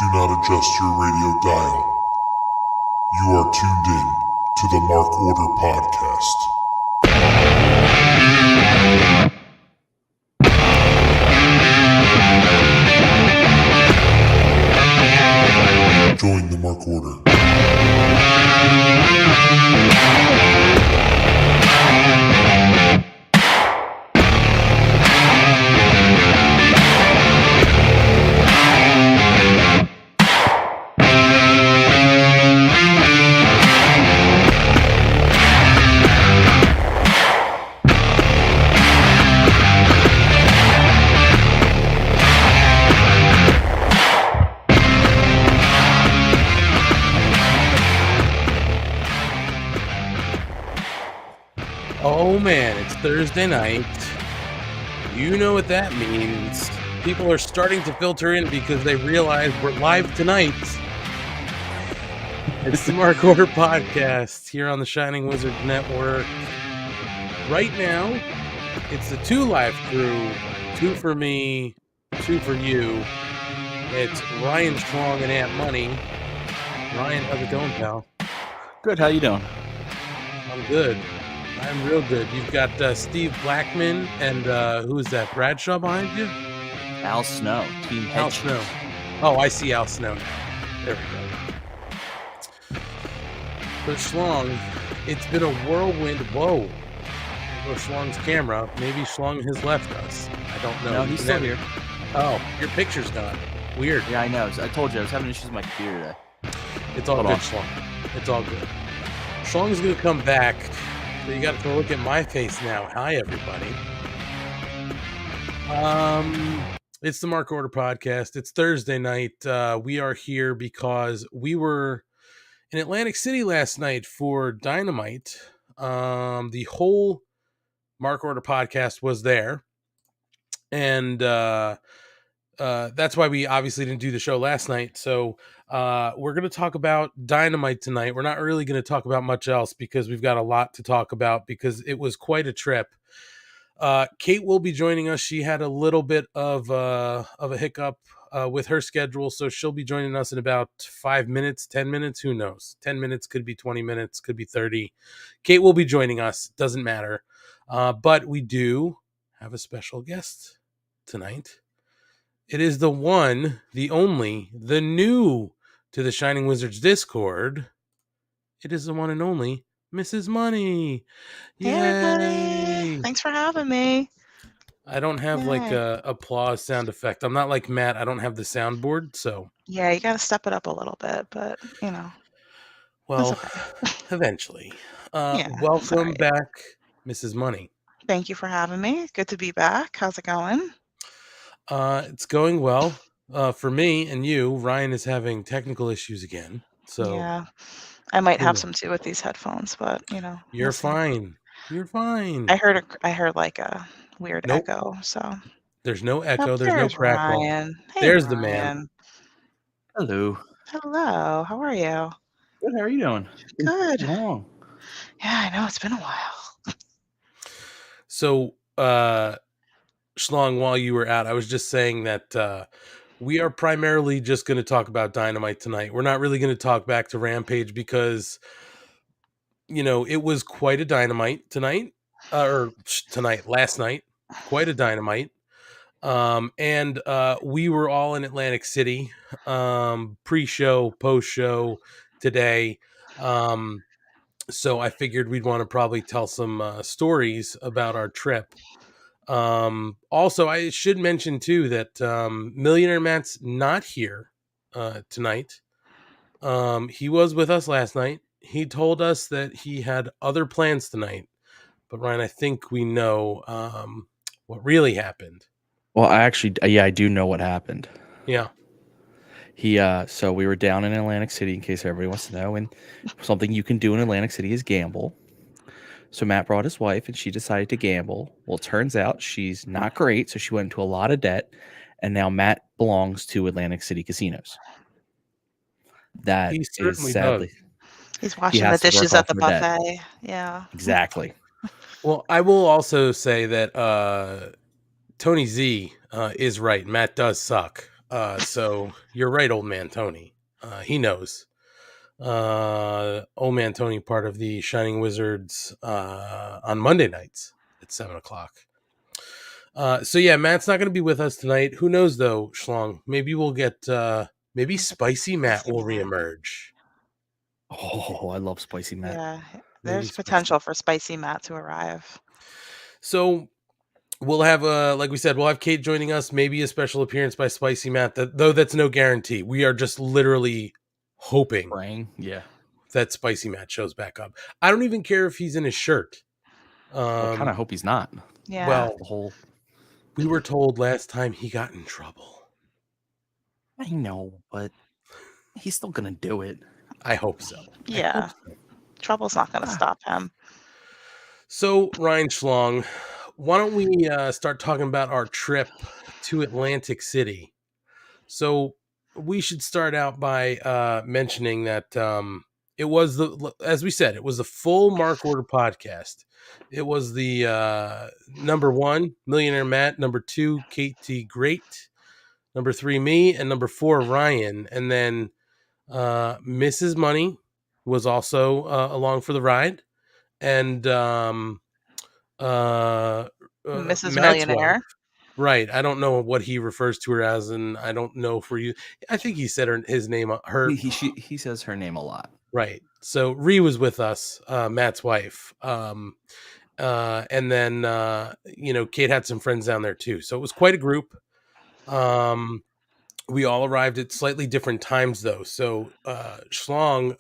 Do not adjust your radio dial. You are tuned in to the Mark Order Podcast. Join the Mark Order. Oh man, it's Thursday night. You know what that means. People are starting to filter in because they realize we're live tonight. It's the Mark Order Podcast here on the Shining Wizards Network. Right now, it's the two live crew, two for me, two for you. It's Ryan Schlong and AntMoney. Ryan, how's it going, pal? Good, how you doing? I'm good. I'm real good. You've got Steve Blackman and who is that? Bradshaw behind you? Al Snow, Team Al Hedge. Snow. Oh, I see Al Snow now. There we go. But Schlong, it's been a whirlwind. Whoa. There goes Schlong's camera. Maybe Schlong has left us. I don't know. No, he's still here. Oh, your picture's gone. Weird. Yeah, I know. I told you I was having issues with my computer today. It's all good, Schlong. It's all good. Schlong's going to come back. So you got to look at my face now. Hi, everybody. It's the Mark Order Podcast. It's Thursday night. We are here because we were in Atlantic City last night for Dynamite. The whole Mark Order Podcast was there. And that's why we obviously didn't do the show last night. So we're going to talk about Dynamite tonight. We're not really going to talk about much else because we've got a lot to talk about because it was quite a trip. Kate will be joining us. She had a little bit of a hiccup with her schedule, so she'll be joining us in about 5 minutes, 10 minutes. Who knows? 10 minutes could be 20 minutes, could be 30. Kate will be joining us. Doesn't matter. But we do have a special guest tonight. It is the one, the only, the new to the Shining Wizards Discord. It is the one and only Mrs. Money. Hey, everybody. Thanks for having me. I don't have like a applause sound effect. I'm not like Matt. I don't have the soundboard, so. Yeah, you got to step it up a little bit, but, you know. Well, okay. Eventually. Welcome back, Mrs. Money. Thank you for having me. Good to be back. How's it going? It's going well for me and you. Ryan is having technical issues again, so yeah, I might have some too with these headphones, but you know, you're fine. You're fine. I heard like a weird echo. So there's no echo. There's no crackle. Ryan. Hey, there's Ryan. The man. Hello. Hello. How are you? Good. How are you doing? Good. Long. Yeah, I know it's been a while. So, Schlong, while you were out, I was just saying that we are primarily just going to talk about Dynamite tonight. We're not really going to talk back to Rampage because, you know, it was quite a Dynamite tonight, last night, quite a Dynamite. And we were all in Atlantic City, pre-show, post-show today. So I figured we'd want to probably tell some stories about our trip. Also, I should mention too that Millionaire Matt's not here tonight. He was with us last night. He told us that he had other plans tonight. But Ryan, I think we know what really happened. Well, I do know what happened. Yeah. So we were down in Atlantic City, in case everybody wants to know, and something you can do in Atlantic City is gamble. So Matt brought his wife, and she decided to gamble. Well, it turns out she's not great, so she went into a lot of debt, and now Matt belongs to Atlantic City casinos. That He certainly is sadly. does. He's washing the dishes at the buffet. Yeah. Exactly. Well, I will also say that Tony Z is right. Matt does suck. So you're right, old man Tony. He knows. Old man Tony, part of the Shining Wizards, on Monday nights at 7:00. So yeah, Matt's not going to be with us tonight. Who knows though, Schlong? Maybe we'll get maybe Spicy Matt will reemerge. Oh, I love Spicy Matt. Yeah, Maybe there's Spicy. potential for Spicy Matt to arrive. So we'll have like we said, we'll have Kate joining us. Maybe a special appearance by Spicy Matt. Though that's no guarantee. We are just literally hoping Praying, yeah. that Spicy Matt shows back up. I don't even care if he's in his shirt. I kind of hope he's not. Yeah. Well, The whole. we were told last time he got in trouble. I know, but he's still gonna do it. I hope so. Yeah. Trouble's not going to stop him. So, Ryan Schlong, why don't we start talking about our trip to Atlantic City? So, we should start out by mentioning that it was as we said, it was the full Mark Order podcast. It was the number 1, Millionaire Matt, number 2, KT Great, number 3, me, and number 4, Ryan. And then Mrs. Money was also along for the ride. And Mrs. Matt's Millionaire. wife. Right. I don't know what he refers to her as, and I don't know for you. I think he said his name. He says her name a lot. Right. So Ree was with us, Matt's wife. And then Kate had some friends down there too. So it was quite a group. We all arrived at slightly different times though. So Schlong,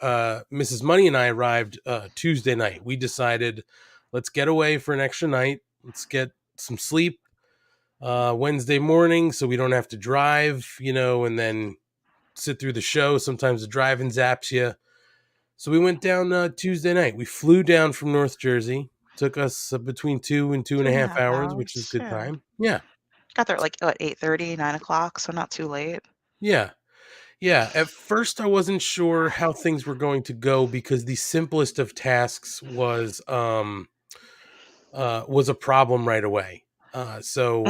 Mrs. Money and I arrived Tuesday night. We decided, let's get away for an extra night. Let's get some sleep Wednesday morning so we don't have to drive, and then sit through the show. Sometimes the driving zaps you. So we went down Tuesday night. We flew down from North Jersey. Took us between 2 and 2.5 hours, which is good time. Yeah. Got there like at 8:30, 9:00, so not too late. Yeah. Yeah. At first, I wasn't sure how things were going to go because the simplest of tasks was a problem right away. So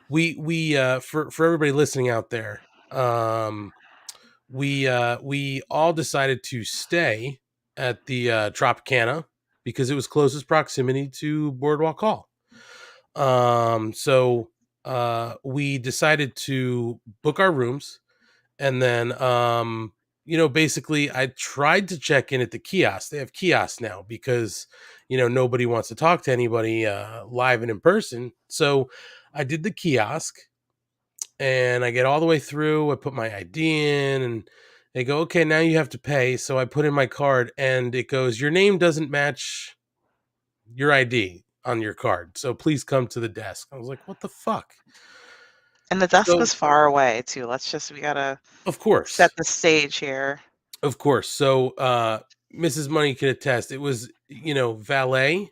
we for everybody listening out there, we all decided to stay at the Tropicana because it was closest proximity to Boardwalk Hall. So we decided to book our rooms, and then basically I tried to check in at the kiosk. They have kiosks now because nobody wants to talk to anybody live and in person. So I did the kiosk, and I get all the way through. I put my ID in, and they go, okay, now you have to pay. So I put in my card, and it goes, your name doesn't match your ID on your card, so please come to the desk. I was like, what the fuck? And the desk was far away too. We gotta, of course, set the stage here. Of course. So Mrs. Money can attest. It was valet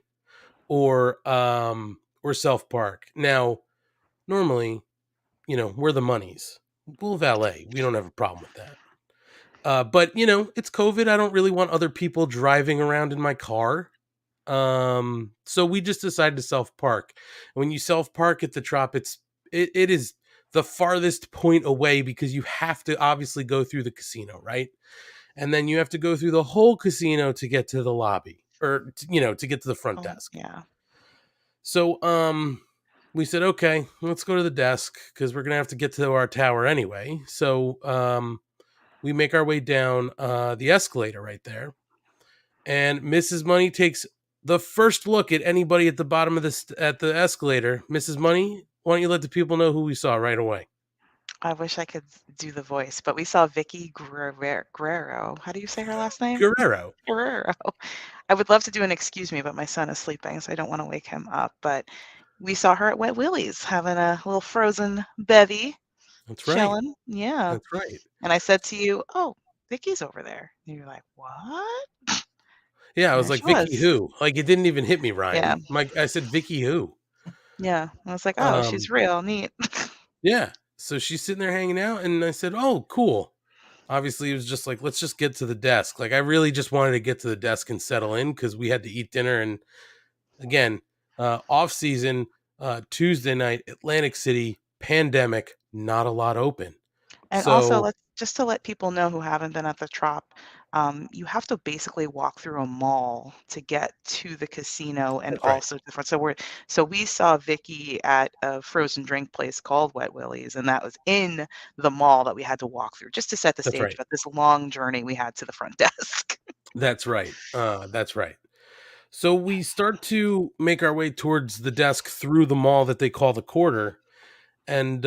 or self park. Now normally we're the Monies. We'll valet. We don't have a problem with that. But it's COVID. I don't really want other people driving around in my car. So we just decided to self park. When you self park at the Trop, it is the farthest point away because you have to obviously go through the casino, right? And then you have to go through the whole casino to get to the lobby or to get to the front desk. Yeah. So we said, okay, let's go to the desk because we're gonna have to get to our tower anyway. So we make our way down the escalator right there, and Mrs. Money takes the first look at anybody at the bottom of at the escalator. Mrs. Money, why don't you let the people know who we saw right away? I wish I could do the voice, but we saw Vicky Guerrero. How do you say her last name? Guerrero. I would love to do an excuse me, but my son is sleeping, so I don't want to wake him up. But we saw her at Wet Willie's having a little frozen bevy. That's right. Chilling. Yeah. That's right. And I said to you, oh, Vicky's over there. And you're like, what? Yeah, I was like, Vicky who? Like, it didn't even hit me, Ryan. Yeah. I said, Vicky who? Yeah. I was like, oh, she's real. Neat. Yeah. So she's sitting there hanging out, and I said, oh, cool. Obviously, it was just like, let's just get to the desk. Like, I really just wanted to get to the desk and settle in because we had to eat dinner. And again, off season, Tuesday night, Atlantic City, pandemic, not a lot open. And also, So just to let people know who haven't been at the Trop, you have to basically walk through a mall to get to the casino and that's right. also different. So we saw Vicky at a frozen drink place called Wet Willie's, and that was in the mall that we had to walk through just to set the That's stage right. about this long journey we had to the front desk. That's right. That's right. So we start to make our way towards the desk through the mall that they call the Quarter. And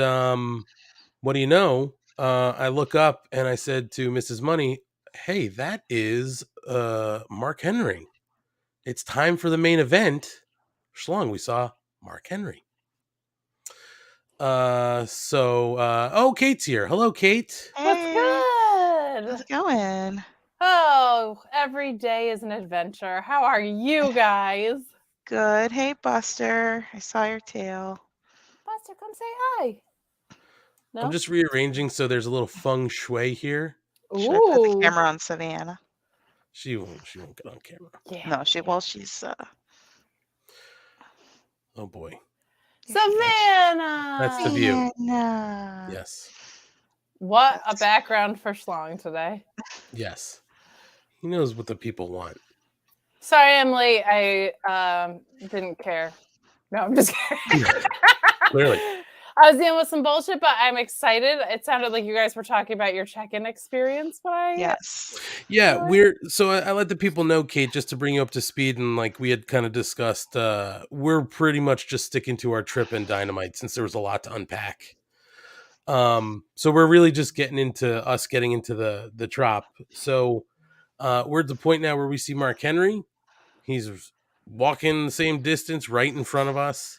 what do you know? I look up and I said to Mrs. Money, "Hey, that is Mark Henry. It's time for the main event." Schlong, we saw Mark Henry. Oh, Kate's here. Hello, Kate. What's Hey, good? how's it going? Oh, every day is an adventure. How are you guys? Good. Hey, Buster. I saw your tail. Buster, come say hi. No? I'm just rearranging so there's a little feng shui here. Should I put the Ooh. camera on Savannah? She won't get on camera. Yeah. No, she's Oh boy. Savannah! That's the view. Savannah. Yes. What a background for Schlong today. Yes. He knows what the people want. Sorry I'm late. I didn't care. No, I'm just kidding. Clearly. I was dealing with some bullshit, but I'm excited. It sounded like you guys were talking about your check-in experience when I Yes. Yeah, I let the people know, Kate, just to bring you up to speed, and like we had kind of discussed, we're pretty much just sticking to our trip in Dynamite since there was a lot to unpack. So we're really just getting into the Trop. So we're at the point now where we see Mark Henry. He's walking the same distance right in front of us.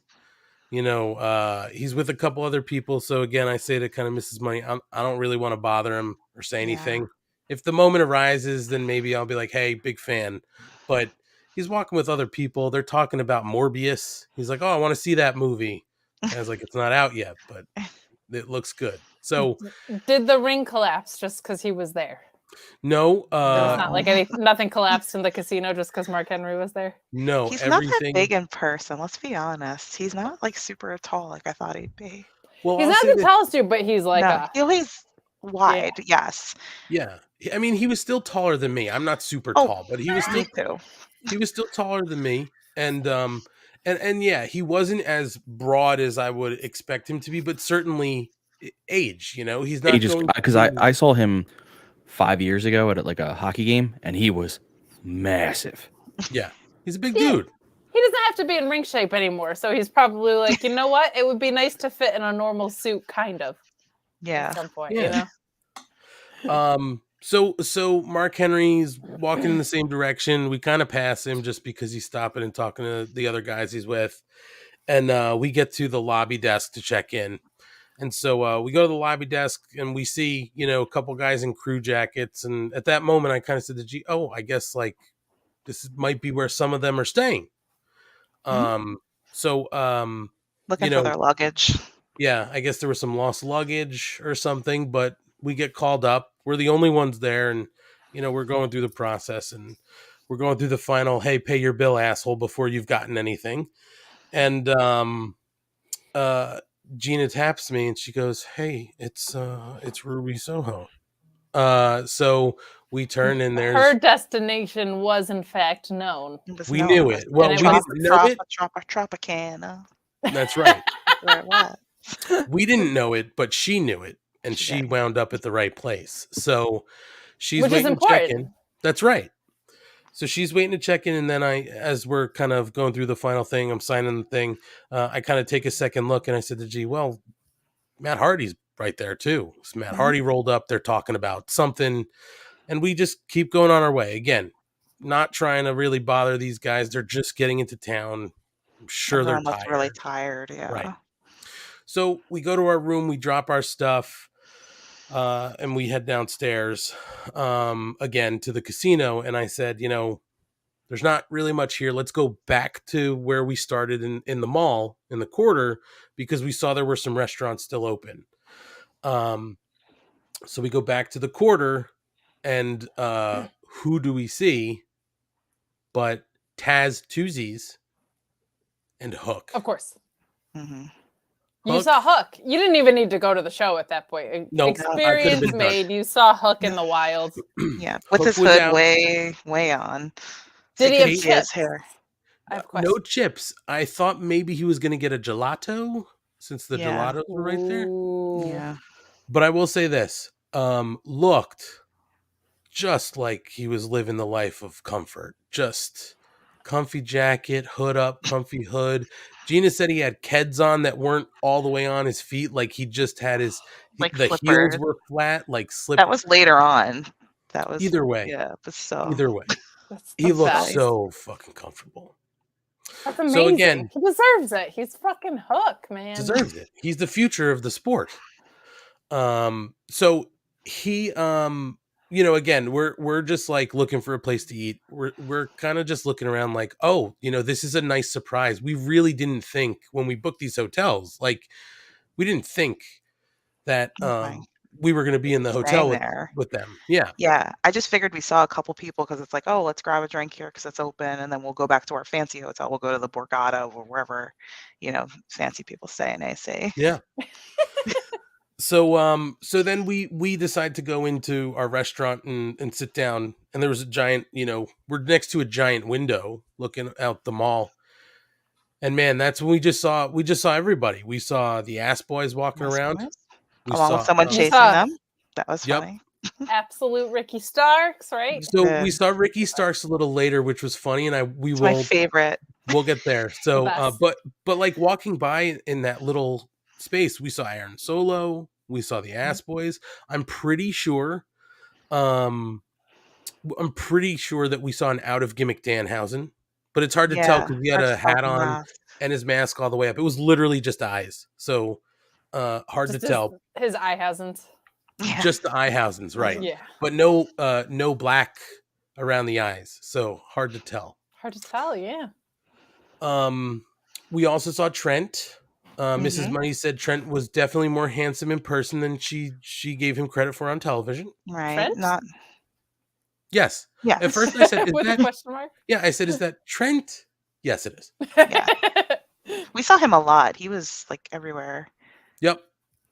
He's with a couple other people. So again, I say to kind of Mrs. Money, I don't really want to bother him or say anything. If the moment arises, then maybe I'll be like, hey, big fan. But he's walking with other people. They're talking about Morbius. He's like, oh, I want to see that movie. I was like, it's not out yet, but it looks good. So Did the ring collapse just because he was there? no, It's not like nothing collapsed in the casino just because Mark Henry was there. no, He's not that big in person. Let's be honest. He's not like super tall like I thought he'd be. Well, He's I'll not say the tallest dude, but he's like he's wide. Yes. Yeah, I mean, he was still taller than me. I'm not super Oh, tall, but he was me still too. he was still taller than me, and yeah, he wasn't as broad as I would expect him to be, but certainly age. He's not going because I saw him 5 years ago at like a hockey game, and he was massive. Yeah, he's a big dude. He doesn't have to be in ring shape anymore, so he's probably like, you know what? It would be nice to fit in a normal suit, kind of. Yeah. At some point, Yeah. So Mark Henry's walking in the same direction. We kind of pass him just because he's stopping and talking to the other guys he's with, and we get to the lobby desk to check in. And so we go to the lobby desk and we see, a couple guys in crew jackets. And at that moment, I kind of said to G, oh, I guess like this might be where some of them are staying. Looking for their luggage. Yeah, I guess there was some lost luggage or something, but we get called up. We're the only ones there. And, we're going through the process and we're going through the final, hey, pay your bill, asshole, before you've gotten anything. And, Gina taps me and she goes, hey, it's Ruby Soho. So we turn and there's her destination was in fact known. We knew it. Well, we didn't know it. Tropicana. That's right. Where it was. We didn't know it, but she knew it, and she wound up at the right place. So she's waiting to check in. That's right. So she's waiting to check in, and then as we're kind of going through the final thing, I'm signing the thing. I kind of take a second look, and I said to G, well, Matt Hardy's right there too. So Matt Hardy rolled up. They're talking about something, and we just keep going on our way. Again, not trying to really bother these guys. They're just getting into town. I'm sure Everyone they're looked really tired. Yeah. Right. So we go to our room, we drop our stuff, and we head downstairs again to the casino. And I said, there's not really much here. Let's go back to where we started in the mall, in the Quarter, because we saw there were some restaurants still open. So we go back to the Quarter, and who do we see but Taz Tuesdays and Hook? Of course. Mm-hmm. You Hook. saw Hook. You didn't even need to go to the show at that point. Nope, I could've Experience been done. made. You saw Hook in the wild. Yeah, with Hook his was hood out. way on. So Did you he could have see his chips? hair. I have No questions. chips. I thought maybe he was going to get a gelato since the Yeah. gelatos were right there. Ooh. Yeah. But I will say this: looked just like he was living the life of comfort. Just comfy jacket, hood up, comfy hood. Gina said he had Keds on that weren't all the way on his feet. Like he just had Like the heels flippers. were flat, like slip. That was later on. That was Either way. Yeah, but so Either way, That's he the looked best. so fucking comfortable. That's amazing. So again, he deserves it. He's fucking Hook, man. deserves it. He's the future of the sport. So he, again, we're just like looking for a place to eat. We're kind of just looking around like, oh, this is a nice surprise. We really didn't think when we booked these hotels, like we didn't think that, Okay. we were going to be in the hotel Staying there. with them. Yeah. Yeah, I just figured we saw a couple people because it's like, oh, let's grab a drink here because it's open, and then we'll go back to our fancy hotel. We'll go to the Borgata or wherever, fancy people stay in AC. Yeah. So then we decide to go into our restaurant and sit down, and there was a giant, we're next to a giant window looking out the mall. And man, that's when we just saw everybody. We saw the ass boys walking around. We Along saw with someone You chasing saw- them. That was Yep. funny. Absolute Ricky Starks, right? So Yeah. we saw Ricky Starks a little later, which was funny, and It's my favorite. we'll get there. So best. but like walking by in that little space, we saw Aaron Solo, we saw the Ass Boys. I'm pretty sure that we saw an out of gimmick Danhausen, but it's hard to tell because he had a hat on and his mask all the way up. It was literally just eyes. So hard Just to tell. His eye hasn't. Yeah. Just the eyehausens, right? Yeah. But no black around the eyes. So hard to tell. Hard to tell, yeah. We also saw Trent. Mm-hmm. Mrs. Money said Trent was definitely more handsome in person than she gave him credit for on television. Right. Trent? Not. Yes. Yeah. At first I said, is With a that? question mark? Yeah, I said, is that Trent? Yes, it is. Yeah. We saw him a lot. He was like everywhere. Yep.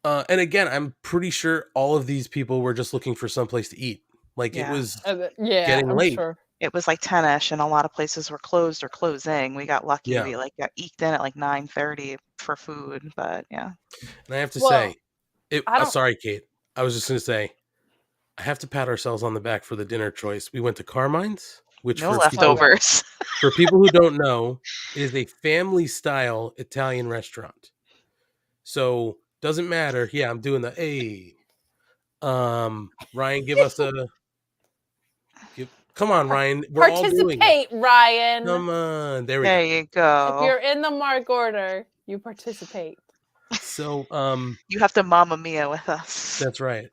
And again, I'm pretty sure all of these people were just looking for someplace to eat. Like Yeah. it was Yeah, getting I'm late. sure. It was like 10ish, and a lot of places were closed or closing. We got lucky. Yeah. We got eked in at like 9:30 for food, but yeah. And I have to Well, say, I don't- sorry, Kate. I was just going to say, I have to pat ourselves on the back for the dinner choice. We went to Carmine's, which No for people, leftovers. for people who don't know, is a family-style Italian restaurant. So doesn't matter. Yeah, I'm doing the Ryan, give us a. Come on, Ryan. We're all doing it. Participate, Ryan. Come on, there we There go. you If go. you're in the mark order, you participate. So You have to Mamma Mia with us. that's right.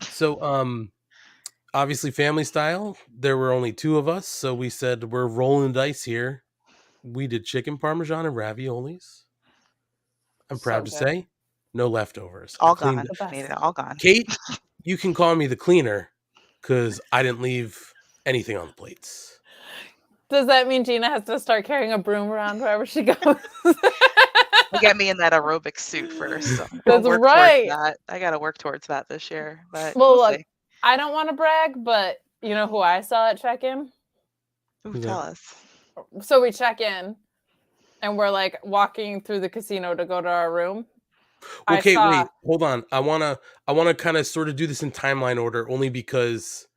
So obviously family style. There were only two of us, so we said we're rolling dice here. We did chicken parmesan and raviolis. I'm proud So to good. say, no leftovers. I All cleaned gone. it. The best. Made it all gone. Kate, you can call me the cleaner because I didn't leave anything on the plates. Does that mean Gina has to start carrying a broom around wherever she goes? Get me in that aerobic suit first. So That's I'll work right. towards that. I got to work towards that this year. But Well, we'll look, see. I don't want to brag, but you know who I saw at check-in? Ooh, Who's tell that? us. So we check in, and we're like walking through the casino to go to our room. Okay, I saw, wait, hold on. I wanna kind of sort of do this in timeline order, only because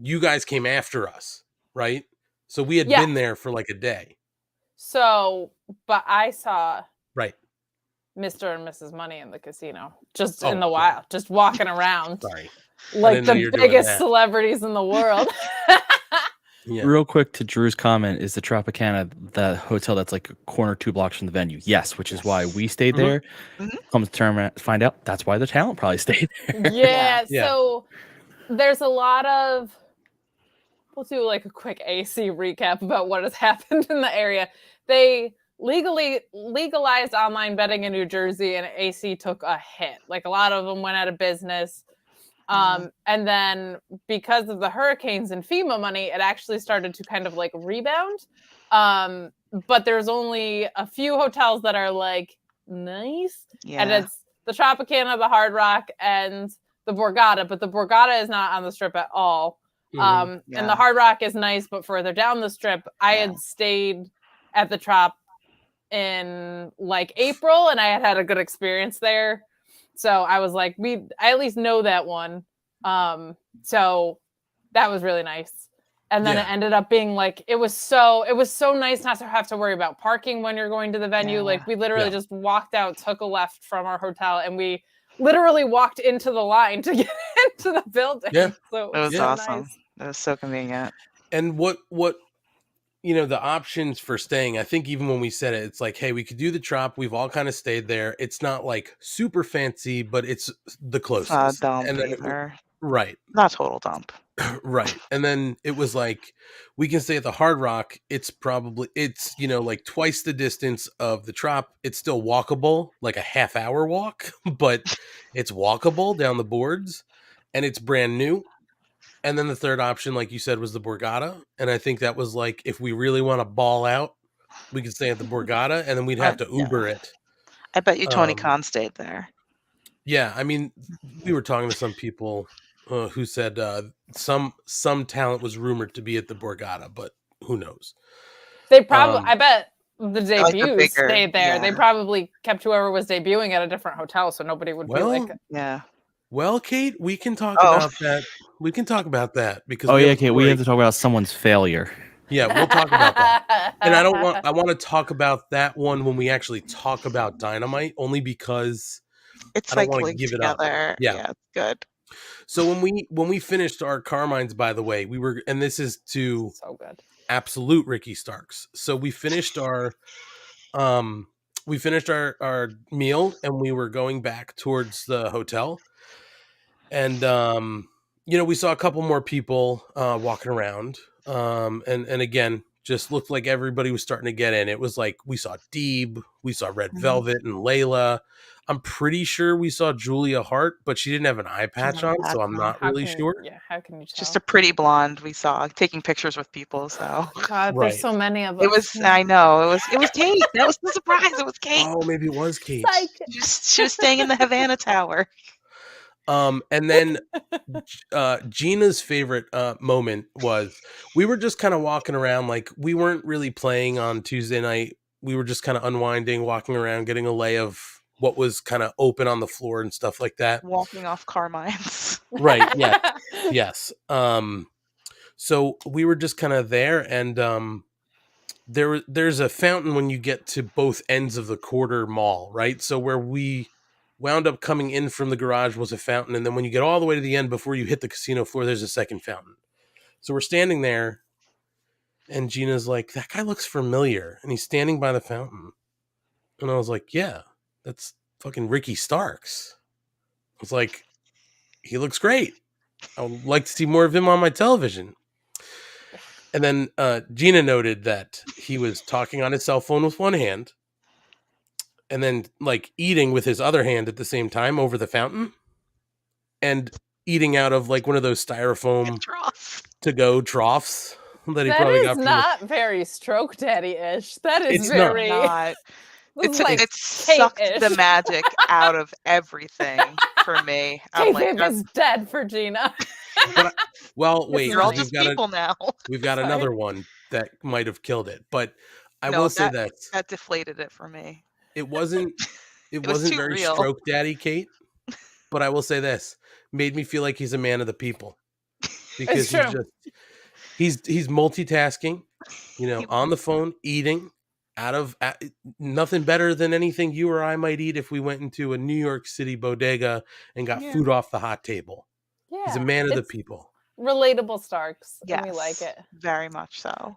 you guys came after us, right? So we had Yeah. been there for like a day, But I saw right? Mr. and Mrs. Money in the casino, just Oh, in the sorry. wild, just walking around Sorry. like didn't know you the were doing biggest that. celebrities in the world. Yeah. Real quick to Drew's comment, is the Tropicana the hotel that's like a corner 2 blocks from the venue? Yes, which is why we stayed Mhm. there. Mhm. Come to find out that's why the talent probably stayed there. Yeah, Yeah. so there's a lot of, we'll do like a quick AC recap about what has happened in the area. They legalized online betting in New Jersey, and AC took a hit. Like a lot of them went out of business. And then because of the hurricanes and FEMA money, it actually started to kind of like rebound. But there's only a few hotels that are like nice. Yeah. And it's the Tropicana, the Hard Rock, and the Borgata, but the Borgata is not on the strip at all. And the Hard Rock is nice, but further down the strip, I had stayed at the Trop in like April, and I had a good experience there. So I was like, I at least know that one. So that was really nice. And then it ended up being like, it was so nice not to have to worry about parking when you're going to the venue. Yeah. Like we literally just walked out, took a left from our hotel, and we literally walked into the line to get into the building. Yeah. So It was so awesome. nice. It was so convenient. And what the options for staying, I think even when we said it, it's like, hey, we could do the Trop. We've all kind of stayed there. It's not like super fancy, but it's the closest. It's not a dump and then either. Right. Not total dump. Right. And then it was like, we can stay at the Hard Rock. It's like twice the distance of the Trop. It's still walkable, like a half-hour walk, but it's walkable down the boards, and it's brand new. And then the third option, like you said, was the Borgata. And I think that was like, if we really want to ball out, we could stay at the Borgata, and then we'd have to Uber it. I bet you Tony Khan stayed there. Yeah. I mean, we were talking to some people who said some talent was rumored to be at the Borgata, but who knows? They probably, I bet the debut stayed there. Yeah. They probably kept whoever was debuting at a different hotel, so nobody would be like, yeah. Well, Kate, we can talk about that. We can talk about that because Kate, we have to talk about someone's failure. Yeah, we'll talk about that. And I want to talk about that one when we actually talk about Dynamite, only because it's I don't like want to give together. it up. Yeah, it's good. So when we finished our Carmines, by the way, and this is to so good. Absolute Ricky Starks. So we finished our meal, and we were going back towards the hotel. And, we saw a couple more people walking around. And again, just looked like everybody was starting to get in. It was like, we saw Deeb, we saw Red Velvet and Layla. I'm pretty sure we saw Julia Hart, but she didn't have an eye patch on, so I'm not really sure. Yeah, how can you tell? Just a pretty blonde we saw taking pictures with people. So God, there's so many of them. It was, I know, it was Kate. That was the surprise. It was Kate. Oh, maybe it was Kate. She was staying in the Havana Tower. And then Gina's favorite moment was, we were just kind of walking around, like we weren't really playing on Tuesday night. We were just kind of unwinding, walking around, getting a lay of what was kind of open on the floor and stuff like that. Walking off Carmines. Right. Yeah. Yes. So we were just kind of there, and there's a fountain when you get to both ends of the quarter mall, right? So where we wound up coming in from the garage was a fountain, and then when you get all the way to the end before you hit the casino floor, there's a second fountain. So we're standing there, and Gina's like, that guy looks familiar, and he's standing by the fountain. And I was like, yeah, that's fucking Ricky Starks. I was like, he looks great. I would like to see more of him on my television. And then Gina noted that he was talking on his cell phone with one hand, and then like eating with his other hand at the same time over the fountain, and eating out of like one of those styrofoam to-go troughs that he probably got. That is not very Stroke Daddy-ish. That is It's very not. It's It sucked the magic out of everything for me. I'm like, Kayfabe is dead for Gina. Well, wait, you're all just people now. We've got another one that might have killed it, but I will say that deflated it for me. It wasn't was too very real. Stroke Daddy, Kate, but I will say this made me feel like he's a man of the people, because he's multitasking, on the phone, eating nothing better than anything you or I might eat if we went into a New York City bodega and got food off the hot table. Yeah, he's a man of the people. Relatable Starks. Yes, and we like it very much so.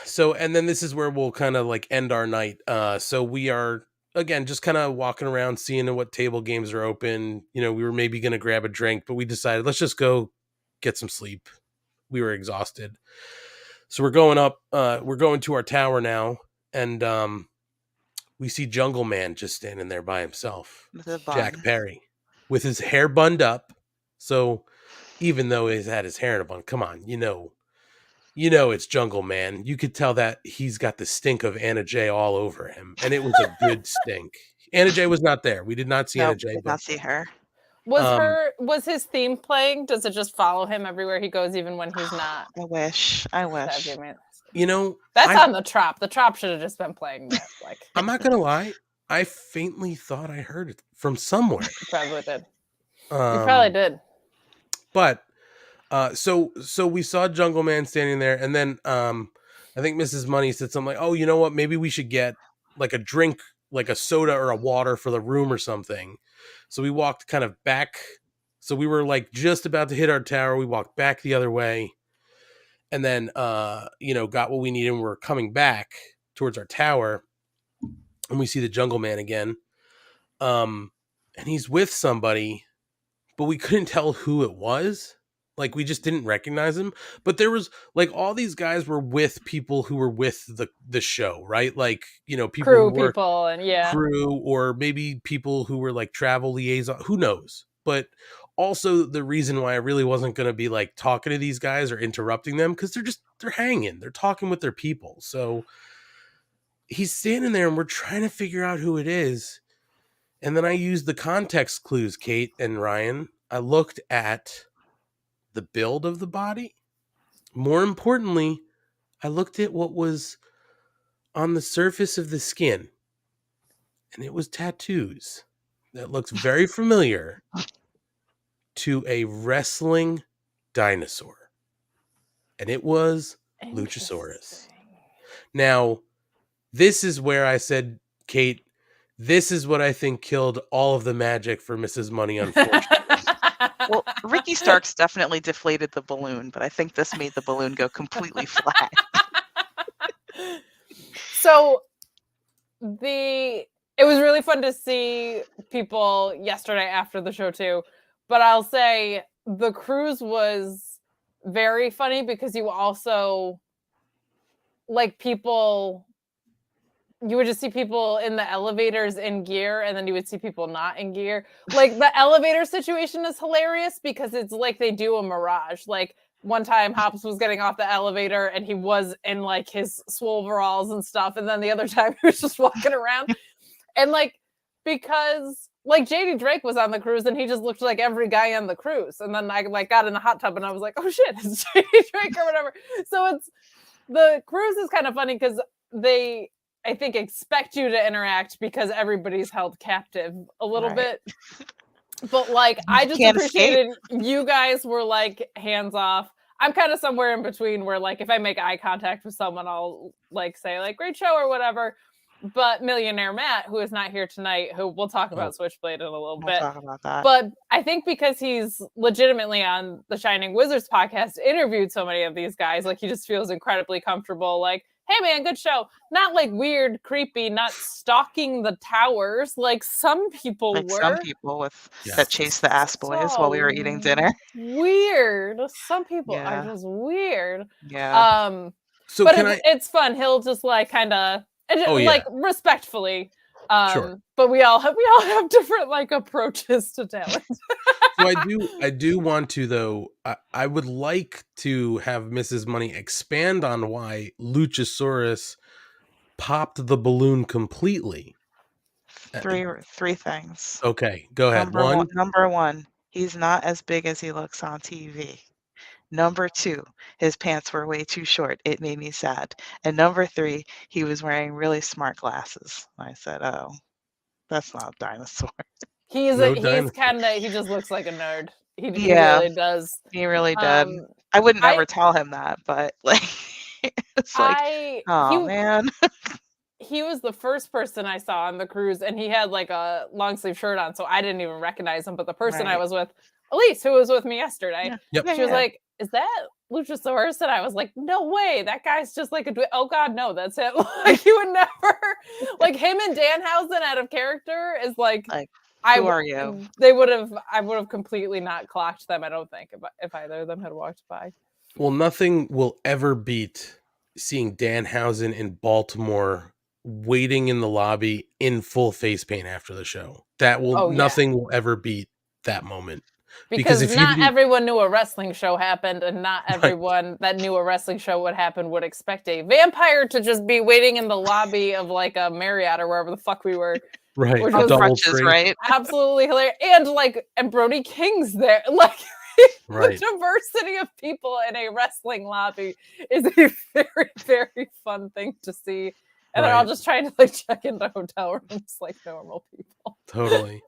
So, and then this is where we'll kind of like end our night. So we are again just kind of walking around, seeing what table games are open. We were maybe going to grab a drink, but we decided let's just go get some sleep. We were exhausted, so we're going up. We're going to our tower now. And we see Jungle Man just standing there by himself, Jack Perry, with his hair bunned up. So even though he's had his hair in a bun, come on, it's Jungle Man. You could tell that he's got the stink of Anna J all over him, and it was a good stink. Anna Jay was not there. We did not see Anna Nope, Jay. did not see her. Was his theme playing? Does it just follow him everywhere he goes, even when he's not? I wish. That'd be amazing. You know, That's on the Trop. The Trop should have just been playing that. Like, I'm not gonna lie. I faintly thought I heard it from somewhere. you probably did. You probably did. But so we saw Jungle Man standing there, and then I think Mrs. Money said something like, "Oh, you know what? Maybe we should get like a drink, like a soda or a water for the room or something." So we walked kind of back. So we were like just about to hit our tower. We walked back the other way, and then got what we needed. And we're coming back towards our tower, and we see the Jungle Man again. And he's with somebody, but we couldn't tell who it was. Like, we just didn't recognize him. But there was like all these guys were with people who were with the show, right? Like, people Crew who work, people and crew, or maybe people who were like travel liaison, who knows? But also the reason why I really wasn't going to be like talking to these guys or interrupting them, because they're hanging, they're talking with their people. So he's standing there and we're trying to figure out who it is. And then I used the context clues, Kate and Ryan. I looked at the build of the body. More importantly, I looked at what was on the surface of the skin. And it was tattoos that looked very familiar to a wrestling dinosaur. And it was Luchasaurus. Now, this is where I said, Kate, this is what I think killed all of the magic for Mrs. Money, unfortunately. Well, Ricky Starks definitely deflated the balloon, but I think this made the balloon go completely flat. So it was really fun to see people yesterday after the show too. But I'll say the cruise was very funny because you also like people. You would just see people in the elevators in gear, and then you would see people not in gear. Like, the elevator situation is hilarious because it's like they do a mirage. Like, one time Hops was getting off the elevator and he was in like his swoveralls and stuff. And then the other time he was just walking around. And like, because like JD Drake was on the cruise and he just looked like every guy on the cruise. And then I like got in the hot tub and I was like, oh shit, it's JD Drake or whatever. So the cruise is kind of funny because they, I think, expect you to interact because everybody's held captive a little bit. But like, I just appreciated you guys were like hands off. I'm kind of somewhere in between where like, if I make eye contact with someone, I'll like say like, great show or whatever. But Millionaire Matt, who is not here tonight, who we'll talk about Switchblade in a little bit. Talk about that. But I think because he's legitimately on the Shining Wizards podcast, interviewed so many of these guys, like he just feels incredibly comfortable. Like, hey man, good show. Not like weird, creepy, not stalking the towers like some people like were. Some people that chased the ass boys while we were eating dinner. Weird. Some people are just weird. Yeah. So but it's fun. He'll just like kind of like respectfully. Sure. But we all have different like approaches to talent. So I do want to, though, I would like to have Mrs. Money expand on why Luchasaurus popped the balloon completely. Three things. Okay, go ahead. Number one, he's not as big as he looks on TV. Number two, his pants were way too short. It made me sad. And number three, he was wearing really smart glasses. I said, oh, that's not a dinosaur. He just looks like a nerd. He really does. He really did. I would never tell him that, but like, it's like, man. He was the first person I saw on the cruise, and he had like a long sleeve shirt on, so I didn't even recognize him. But the person I was with, Elise, who was with me yesterday, she was like, is that Luchasaurus? And I was like, no way, that guy's just like oh god, no, that's it. Like, you would never, like, him and Danhausen out of character is like who are you? I would have completely not clocked them, I don't think, if either of them had walked by. Well, nothing will ever beat seeing Danhausen in Baltimore waiting in the lobby in full face paint after the show. Nothing will ever beat that moment. Because if not everyone knew a wrestling show happened, and not everyone that knew a wrestling show would happen would expect a vampire to just be waiting in the lobby of like a Marriott or wherever the fuck we were Right. Which A was double Crutches, tree. right? absolutely hilarious. And Brody King's there. Like Right. the diversity of people in a wrestling lobby is a very, very fun thing to see. And they're all Right. just trying to like check into hotel rooms like normal people. Totally.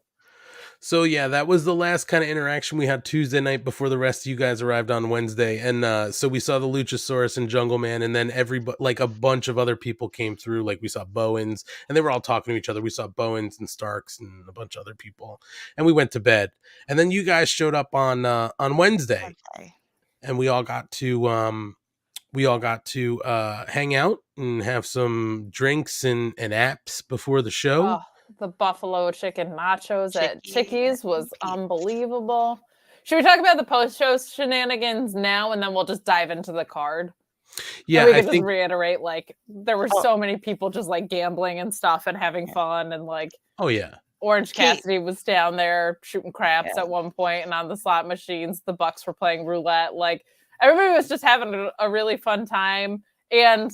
So yeah, that was the last kind of interaction we had Tuesday night before the rest of you guys arrived on Wednesday. And so we saw the Luchasaurus and Jungle Man, and then like a bunch of other people came through. Like we saw Bowens, and they were all talking to each other. We saw Bowens and Starks and a bunch of other people, and we went to bed. And then you guys showed up on Wednesday, Okay. and we all got to hang out and have some drinks and apps before the show. Oh, the buffalo chicken nachos at Chickies was unbelievable. Should we talk about the post-show shenanigans now, and then we'll just dive into the card? Yeah, and we I can think just reiterate, like, there were so many people just like gambling and stuff and having fun, and like, oh yeah. Orange Cassidy was down there shooting craps at one point, and on the slot machines, the Bucks were playing roulette. Like, everybody was just having a really fun time. And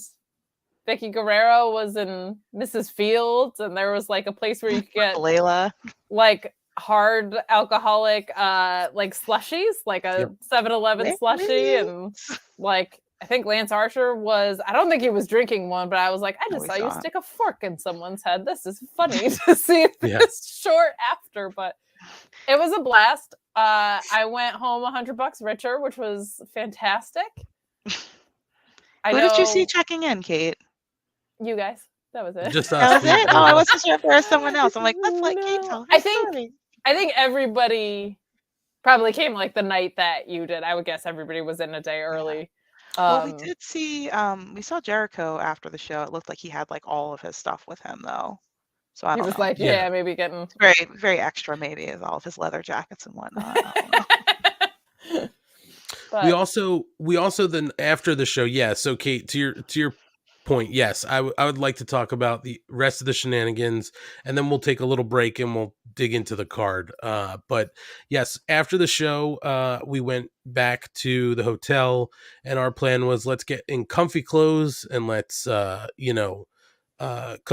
Vicky Guerrero was in Mrs. Fields, and there was like a place where you could get Layla, like hard alcoholic like slushies, like a 7-Eleven slushie, and like I think Lance Archer was, I don't think he was drinking one, but I was like, I just saw you stick a fork in someone's head. This is funny to see this short after, but it was a blast. I went home $100 richer, which was fantastic. Who did you see checking in, Kate? You guys. That was it. Just that was it? Oh, I wasn't sure if there was someone else. I'm like, let's let Kate tell her I think everybody probably came like the night that you did. I would guess everybody was in a day early. Well, we did see, we saw Jericho after the show. It looked like he had like all of his stuff with him though. So I don't know. He was like, yeah, maybe getting very, very extra, maybe, as all of his leather jackets and whatnot. But we also then after the show, so Kate, to your point, yes, I would like to talk about the rest of the shenanigans, and then we'll take a little break and we'll dig into the card. But yes, after the show, we went back to the hotel, and our plan was let's get in comfy clothes and let's come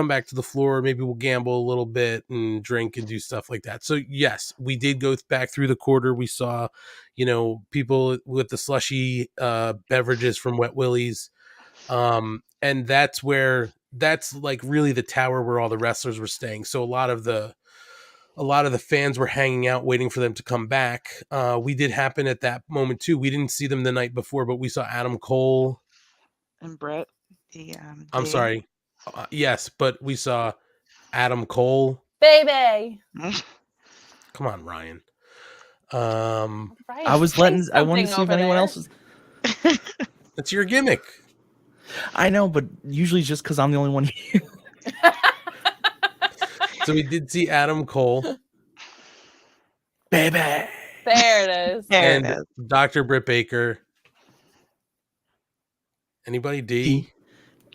back to the floor. Maybe we'll gamble a little bit and drink and do stuff like that. So yes, we did go back through the quarter. We saw, people with the slushy beverages from Wet Willie's. And that's like really the tower where all the wrestlers were staying. So a lot of the fans were hanging out waiting for them to come back. We did happen at that moment too. We didn't see them the night before, but we saw Adam Cole and Brett. I'm sorry. Yes, but we saw Adam Cole. Baby. Come on, Ryan. I wanted to see if anyone else was. That's your gimmick. I know, but usually just because I'm the only one here. So we did see Adam Cole. Baby. There it is. There it is. Dr. Britt Baker. Anybody? D?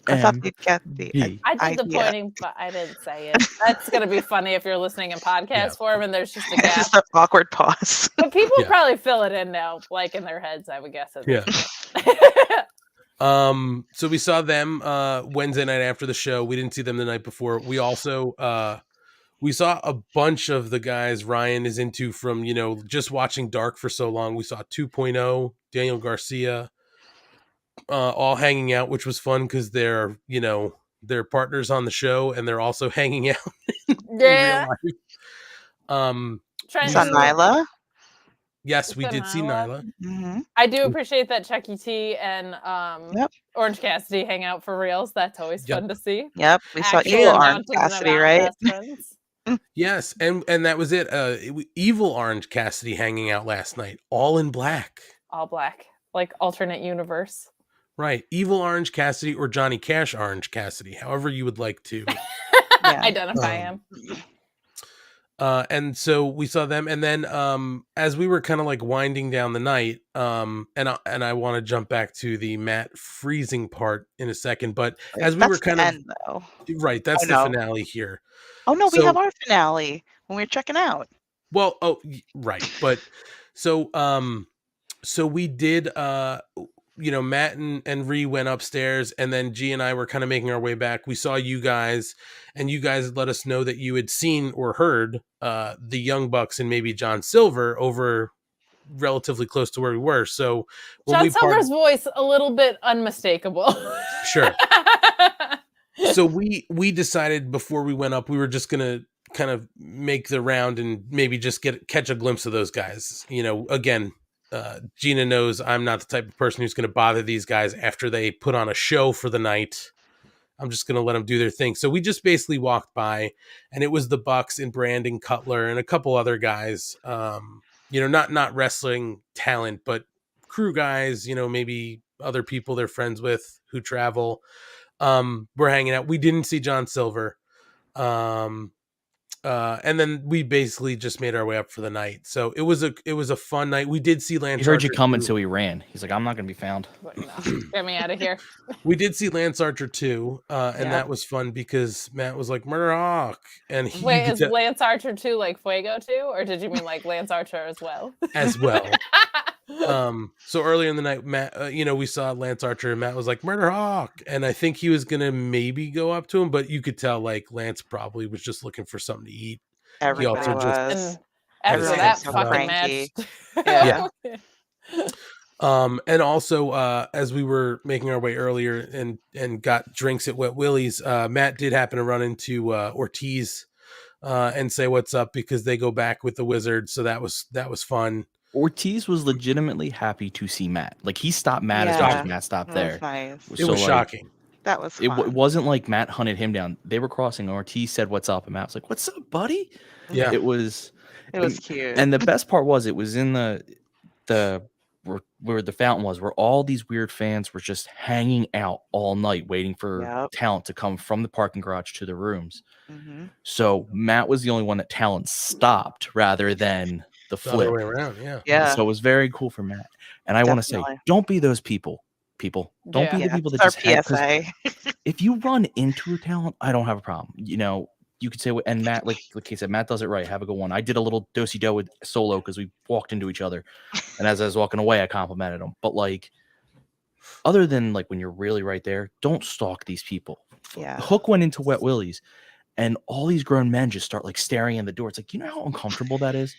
I thought you'd get the I did the pointing, but I didn't say it. That's going to be funny if you're listening in podcast form and there's just a gap. Just an awkward pause. But people probably fill it in now, like in their heads, I would guess. So we saw them Wednesday night after the show. We didn't see them the night before. We also we saw a bunch of the guys Ryan is into from, just watching Dark for so long. We saw 2.0, Daniel Garcia, all hanging out, which was fun because they're partners on the show and they're also hanging out in real life. Saw Nyla. Yes, we did see Nyla. Mm-hmm. I do appreciate that Chucky T and Orange Cassidy hang out for reals. That's always fun to see. Yep, we saw Evil Orange Cassidy, right? Yes, and that was it. Evil Orange Cassidy hanging out last night, all in black. All black, like alternate universe. Right, Evil Orange Cassidy or Johnny Cash Orange Cassidy, however you would like to identify him. And so we saw them, and then as we were kind of like winding down the night, and I want to jump back to the Matt freezing part in a second, but as we were kind of right, that's the finale here. Oh no, we have our finale when we were checking out. Well, right, but so we did Matt and Ree went upstairs, and then G and I were kind of making our way back. We saw you guys, and you guys let us know that you had seen or heard the Young Bucks and maybe John Silver over relatively close to where we were. So when John Silver's voice a little bit unmistakable. Sure. So we decided before we went up, we were just gonna kind of make the round and maybe just catch a glimpse of those guys. Again, Gina knows I'm not the type of person who's going to bother these guys after they put on a show for the night. I'm just going to let them do their thing. So we just basically walked by, and it was the Bucks and Brandon Cutler and a couple other guys. Not wrestling talent, but crew guys. Maybe other people they're friends with who travel. We're hanging out. We didn't see John Silver. And then we basically just made our way up for the night. So it was a fun night. We did see Lance. He heard Archer you coming, too. so he ran. He's like, I'm not going to be found. Like, no, get me out of here. We did see Lance Archer too, and that was fun because Matt was like Murder Hawk, and wait, is Lance Archer too like Fuego too, or did you mean like Lance Archer as well? As well. So earlier in the night, Matt, we saw Lance Archer, and Matt was like Murder Hawk, and I think he was gonna maybe go up to him, but you could tell like Lance probably was just looking for something to eat. Everybody was. And after Everyone that was so fucking match. Yeah. And also, as we were making our way earlier and got drinks at Wet Willie's, Matt did happen to run into Ortiz and say what's up because they go back with the Wizard. So that was fun. Ortiz was legitimately happy to see Matt. Like he stopped Matt as much as Matt stopped there. Nice. It was shocking. That was fun. It wasn't like Matt hunted him down. They were crossing. Ortiz said, "What's up?" And Matt was like, "What's up, buddy?" Yeah, it was cute. And the best part was it was in the where the fountain was, where all these weird fans were just hanging out all night waiting for talent to come from the parking garage to the rooms. Mm-hmm. So Matt was the only one that talent stopped rather than the flip. other way around. So it was very cool for Matt. And I want to say, don't be those people. Don't be the people that just PSA. If you run into a talent, I don't have a problem. You could say, and Matt, like he said, Matt does it right. Have a good one. I did a little do-si-do with Solo because we walked into each other. And as I was walking away, I complimented him. But like, other than like when you're really right there, don't stalk these people. Yeah. Hook went into Wet Willie's and all these grown men just start like staring in the door. It's like, you know how uncomfortable that is?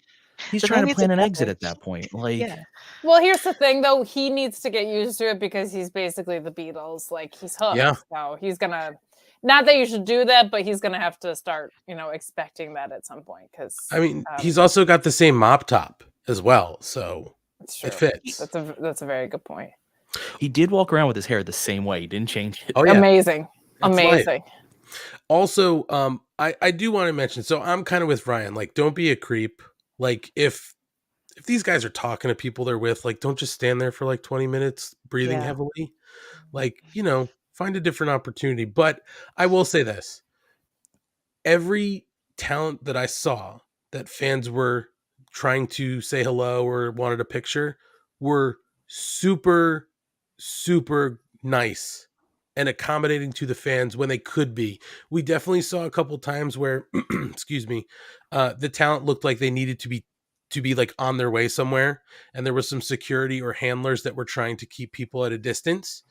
He's trying to plan an exit at that point. Like, well, here's the thing though. He needs to get used to it because he's basically the Beatles. Like he's hooked. Yeah. So he's gonna, not that you should do that, but he's gonna have to start, expecting that at some point. Because I mean, he's also got the same mop top as well, so it fits. That's a very good point. He did walk around with his hair the same way. He didn't change it. Oh yeah, amazing. Right. Also, I do want to mention. So I'm kind of with Ryan. Like, don't be a creep. Like if these guys are talking to people they're with, like don't just stand there for like 20 minutes breathing heavily. Like, find a different opportunity. But I will say this. Every talent that I saw that fans were trying to say hello or wanted a picture were super, super nice and accommodating to the fans when they could be. We definitely saw a couple times where, excuse me, the talent looked like they needed to be like on their way somewhere. And there was some security or handlers that were trying to keep people at a distance.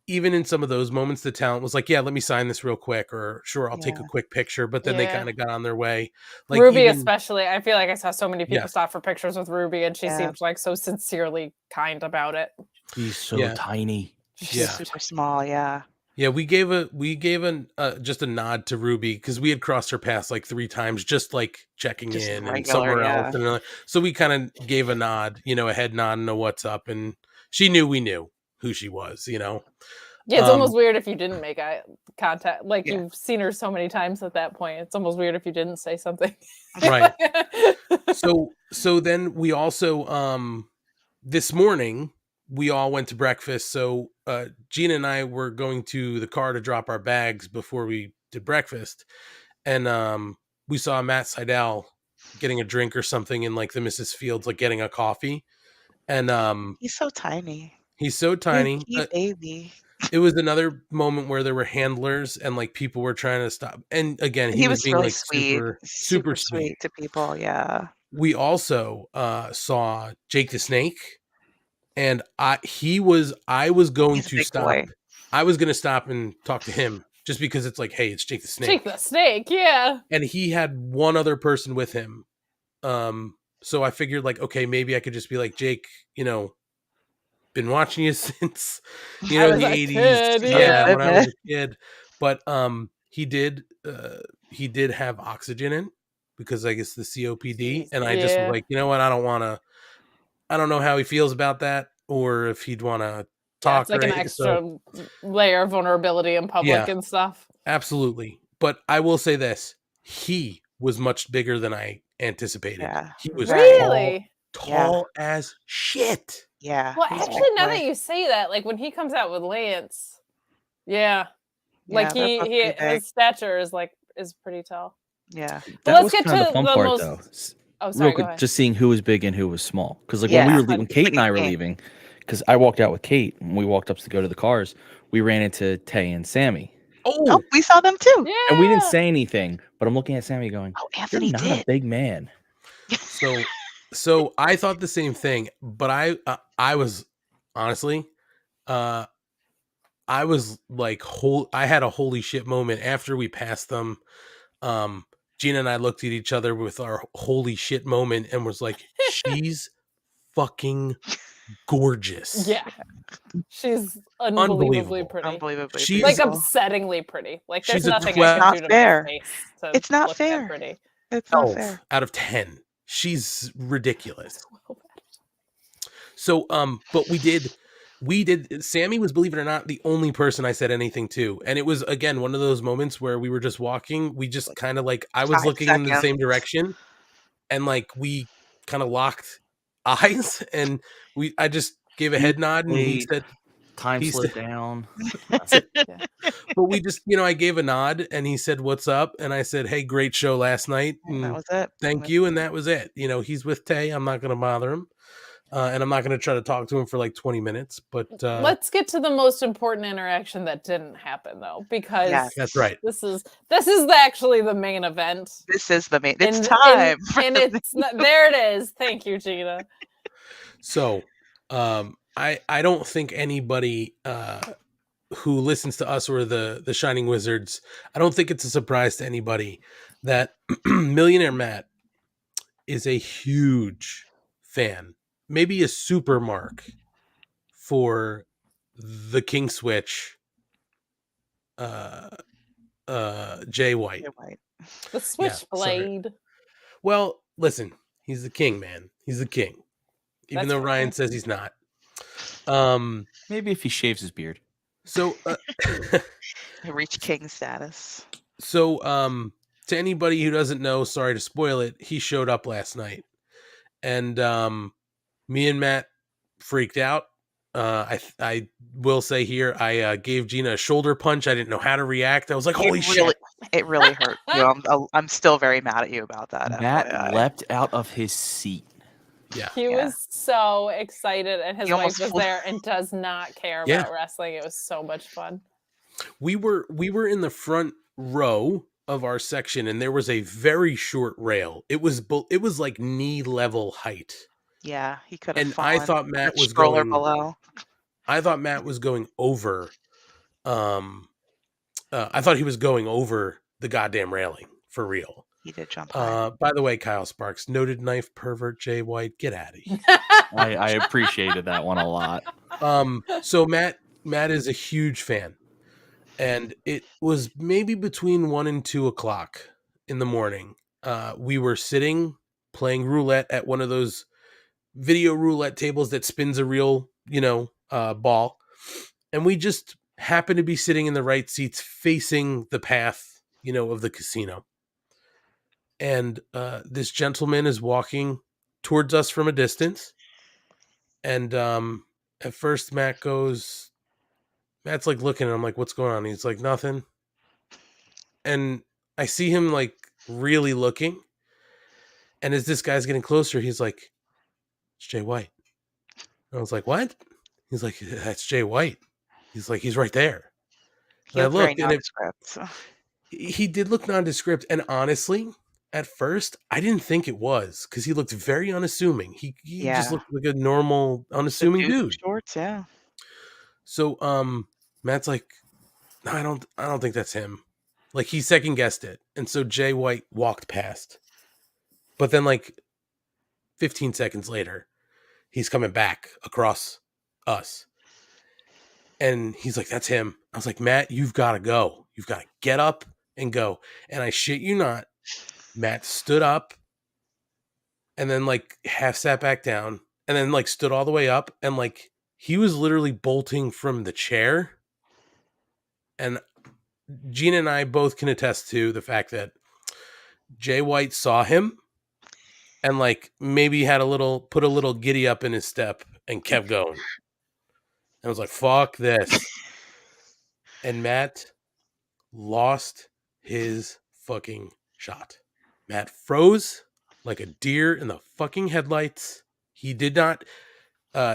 Even in some of those moments, the talent was like, yeah, let me sign this real quick, or sure, I'll take a quick picture. But then they kind of got on their way. Like Ruby, especially. I feel like I saw so many people Yes. stop for pictures with Ruby, and she seemed like so sincerely kind about it. He's so tiny. She's super small. Yeah. Yeah, we gave just a nod to Ruby because we had crossed her path like 3 times, just like checking Just in regular, and somewhere else. And so we kind of gave a nod, a head nod and a what's up. And she knew we knew who she was, Yeah, it's almost weird if you didn't make eye contact. Like you've seen her so many times at that point. It's almost weird if you didn't say something. Right. So then we also this morning we all went to breakfast. So Gina and I were going to the car to drop our bags before we did breakfast. And we saw Matt Seidel getting a drink or something in like the Mrs. Fields, like getting a coffee. And he's so tiny. He's so tiny. He's baby. It was another moment where there were handlers and like people were trying to stop. And again, he was being really like sweet, super sweet to people. Yeah. We also saw Jake the Snake and I was going He's a to big stop. boy. I was going to stop and talk to him just because it's like, hey, it's Jake the Snake. Jake the Snake, yeah. And he had one other person with him. So I figured like, okay, maybe I could just be like, Jake, been watching you since, I was the a 80s. kid, Yeah, yeah. when I was a kid. But he did have oxygen in because I guess the COPD. Jeez, And I just was yeah. like, you know what? I don't know how he feels about that or if he'd want to Yeah, talk it's like or an anything. extra layer of vulnerability in public Yeah. and stuff. Absolutely. But I will say this. He was much bigger than I anticipated. Yeah. He was Really? tall as shit. Yeah. Well, he's a actually, big now boy. that you say that, like when he comes out with Lance, yeah, like Yeah, they're both pretty big. his stature is pretty tall. Yeah. But That let's was get kind of to the fun the part, most- though. Oh, Real sorry, go quick, ahead. just seeing who was big and who was small. Because like Yeah. when Kate Like and a I were game. leaving, because I walked out with Kate and we walked up to go to the cars, we ran into Tay and Sammy. Oh, we saw them too. Yeah. And we didn't say anything, but I'm looking at Sammy going, Oh, "You're Anthony not did. a big man." So I thought the same thing, but I was honestly, I was like, I had a holy shit moment after we passed them. Gina and I looked at each other with our holy shit moment and was like, she's fucking gorgeous. Yeah. She's unbelievably pretty. Unbelievably She's- Like beautiful. upsettingly pretty. Like there's She's a nothing 12 I can do to fair. my face to It's not look that fair. pretty. It's not 12 fair. out of 10. She's ridiculous. So, but we did. Sammy was, believe it or not, the only person I said anything to. And it was, again, one of those moments where we were just walking. We just kind of like, I was 5 looking in the seconds. same direction and like we kind of locked eyes and I just gave a head nod and he Wait. said, Time He slowed said- down. but we just, I gave a nod and he said, what's up? And I said, hey, great show last night. And that And was it. thank you. And that was it. He's with Tay. I'm not going to bother him. And I'm not going to try to talk to him for like 20 minutes, but Let's get to the most important interaction that didn't happen though, because Yes. that's right. this is actually the main event. This is the main. It's And- time. And it's not, there it is. Thank you, Gina. So, I don't think anybody who listens to us or the Shining Wizards, I don't think it's a surprise to anybody that Millionaire Matt is a huge fan, maybe a super mark for the King Switch, Jay White. You're right. The Switchblade. Well, listen, he's the king, man. He's the king. Even That's though fair. Ryan says he's not. Maybe if he shaves his beard. So Reach king status. So, to anybody who doesn't know, sorry to spoil it, he showed up last night, and me and Matt freaked out. I will say here, I gave Gina a shoulder punch. I didn't know how to react. I was like, "Holy shit!" It really hurt. I'm still very mad at you about that. Matt FYI. leapt out of his seat. Yeah, He was so excited, and his He wife almost was flew- there and does not care Yeah. about wrestling. It was so much fun. we were in the front row of our section, and there was a very short rail. It was like knee level height. Yeah, he could have. And I thought Matt was stroller going below. I thought Matt was going over. I thought he was going over the goddamn railing for real. He did jump high. By the way, Kyle Sparks, noted knife pervert Jay White, get out of here. I appreciated that one a lot. So Matt is a huge fan, and it was maybe between 1 and 2 o'clock in the morning. We were sitting playing roulette at one of those video roulette tables that spins a real, ball, and we just happened to be sitting in the right seats, facing the path, of the casino. And this gentleman is walking towards us from a distance. And at first Matt's like looking at him like, what's going on? He's like, nothing. And I see him like really looking. And as this guy's getting closer, he's like, it's Jay White. And I was like, what? He's like, that's Jay White. He's like, he's right there. He And was very and nondescript. he did look nondescript. And honestly, at first, I didn't think it was because he looked very unassuming. He just Yeah. looked like a normal, The unassuming dude in dude. shorts, yeah. So Matt's like, no, I don't think that's him. Like he second guessed it. And so Jay White walked past. But then like 15 seconds later, he's coming back across us. And he's like, that's him. I was like, Matt, you've got to go. You've got to get up and go. And I shit you not, Matt stood up and then like half sat back down and then like stood all the way up. And like he was literally bolting from the chair. And Gina and I both can attest to the fact that Jay White saw him and like maybe had put a little giddy up in his step and kept going. And I was like, fuck this. And Matt lost his fucking shot. Matt froze like a deer in the fucking headlights. He did not,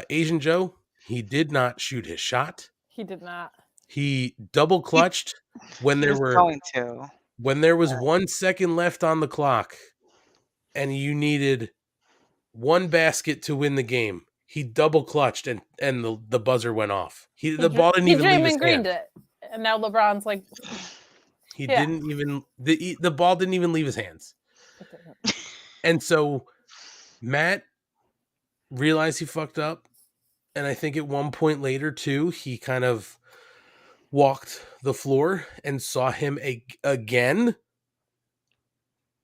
Asian Joe, he did not shoot his shot. He did not. He double clutched when He there was going to. when there was 1 second left on the clock and you needed one basket to win the game. He double clutched and the buzzer went off. The ball didn't even leave his hand. It. And now LeBron's like, He didn't even the ball didn't even leave his hands. And so Matt realized he fucked up. And I think at one point later too, he kind of walked the floor and saw him again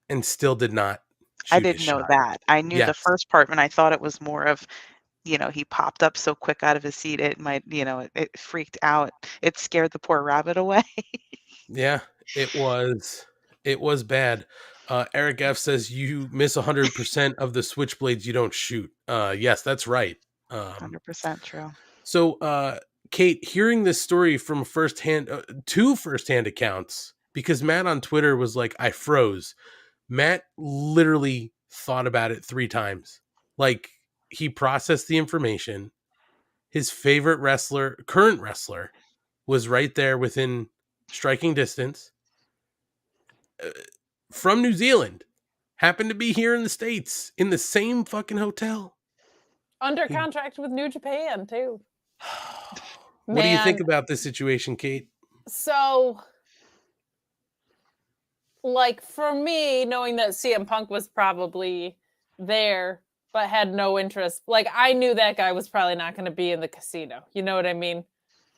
and still did not shoot I didn't know that. I knew the first part when I thought it was more of, he popped up so quick out of his seat, it might, it freaked out. It scared the poor rabbit away. Yeah, it was bad. Eric F says you miss 100% of the switchblades you don't shoot. Yes, that's right. 100% true. So, Kate, hearing this story from two firsthand accounts, because Matt on Twitter was like, I froze. Matt literally thought about it 3 times. Like, he processed the information. His favorite current wrestler, was right there within striking distance. From New Zealand. Happened to be here in the States, in the same fucking hotel. Under contract with New Japan, too. What do you think about this situation, Kate? So, like, for me, knowing that CM Punk was probably there, but had no interest, like, I knew that guy was probably not going to be in the casino. You know what I mean?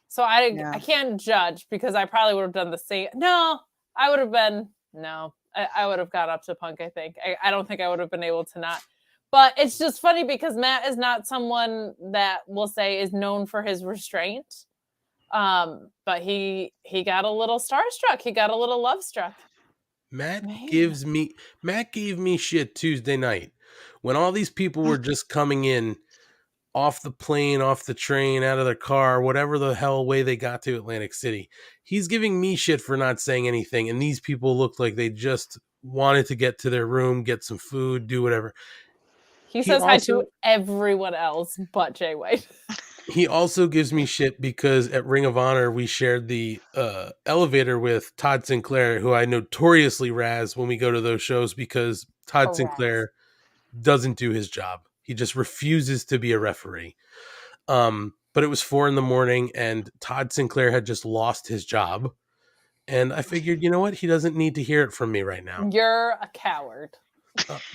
So I can't judge because I probably would have done the same. No, I would have been, I would have got up to Punk, I think. I don't think I would have been able to not. But it's just funny because Matt is not someone that we'll say is known for his restraint. But he got a little starstruck. He got a little love struck. Matt gave me shit Tuesday night when all these people were just coming in off the plane, off the train, out of their car, whatever the hell way they got to Atlantic City. He's giving me shit for not saying anything. And these people looked like they just wanted to get to their room, get some food, do whatever. He says hi to everyone else but Jay White. He also gives me shit because at Ring of Honor, we shared the elevator with Todd Sinclair, who I notoriously razz when we go to those shows because Todd Sinclair doesn't do his job. He just refuses to be a referee. But it was 4 a.m. and Todd Sinclair had just lost his job. And I figured, you know what? He doesn't need to hear it from me right now. You're a coward.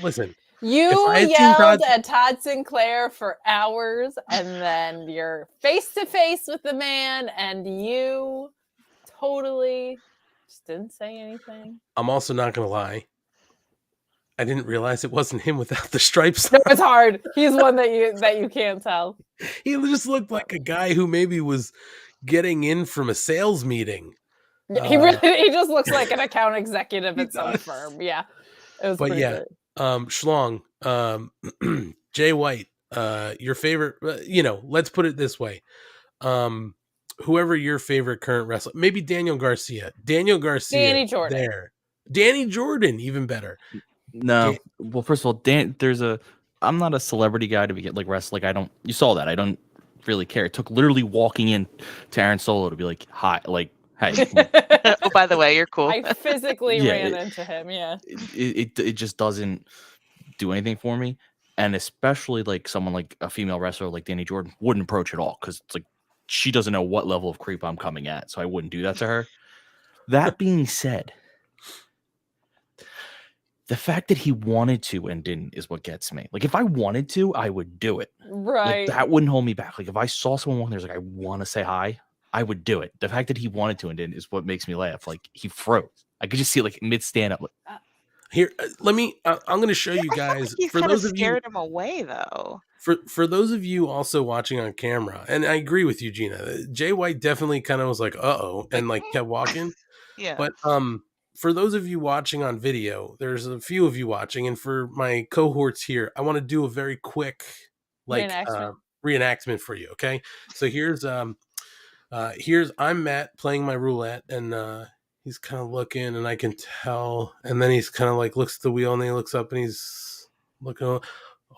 Listen. You yelled at Todd Sinclair for hours, and then you're face-to-face with the man, and you totally just didn't say anything. I'm also not going to lie. I didn't realize it wasn't him without the stripes. No, it's hard. He's one that you can't tell. He just looked like a guy who maybe was getting in from a sales meeting. He just looks like an account executive at some firm. Yeah. It was pretty good. Schlong, Jay White, your favorite, let's put it this way. Whoever your favorite current wrestler, maybe Danny Jordan there. Danny Jordan, even better. No. Well, first of all, I'm not a celebrity guy to be like wrestling. You saw that. I don't really care. It took literally walking in to Aaron Solo to be like, hi, like, Hey, Oh, by the way, you're cool. I physically Yeah, ran into him. Yeah. it just doesn't do anything for me. And especially like someone like a female wrestler like Danny Jordan wouldn't approach at all because it's like she doesn't know what level of creep I'm coming at. So I wouldn't do that to her. That being said, the fact that he wanted to and didn't is what gets me. Like if I wanted to, I would do it. Like Right. that wouldn't hold me back. Like if I saw someone walking there's like I want to say hi, I would do it. The fact that he wanted to and didn't is what makes me laugh. Like he froze. I could just see like mid stand up. Like, Here, let me. I'm going to show you guys. He's For kind of those of you, scared him away, though. for those of you also watching on camera, and I agree with you, Gina. Jay White definitely kind of was like, "Uh-oh," and like kept walking. Yeah. But for those of you watching on video, there's a few of you watching, and for my cohorts here, I want to do a very quick reenactment for you. Okay, so here's I'm Matt playing my roulette, and he's kind of looking, and I can tell, and then he's kind of like looks at the wheel, and then he looks up, and he's looking.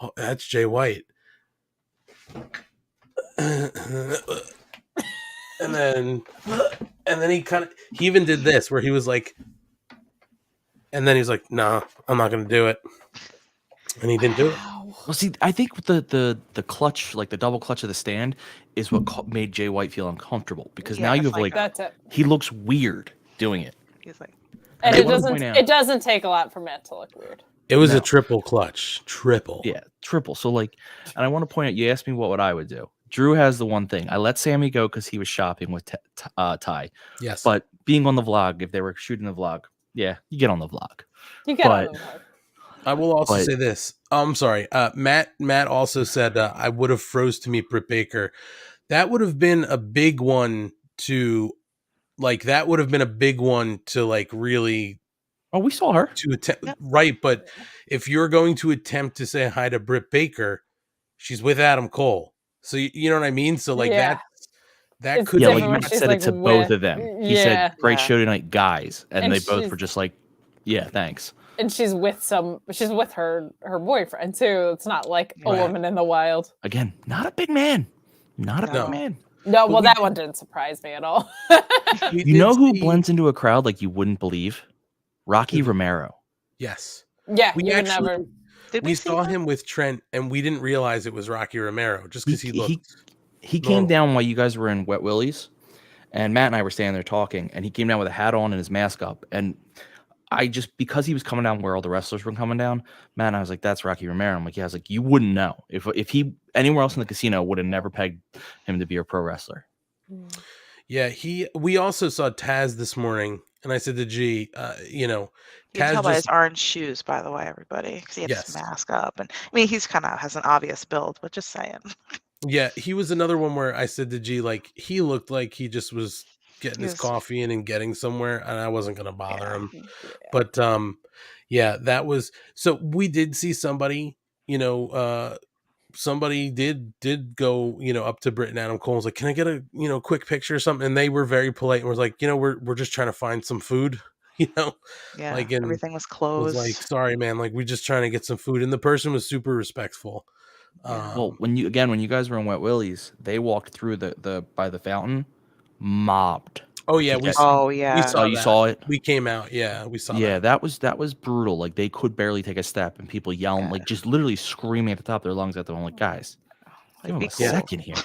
Oh, that's Jay White. And then he even did this where he was like, and then he's like, "Nah, I'm not gonna do it," and he didn't do it. well, see, I think the clutch, like the double clutch of the stand, is what made Jay White feel uncomfortable because now Yeah, you it's have like That's it. he looks weird doing it. He's like, And I it wanna doesn't. point out- It doesn't take a lot for Matt to look weird. It was No. a triple clutch, triple. Yeah, triple. So like, and I want to point out, you asked me what I would do. Drew has the one thing. I let Sammy go because he was shopping with Ty. Yes, But being on the vlog, if they were shooting the vlog, yeah, you get on the vlog. You get on But- the vlog. I will also but- say this. I'm sorry. Matt also said I would have froze to meet Britt Baker. That would have been a big one to like. That would have been a big one to like really Oh, we saw her. to attempt. Yep. Right, but if you're going to attempt to say hi to Britt Baker, she's with Adam Cole. So you know what I mean. So like Yeah. that It's could Yeah, be like different when Matt she's, said like, it to with- both of them. He Yeah. said, "Great Yeah. show tonight, guys," and And they both she's- were just like, "Yeah, thanks." And she's with her boyfriend too. It's not like a Right. woman in the wild. Again, not a big man. Not a No. big man. No, But well, we- that one didn't surprise me at all. We You know did who see- blends into a crowd like you wouldn't believe? Rocky Who? Romero. Yes, Yeah, we you would actually never. did we see saw him? him with Trent, and we didn't realize it was Rocky Romero just because he looked. He came normal. down while you guys were in Wet Willie's, and Matt and I were standing there talking, and he came down with a hat on and his mask up, and I just because he was coming down where all the wrestlers were coming down, Matt and I was like, "That's Rocky Romero." I'm like, "Yeah," I was like, "You wouldn't know if he anywhere else in the casino would have never pegged him to be a pro wrestler." Yeah, we also saw Taz this morning, and I said to G, You can Taz tell by his just orange shoes, by the way, everybody, because he had Yes. his mask up, and I mean, he's kind of has an obvious build, but just saying. yeah, he was another one where I said to G, like he looked like he just was getting his Yes. coffee in and getting somewhere, and I wasn't gonna bother Yeah. him. But yeah, that was so we did see somebody, somebody did go, up to Britt and Adam Cole and was like, "Can I get a quick picture or something?" And they were very polite and was like, we're just trying to find some food, Yeah, Like, and everything was was closed. like, "Sorry, man, like we're just trying to get some food." And the person was super respectful. Yeah. Well, when you guys were in Wet Willie's, they walked through the by the fountain, mobbed. Oh yeah, Okay. Oh yeah. we saw Oh, you that. saw it? We came out. Yeah, we saw Yeah, that. that was brutal. Like they could barely take a step, and people yelling, Yeah. like just literally screaming at the top of their lungs at them. I'm like, guys, Like, give them be a cool. second here.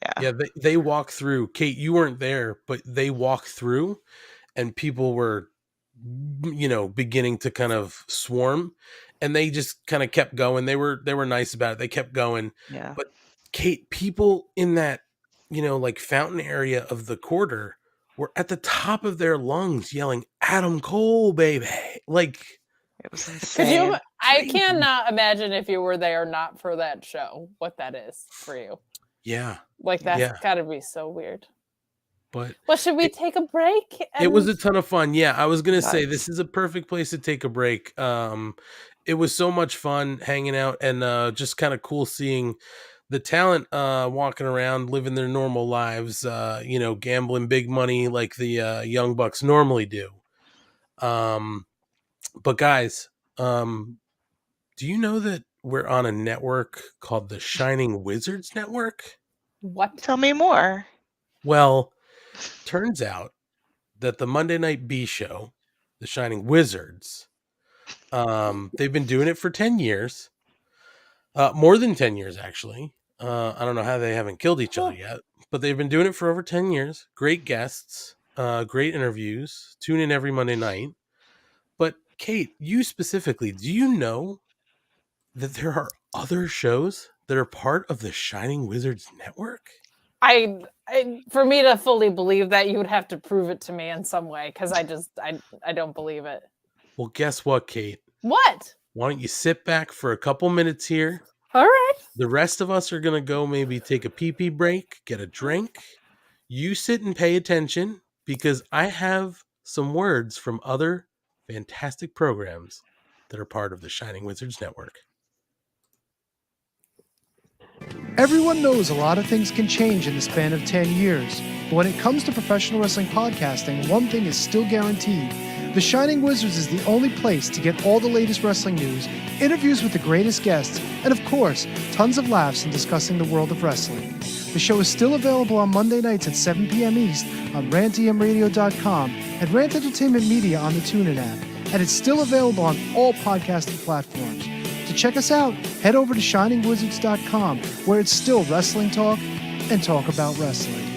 Yeah. Yeah, they walked through. Kate, you weren't there, but they walked through, and people were, beginning to kind of swarm, and they just kind of kept going. They were nice about it. They kept going. Yeah. But Kate, people in that, like fountain area of the quarter were at the top of their lungs yelling, "Adam Cole, baby!" Like, It was Could insane. you? I Crazy. cannot imagine if you were there not for that show, what that is for you. yeah, Like that's Yeah. gotta be so weird. but Well, should we take a break? it was a and- ton of fun. Yeah, I was gonna say Nice. this is a perfect place to take a break. It was so much fun hanging out and just kind of cool seeing the talent walking around, living their normal lives. Gambling big money like the Young Bucks normally do. But guys, do you know that we're on a network called the Shining Wizards Network? what? Tell me more. Well, turns out that the Monday Night B show, the Shining Wizards, they've been doing it for 10 years, more than 10 years, actually. I don't know how they haven't killed each other yet, but they've been doing it for over 10 years. Great guests, great interviews. Tune in every Monday night. But Kate, you specifically, do you know that there are other shows that are part of the Shining Wizards network? I for me to fully believe that, you would have to prove it to me in some way, because I don't believe it. Well, guess what, Kate? What? Why don't you sit back for a couple minutes here? All right. The rest of us are going to go maybe take a pee-pee break, get a drink. You sit and pay attention, because I have some words from other fantastic programs that are part of the Shining Wizards network. Everyone knows a lot of things can change in the span of 10 years. But when it comes to professional wrestling podcasting, one thing is still guaranteed. The Shining Wizards is the only place to get all the latest wrestling news, interviews with the greatest guests, and of course, tons of laughs in discussing the world of wrestling. The show is still available on Monday nights at 7 p.m. East on rantemradio.com and Rant Entertainment Media on the TuneIn app. And it's still available on all podcasting platforms. To check us out, head over to shiningwizards.com, where it's still wrestling talk and talk about wrestling.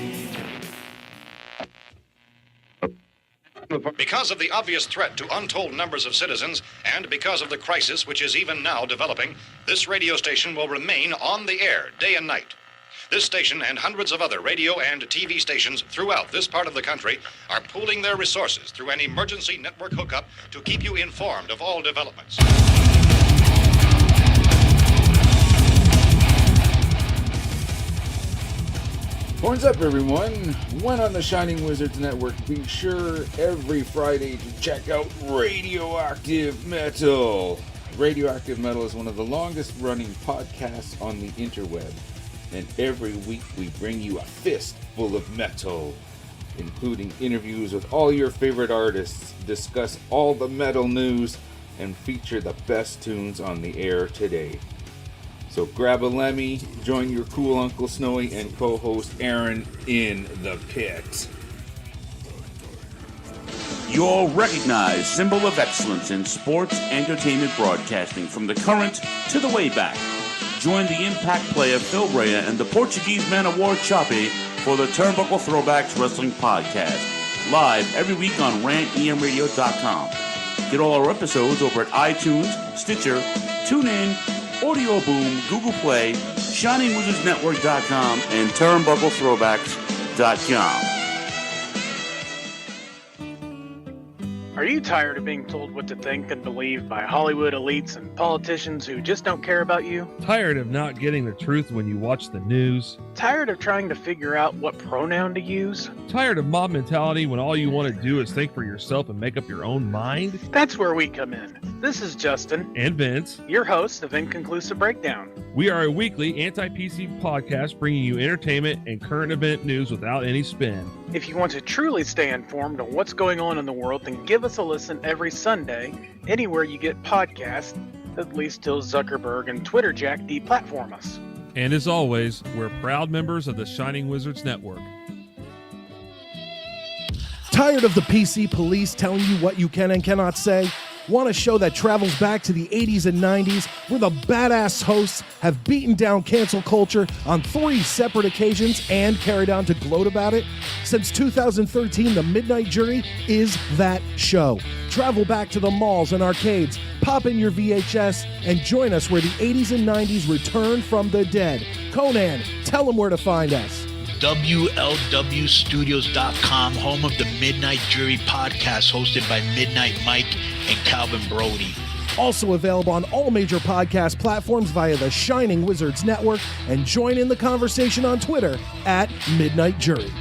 Because of the obvious threat to untold numbers of citizens, and because of the crisis which is even now developing, this radio station will remain on the air day and night. This station and hundreds of other radio and TV stations throughout this part of the country are pooling their resources through an emergency network hookup to keep you informed of all developments. Horns up, everyone. One on the Shining Wizards Network. Be sure every Friday to check out Radioactive Metal. Radioactive Metal is one of the longest running podcasts on the interweb. And every week we bring you a fist full of metal, including interviews with all your favorite artists, discuss all the metal news, and feature the best tunes on the air today. So grab a Lemmy, join your cool Uncle Snowy and co-host Aaron in the pit. Your recognized symbol of excellence in sports entertainment broadcasting from the current to the way back. Join the impact player Phil Rea and the Portuguese man of war Choppy for the Turnbuckle Throwbacks Wrestling Podcast. Live every week on rantemradio.com. Get all our episodes over at iTunes, Stitcher, TuneIn, Audio Boom, Google Play, ShiningWizardsNetwork.com, and TurnbuckleThrowbacks.com. Are you tired of being told what to think and believe by Hollywood elites and politicians who just don't care about you? Tired of not getting the truth when you watch the news? Tired of trying to figure out what pronoun to use? Tired of mob mentality when all you want to do is think for yourself and make up your own mind? That's where we come in. This is Justin and Vince, your host of Inconclusive Breakdown. We are a weekly anti-PC podcast bringing you entertainment and current event news without any spin. If you want to truly stay informed on what's going on in the world, then give us a listen every Sunday, anywhere you get podcasts, at least till Zuckerberg and Twitter Jack deplatform us. And as always, we're proud members of the Shining Wizards Network. Tired of the PC police telling you what you can and cannot say? Want a show that travels back to the 80s and 90s, where the badass hosts have beaten down cancel culture on 3 separate occasions and carried on to gloat about it? Since 2013, The Midnight Jury is that show. Travel back to the malls and arcades, pop in your VHS, and join us where the 80s and 90s return from the dead. Conan, tell them where to find us. WLWstudios.com, home of the Midnight Jury podcast, hosted by Midnight Mike and Calvin Brody. Also available on all major podcast platforms via the Shining Wizards Network, and join in the conversation on Twitter at Midnight Jury.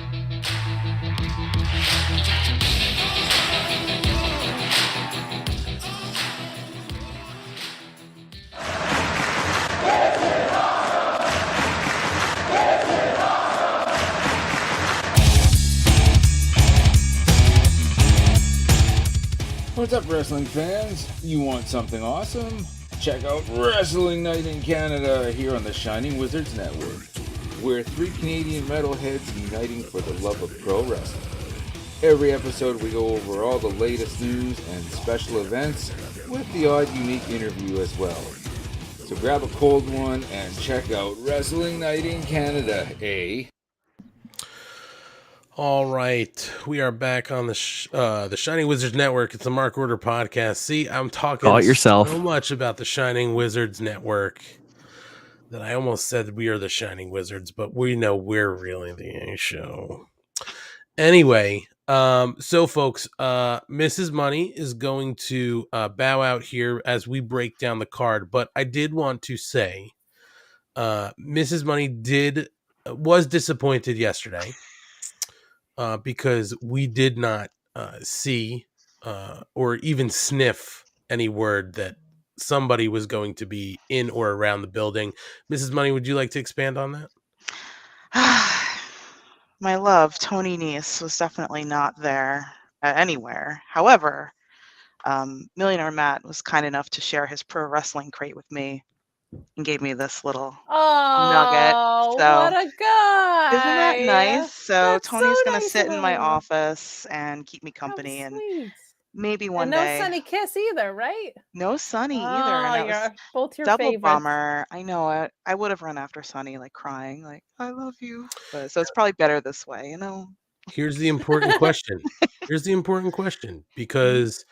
What's up, wrestling fans? You want something awesome? Check out Wrestling Night in Canada here on the Shining Wizards Network. We're 3 Canadian metalheads uniting for the love of pro wrestling. Every episode, we go over all the latest news and special events with the odd unique interview as well. So grab a cold one and check out Wrestling Night in Canada, eh? All right, we are back on the Shining Wizards Network. It's the Mark Order podcast. See, I'm talking Call it yourself. so much about the Shining Wizards Network that I almost said we are the Shining Wizards, but we know we're really the A show. Anyway, so folks, Mrs. Money is going to bow out here as we break down the card, but I did want to say Mrs. Money was disappointed yesterday because we did not see or even sniff any word that somebody was going to be in or around the building. Mrs. Money, would you like to expand on that? My love, Tony Nese, was definitely not there anywhere. However, Millionaire Matt was kind enough to share his pro wrestling crate with me and gave me this little nugget. Oh, So, what a guy! isn't that nice? So That's Tony's so gonna nice sit of in my him. office and keep me company, How and sweet. maybe one And no day. Sunny Kiss either, right? No Sunny either, Oh, and that was you're both your double favorites. bummer. I know it. I would have run after Sunny, like crying, like I love you. But so it's probably better this way, you know. Here's the important question. Because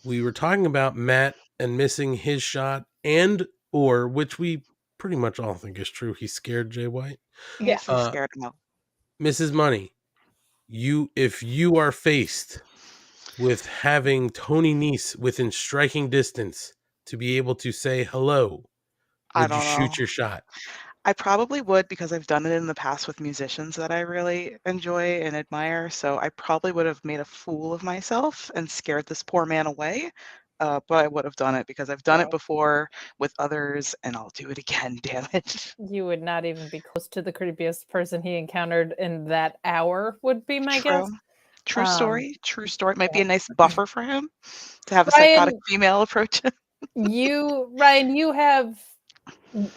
we were talking about Matt and missing his shot, and or which we pretty much all think is true. He scared Jay White. Yeah, so scared him out. Mrs. Money, if you are faced with having Tony Nese within striking distance to be able to say hello, I would you don't know. shoot your shot? I probably would, because I've done it in the past with musicians that I really enjoy and admire. So I probably would have made a fool of myself and scared this poor man away. But I would have done it because I've done it before with others, and I'll do it again. Damn it. You would not even be close to the creepiest person he encountered in that hour, would be my guess. True story. True story. It might be a nice buffer for him to have a Ryan- psychotic female approach him. Ryan, you have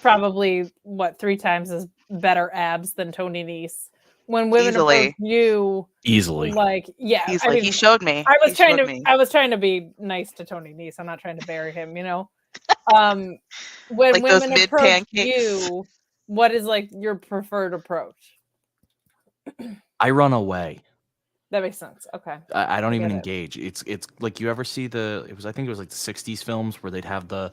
probably 3 times as better abs than Tony Nese. When women Easily. approach you, Easily. like, yeah, He's I like, mean, he showed me. I was He trying showed to me. I was trying to be nice to Tony Nese. I'm not trying to bury him, you know. When Like those women mid approach pancakes. you, what is like your preferred approach? I run away. That makes sense. Okay. I don't even get it. engage. It's like, you ever see I think it was like the 60s films where they'd have the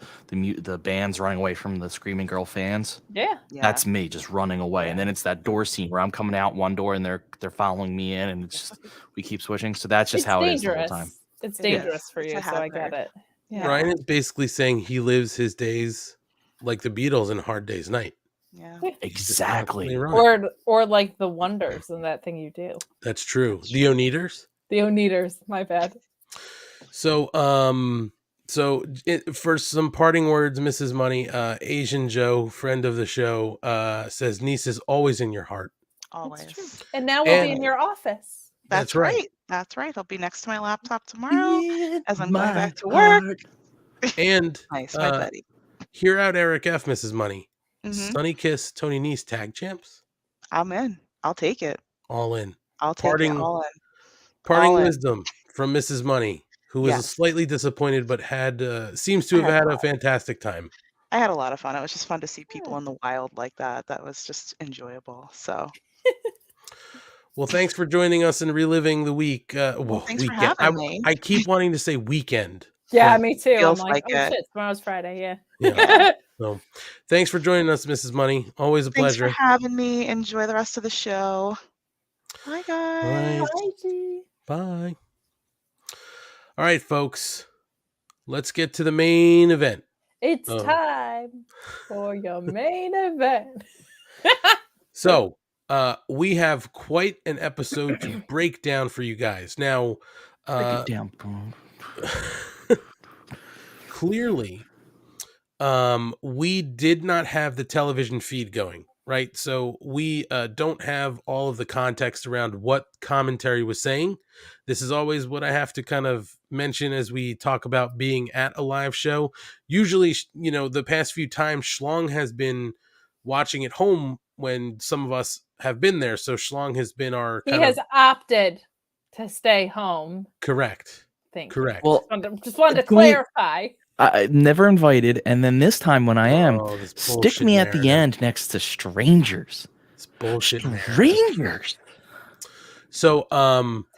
bands running away from the screaming girl fans. Yeah. That's me just running away. And then it's that door scene where I'm coming out one door and they're following me in, and it's just, we keep switching. So that's just It's how dangerous. it is the whole time. It's It dangerous is. for It's you, a so I get hazard. it. Yeah. Ryan is basically saying he lives his days like the Beatles in Hard Day's Night. Yeah. Exactly. Or like the Wonders and that thing you do. That's true. The Oneaters. The Oneaters, my bad. So, for some parting words, Mrs. Money, Asian Joe, friend of the show, says Nese is always in your heart. Always. And now we'll be in your office. That's right. That's right. I'll be next to my laptop tomorrow as I'm going back to my work. And Nice, my buddy. hear out Eric F., Mrs. Money. Mhm. Sunny Kiss, Tony Nese, tag champs. I'm in. I'll take it. All in. I'll take it all in. Parting All in. wisdom from Mrs. Money, who was Yes. slightly disappointed, but seems to have had a fantastic time. I had a lot of fun. It was just fun to see people in the wild like that. That was just enjoyable. So Well, thanks for joining us and reliving the week. thanks for weekend. having me. I keep wanting to say weekend. Yeah, me too. Feels I'm like, like oh it. shit, tomorrow's Friday. Yeah. Yeah. So, thanks for joining us, Mrs. Money. Always a Thanks pleasure. for having me. Enjoy the rest of the show. Bye, guys. Right. Bye, G. Bye. All right, folks. Let's get to the main event. It's time for your main event. So, we have quite an episode to break down for you guys. Now, Break it down. clearly, we did not have the television feed going, right? So we don't have all of the context around what commentary was saying. This is always what I have to kind of mention as we talk about being at a live show. Usually, the past few times, Schlong has been watching at home when some of us have been there. So Schlong has been our He has opted to stay home. Correct. Thank Correct. Well, just wanted to clarify. I never invited, and then this time when I am, this stick bullshit me at the narrative. end next to strangers. It's bullshit narrative. Strangers. So,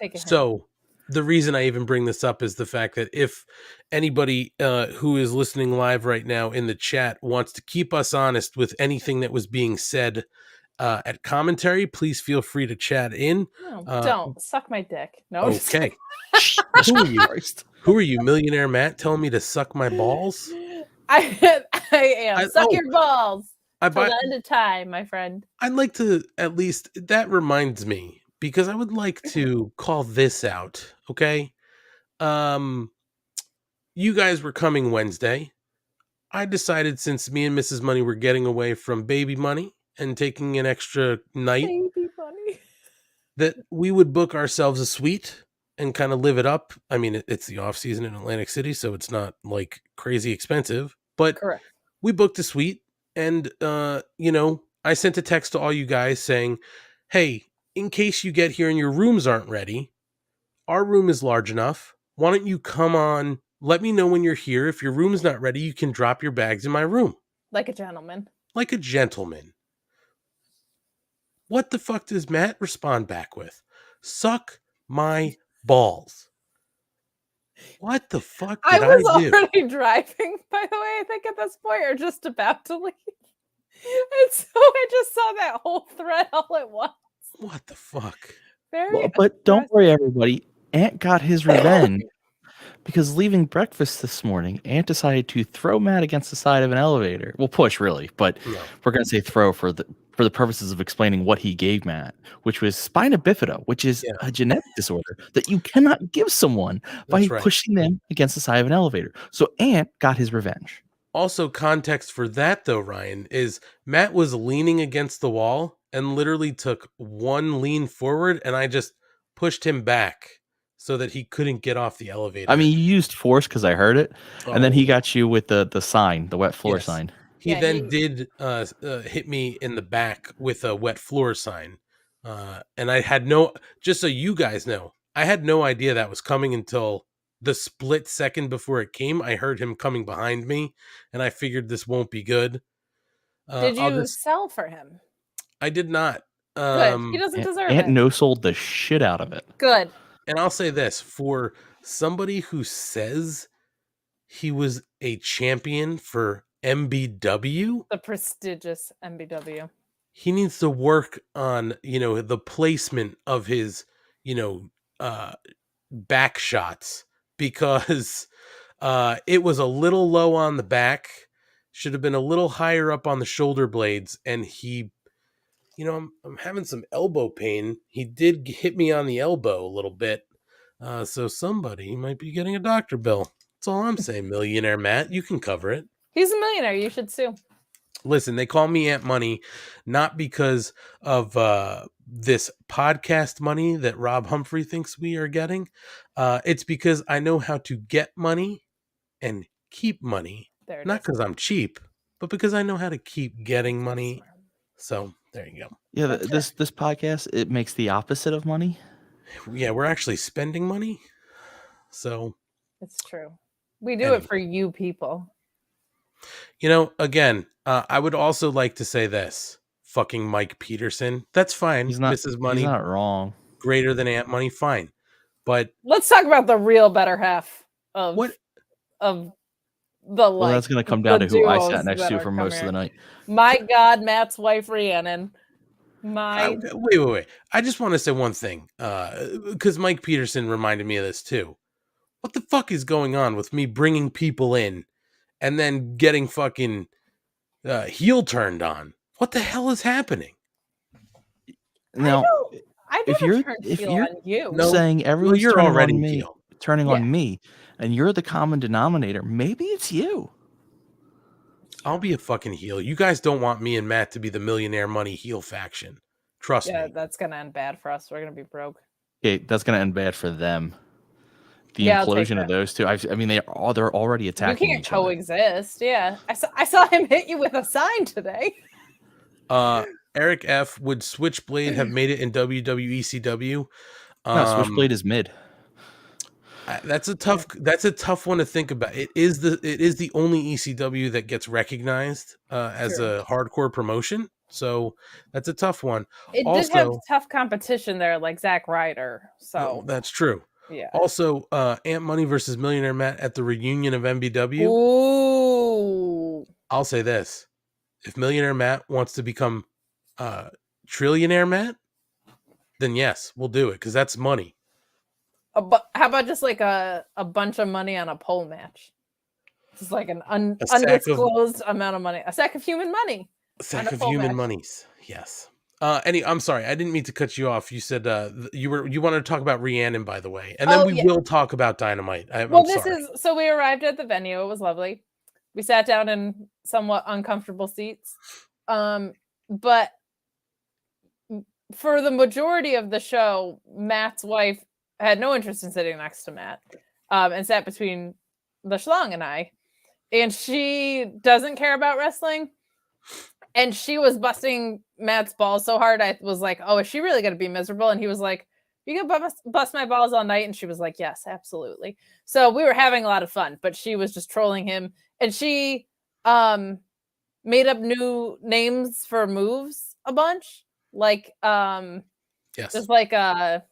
Take a hint. so the reason I even bring this up is the fact that if anybody who is listening live right now in the chat wants to keep us honest with anything that was being said at commentary, please feel free to chat in. No, don't suck my dick. No. Okay. Who are you? Who are you, Millionaire Matt, telling me to suck my balls? I am. Suck your balls. Till the end of time, my friend. I'd like to at least, that reminds me, because I would like to call this out, okay? You guys were coming Wednesday. I decided, since me and Mrs. Money were getting away from baby money and taking an extra night, Baby money, that we would book ourselves a suite and kind of live it up. I mean, it's the off season in Atlantic City, so it's not like crazy expensive, but correct. We booked a suite, and I sent a text to all you guys saying, hey, in case you get here and your rooms aren't ready, our room is large enough. Why don't you come on? Let me know when you're here. If your room's not ready, you can drop your bags in my room. Like a gentleman. Like a gentleman. What the fuck does Matt respond back with? Suck my balls. What the fuck did I do? Already driving, by the way, I think at this point, or just about to leave. And so I just saw that whole thread all at once. What the fuck? But don't worry, everybody. Ant got his revenge because leaving breakfast this morning, Ant decided to throw Matt against the side of an elevator. Well, push really, but we're going to say throw for the purposes of explaining what he gave Matt, which was spina bifida, which is a genetic disorder that you cannot give someone by pushing them against the side of an elevator. So Ant got his revenge. Also, context for that, though, Ryan, is Matt was leaning against the wall and literally took one lean forward, and I just pushed him back so that he couldn't get off the elevator. I mean, you used force because I heard it, and then he got you with the sign, the wet floor sign. He did hit me in the back with a wet floor sign. And I had just so you guys know, I had no idea that was coming until the split second before it came. I heard him coming behind me, and I figured this won't be good. Did you sell for him? I did not. Good. He doesn't deserve Ant it. no-sold the shit out of it. Good. And I'll say this, for somebody who says he was a champion for MBW, the prestigious MBW, he needs to work on, the placement of his, back shots, because it was a little low on the back, should have been a little higher up on the shoulder blades, and he, I'm having some elbow pain. He did hit me on the elbow a little bit, so somebody might be getting a doctor bill. That's all I'm saying, Millionaire Matt. You can cover it. He's a millionaire. You should sue. Listen, they call me AntMoney not because of this podcast money that Rob Humphrey thinks we are getting. It's because I know how to get money and keep money. Not because I'm cheap, but because I know how to keep getting money. So there you go. Yeah, this podcast, it makes the opposite of money. Yeah, we're actually spending money. So it's true. We do it for you people. Again, I would also like to say this. Fucking Mike Peterson. That's fine. Mrs. Money. He's not wrong. Greater than AntMoney. Fine. But let's talk about the real better half of the well, that's going to come down to who I sat next to for most of the night. My God, Matt's wife, Rhiannon. Wait. I just want to say one thing. Because Mike Peterson reminded me of this too. What the fuck is going on with me bringing people in and then getting fucking heel turned on? What the hell is happening? Now, if you're saying everyone's you're turning already on me, heel. turning on me, and you're the common denominator, maybe it's you. I'll be a fucking heel. You guys don't want me and Matt to be the Millionaire Money heel faction. Trust me. Yeah, that's gonna end bad for us. We're gonna be broke. Okay, that's gonna end bad for them. The implosion of those two. I mean, they're already attacking you can't each other. coexist. Yeah, I saw him hit you with a sign today. Eric F. Would Switchblade have made it in WWECW? No, Switchblade is mid. That's a tough one to think about. It is the only ECW that gets recognized as True. a hardcore promotion. So that's a tough one. It did have tough competition there, like Zack Ryder. So that's true. Yeah. Also, AntMoney versus Millionaire Matt at the reunion of MBW. Ooh. I'll say this: if Millionaire Matt wants to become Trillionaire Matt, then yes, we'll do it because that's money. But how about just like a bunch of money on a pole match? Just like an undisclosed amount of money. A sack of human money. A sack of human monies. Yes. I'm sorry, I didn't mean to cut you off. You said you wanted to talk about Rhiannon, by the way, and then we will talk about Dynamite. So we arrived at the venue. It was lovely. We sat down in somewhat uncomfortable seats, but for the majority of the show, Matt's wife had no interest in sitting next to Matt, and sat between the Schlong and I. And she doesn't care about wrestling. And she was busting Matt's balls so hard, I was like, oh, is she really going to be miserable? And he was like, you can bust my balls all night? And she was like, yes, absolutely. So we were having a lot of fun, but she was just trolling him. And she made up new names for moves a bunch. Like, just like the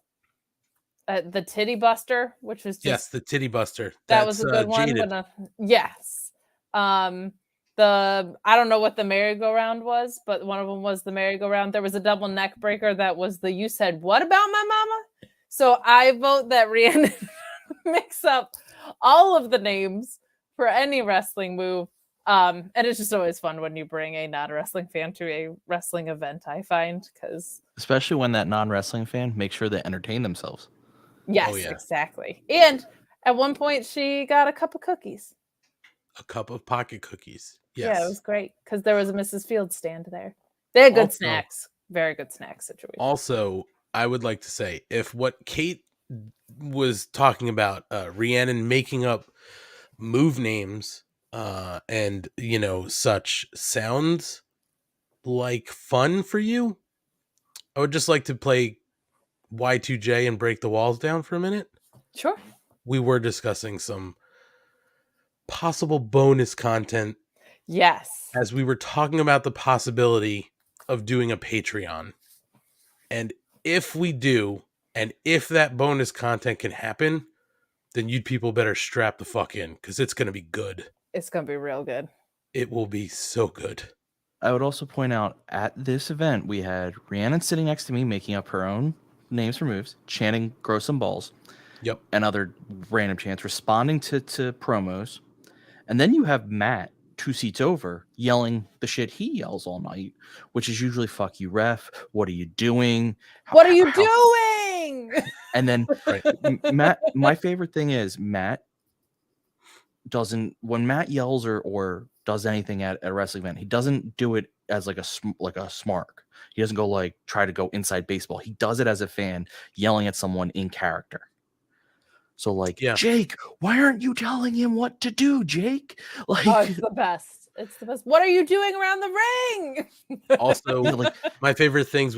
Titty Buster, which was just... the Titty Buster. That was a good one. Yes. I don't know what the merry-go-round was, but one of them was the merry-go-round. There was a double neck breaker that was the you said what about my mama? So I vote that Rhiannon mix up all of the names for any wrestling move. And it's just always fun when you bring a non-wrestling fan to a wrestling event, I find, because especially when that non-wrestling fan makes sure they entertain themselves. Yes, exactly. And at one point she got a cup of cookies. A cup of pocket cookies. Yes. Yeah, it was great because there was a Mrs. Fields stand there. They had good snacks. Very good snack situation. Also, I would like to say, if what Kate was talking about, Rhiannon making up move names and, such sounds like fun for you, I would just like to play Y2J and break the walls down for a minute. Sure. We were discussing some possible bonus content. Yes. As we were talking about the possibility of doing a Patreon. And if we do, and if that bonus content can happen, then you people better strap the fuck in because it's going to be good. It's going to be real good. It will be so good. I would also point out at this event, we had Rhiannon sitting next to me making up her own names for moves, chanting grow some balls. Yep. And other random chants, responding to promos. And then you have Matt 2 seats over yelling the shit he yells all night, which is usually fuck you ref, what are you doing? What are you doing? And then Matt, my favorite thing is Matt doesn't, when Matt yells or does anything at a wrestling event, he doesn't do it as like a smark. He doesn't go like try to go inside baseball. He does it as a fan yelling at someone in character. So like, Jake, why aren't you telling him what to do, Jake? Like, it's the best. It's the best. What are you doing around the ring? Also, my favorite things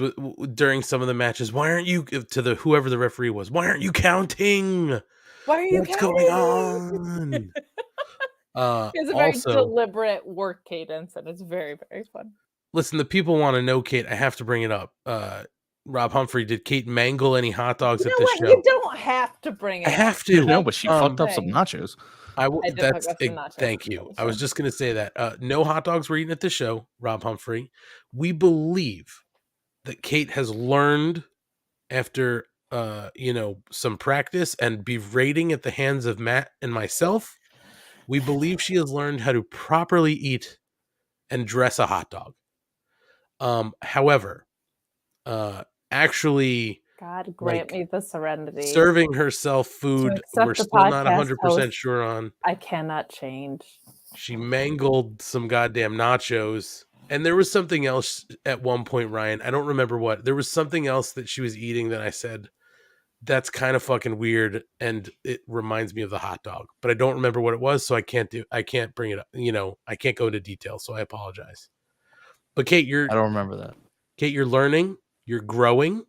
during some of the matches. Why aren't you to whoever the referee was? Why aren't you counting? Why are you What's counting? going on? It's a very deliberate work cadence, and it's very, very fun. Listen, the people want to know, Kate. I have to bring it up. Rob Humphrey, did Kate mangle any hot dogs at this show? You don't have to bring it. I have to. No, but she fucked up some nachos. Thank you. I was just going to say that. No hot dogs were eaten at the show, Rob Humphrey. We believe that Kate has learned after, some practice and berating at the hands of Matt and myself. We believe she has learned how to properly eat and dress a hot dog. However, actually, God grant me the serenity. Serving herself food we're still not 100% sure on. I cannot change. She mangled some goddamn nachos. And there was something else at one point, Ryan. I don't remember what. There was something else that she was eating that I said, that's kind of fucking weird. And it reminds me of the hot dog. But I don't remember what it was, so I can't bring it up. I can't go into detail, so I apologize. But Kate, I don't remember that. Kate, you're learning. You're growing.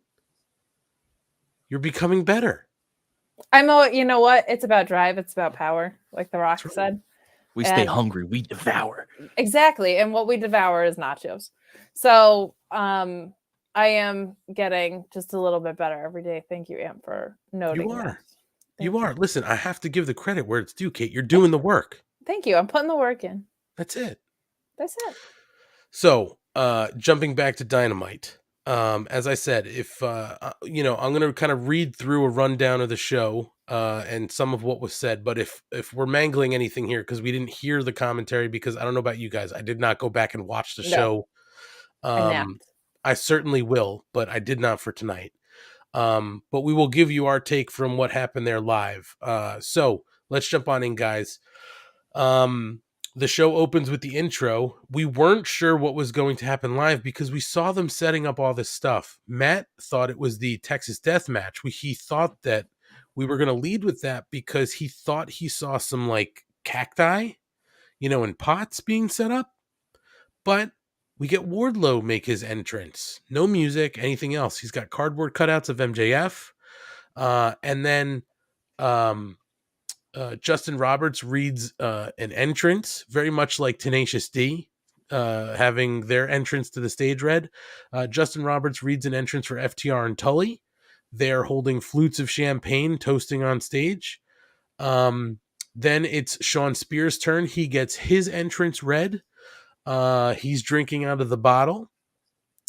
You're becoming better. You know what? It's about drive. It's about power, like The Rock said. We stay hungry. We devour. Exactly. And what we devour is nachos. So I am getting just a little bit better every day. Thank you, Ant, for noting that. You are. Listen, I have to give the credit where it's due, Kate. You're doing the work. Thank you. I'm putting the work in. That's it. That's it. So, jumping back to Dynamite, as I said, if I'm going to kind of read through a rundown of the show and some of what was said. But if we're mangling anything here, because we didn't hear the commentary, because I don't know about you guys, I did not go back and watch the show. I certainly will, but I did not for tonight. But we will give you our take from what happened there live. So let's jump on in, guys. The show opens with the intro. We weren't sure what was going to happen live because we saw them setting up all this stuff. Matt thought it was the Texas Death Match. He thought that we were going to lead with that because he thought he saw some like cacti, in pots being set up. But we get Wardlow make his entrance. No music, anything else. He's got cardboard cutouts of MJF. And then Justin Roberts reads an entrance, very much like Tenacious D having their entrance to the stage read. Justin Roberts reads an entrance for FTR and Tully. They're holding flutes of champagne, toasting on stage. Then it's Sean Spears' turn. He gets his entrance read. He's drinking out of the bottle.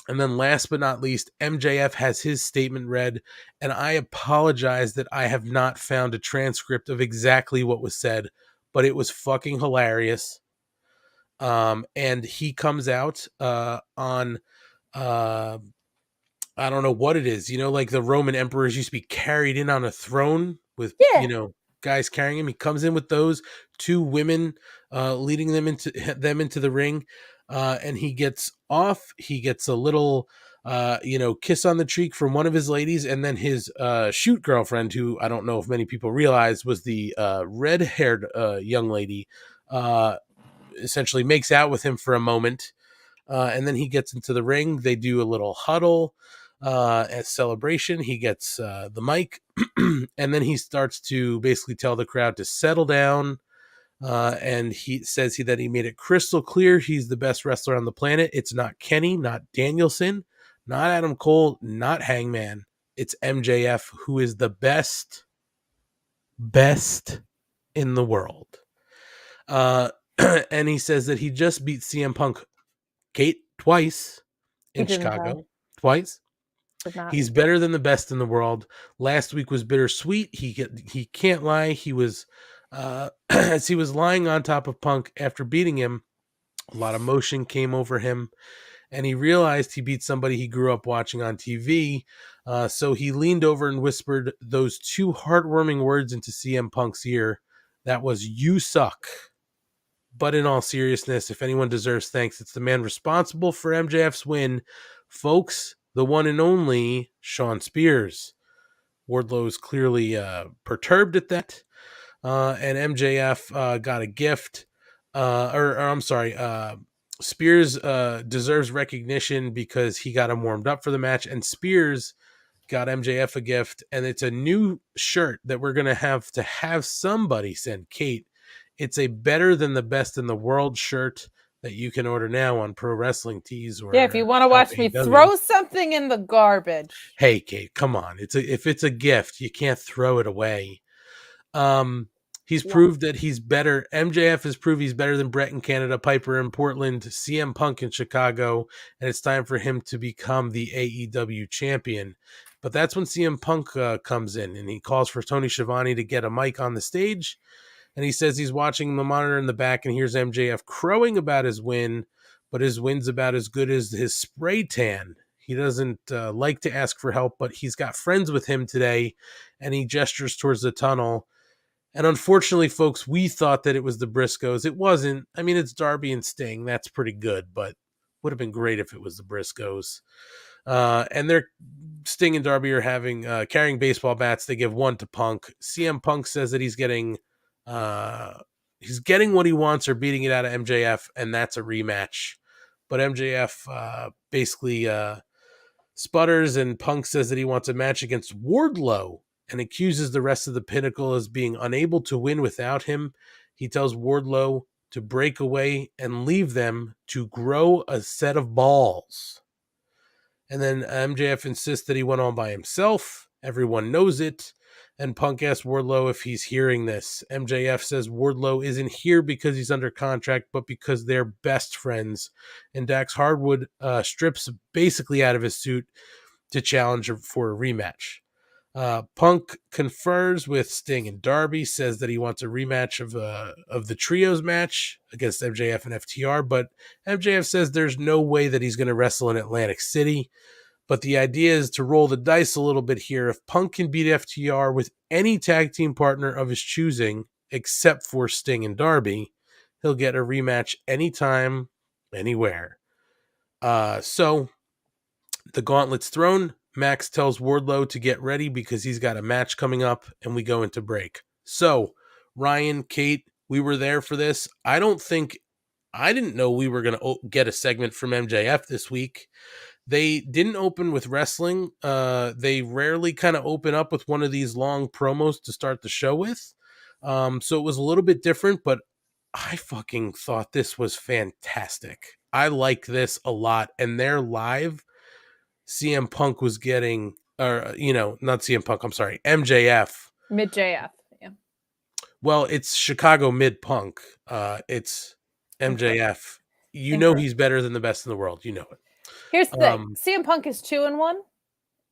And then last but not least, MJF has his statement read, and I apologize that I have not found a transcript of exactly what was said, but it was fucking hilarious. And he comes out on I don't know what it is, like the Roman emperors used to be carried in on a throne with, guys carrying him. He comes in with those two women leading them into the ring. And he gets off. He gets a little, kiss on the cheek from one of his ladies. And then his shoot girlfriend, who I don't know if many people realize was the red-haired young lady, essentially makes out with him for a moment. And then he gets into the ring. They do a little huddle at celebration. He gets the mic. And then he starts to basically tell the crowd to settle down. And he says that he made it crystal clear he's the best wrestler on the planet. It's not Kenny, not Danielson, not Adam Cole, not Hangman. It's MJF, who is the best in the world. And he says that he just beat CM Punk, Kate, twice in Chicago. Twice. He's better than the best in the world. Last week was bittersweet. He can't lie. He was as he was lying on top of Punk after beating him, a lot of emotion came over him, and he realized he beat somebody he grew up watching on TV. So he leaned over and whispered those two heartwarming words into CM Punk's ear. That was, "You suck." But in all seriousness, if anyone deserves thanks, it's the man responsible for MJF's win. Folks, the one and only Sean Spears. Wardlow's clearly perturbed at that. And MJF got a gift. Spears deserves recognition because he got him warmed up for the match. And Spears got MJF a gift. And it's a new shirt that we're going to have somebody send Kate. It's a better than the best in the world shirt that you can order now on Pro Wrestling Tees. Or if you want to watch me throw something in the garbage. Hey, Kate, come on. If it's a gift, you can't throw it away. He's proved that he's better. MJF has proved he's better than Brett in Canada, Piper in Portland, CM Punk in Chicago, and it's time for him to become the AEW champion. But that's when CM Punk comes in, and he calls for Tony Schiavone to get a mic on the stage. And he says he's watching the monitor in the back and hears MJF crowing about his win, but his win's about as good as his spray tan. He doesn't like to ask for help, but he's got friends with him today, and he gestures towards the tunnel. And unfortunately, folks, we thought that it was the Briscoes. It wasn't. I mean, it's Darby and Sting. That's pretty good, but would have been great if it was the Briscoes. And they're Sting and Darby are carrying baseball bats. They give one to Punk. CM Punk says that he's getting what he wants or beating it out of MJF, and that's a rematch. But MJF basically sputters, and Punk says that he wants a match against Wardlow and accuses the rest of the Pinnacle as being unable to win without him. He tells Wardlow to break away and leave them to grow a set of balls. And then MJF insists that he went on by himself. Everyone knows it. And Punk asks Wardlow if he's hearing this. MJF says Wardlow isn't here because he's under contract, but because they're best friends. And Dax Hardwood strips basically out of his suit to challenge for a rematch. Punk confers with Sting and Darby, says that he wants a rematch of the trios match against MJF and FTR, but MJF says there's no way that he's going to wrestle in Atlantic City. But the idea is to roll the dice a little bit here. If Punk can beat FTR with any tag team partner of his choosing, except for Sting and Darby, he'll get a rematch anytime, anywhere. So the gauntlet's thrown. Max tells Wardlow to get ready because he's got a match coming up, and we go into break. So, Ryan, Kate, we were there for this. I didn't know we were going to get a segment from MJF this week. They didn't open with wrestling. They rarely kind of open up with one of these long promos to start the show with. So it was a little bit different, but I fucking thought this was fantastic. I like this a lot. And they're live. CM Punk was getting, not CM Punk, I'm sorry, MJF. Mid-JF, yeah. Well, it's Chicago mid-Punk. It's MJF. You know he's better than the best in the world. You know it. Here's the thing. CM Punk is 2-1.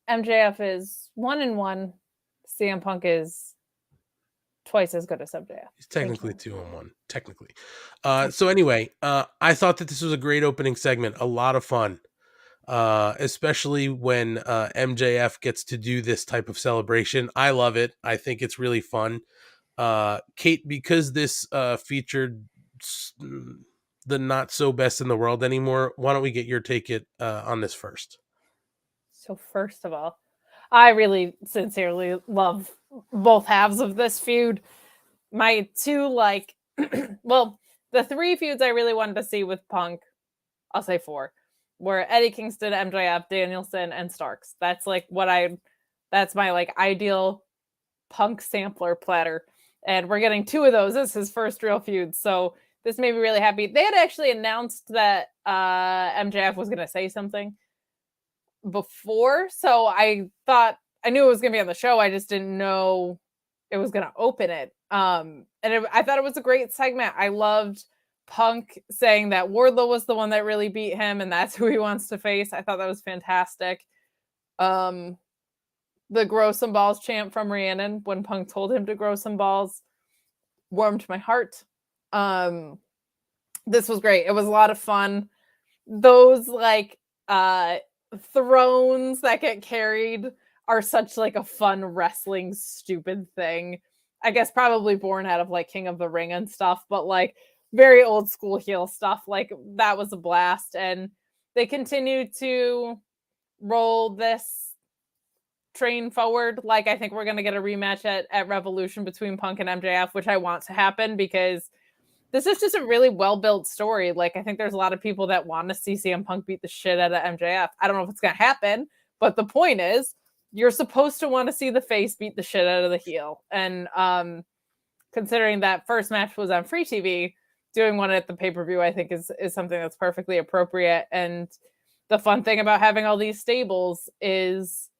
MJF is 1-1. CM Punk is twice as good as MJF. He's technically 2-1. Technically. So anyway, I thought that this was a great opening segment. A lot of fun. Especially when MJF gets to do this type of celebration. I love it. I think it's really fun. Kate, because this featured the not so best in the world anymore, why don't we get your take on this first? So first of all, I really sincerely love both halves of this feud. My two, the three feuds I really wanted to see with Punk, I'll say four, were Eddie Kingston, MJF, Danielson, and Starks. That's that's my ideal Punk sampler platter. And we're getting two of those as his first real feud. So this made me really happy. They had actually announced that MJF was going to say something before. So I knew it was going to be on the show. I just didn't know it was going to open it. I thought it was a great segment. I loved Punk saying that Wardlow was the one that really beat him and that's who he wants to face. I thought that was fantastic. The grow some balls chant from Rhiannon when Punk told him to grow some balls warmed my heart. This was great. It was a lot of fun. Those thrones that get carried are such a fun wrestling stupid thing. I guess probably born out of King of the Ring and stuff, but very old school heel stuff. That was a blast. And they continue to roll this train forward. I think we're going to get a rematch at Revolution between Punk and MJF, which I want to happen because this is just a really well-built story. I think there's a lot of people that want to see CM Punk beat the shit out of MJF. I don't know if it's going to happen, but the point is you're supposed to want to see the face beat the shit out of the heel. And considering that first match was on free TV, doing one at the pay-per-view, I think is something that's perfectly appropriate. And the fun thing about having all these stables is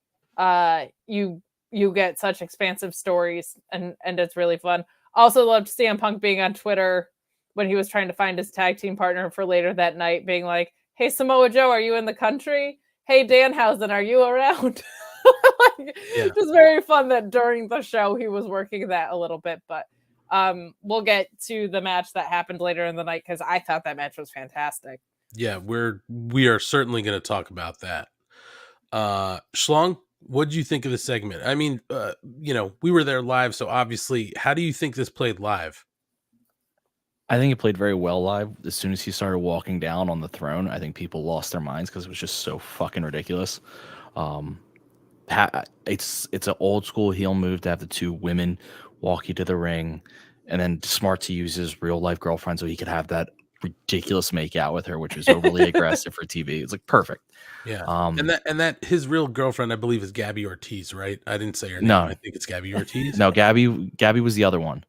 you get such expansive stories and it's really fun. Also loved CM Punk being on Twitter when he was trying to find his tag team partner for later that night, being like, "Hey, Samoa Joe, are you in the country? Hey, Danhausen, are you around?" Just very fun that during the show he was working that a little bit, but we'll get to the match that happened later in the night because I thought that match was fantastic. Yeah, we are certainly going to talk about that. Schlong, what did you think of the segment? I mean, we were there live, so obviously, how do you think this played live? I think it played very well live. As soon as he started walking down on the throne, I think people lost their minds because it was just so fucking ridiculous. It's an old school heel move to have the two women walk you to the ring, and then smart to use his real life girlfriend so he could have that ridiculous make out with her, which was overly aggressive for TV. It's like perfect. Yeah. And that his real girlfriend, I believe, is Gabby Ortiz, right? I didn't say her name. No. I think it's Gabby Ortiz. No, Gabby was the other one.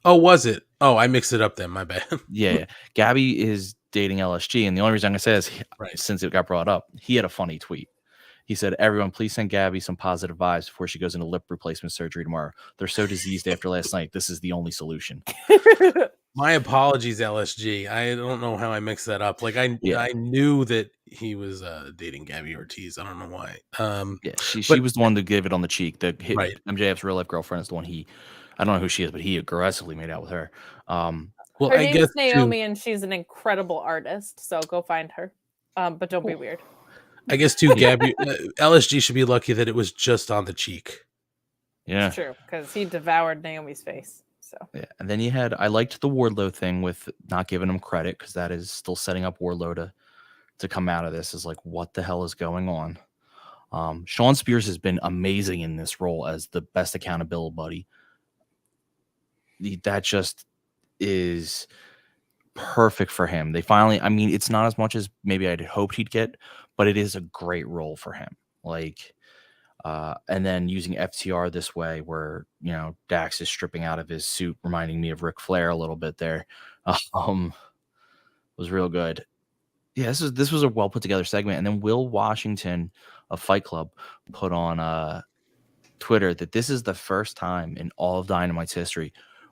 Oh, was it? Oh, I mixed it up then. My bad. Yeah. Gabby is dating LSG, and the only reason I'm gonna say is since it got brought up, he had a funny tweet. He said, "Everyone, please send Gabby some positive vibes before she goes into lip replacement surgery tomorrow. They're so diseased after last night. This is the only solution." My apologies, LSG. I don't know how I mixed that up. Like I knew that he was dating Gabby Ortiz. I don't know why. Yeah, she was the one to give it on the cheek. MJF's real life girlfriend is the one I don't know who she is, but he aggressively made out with her. Well, her I name's guess Naomi, and she's an incredible artist. So go find her. But don't be weird. I guess too, Gabby LSG should be lucky that it was just on the cheek. Yeah, it's true because he devoured Naomi's face. So yeah, and then I liked the Wardlow thing with not giving him credit because that is still setting up Wardlow to come out of this. Is like, what the hell is going on? Sean Spears has been amazing in this role as the best accountability buddy. That just is perfect for him. They finally, I mean, it's not as much as maybe I'd hoped he'd get, but it is a great role for him. Like, and then using FTR this way, where Dax is stripping out of his suit, reminding me of Ric Flair a little bit there, was real good. Yeah, this was a well put together segment. And then Will Washington of Fight Club put on Twitter that this is the first time in all of Dynamite's history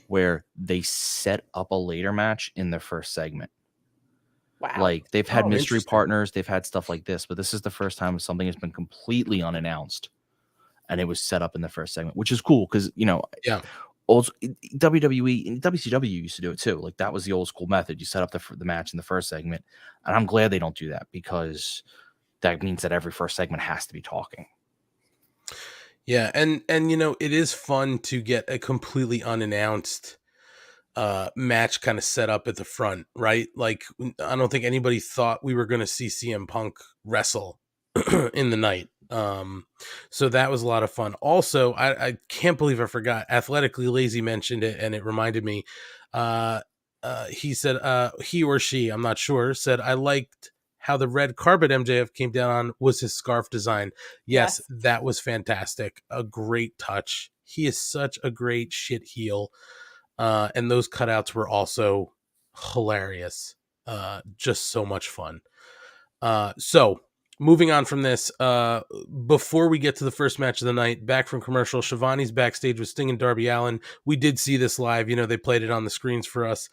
where they set up a later match in their first segment. Wow. Like they've had mystery partners, they've had stuff like this, but this is the first time something has been completely unannounced and it was set up in the first segment, which is cool because old WWE and WCW used to do it too. Like that was the old school method. You set up the match in the first segment, and I'm glad they don't do that because that means that every first segment has to be talking. Yeah, and it is fun to get a completely unannounced match kind of set up at the front, right? Like I don't think anybody thought we were going to see CM Punk wrestle in the night. So that was a lot of fun. Also, I can't believe I forgot. Athletically Lazy mentioned it, and it reminded me. He said, he or she, I'm not sure, said I liked how the red carpet MJF came down on was his scarf design. Yes, that was fantastic. A great touch. He is such a great shit heel. And those cutouts were also hilarious. Just so much fun. So moving on from this, before we get to the first match of the night, back from commercial, Shivani's backstage with Sting and Darby Allin. We did see this live. They played it on the screens for us.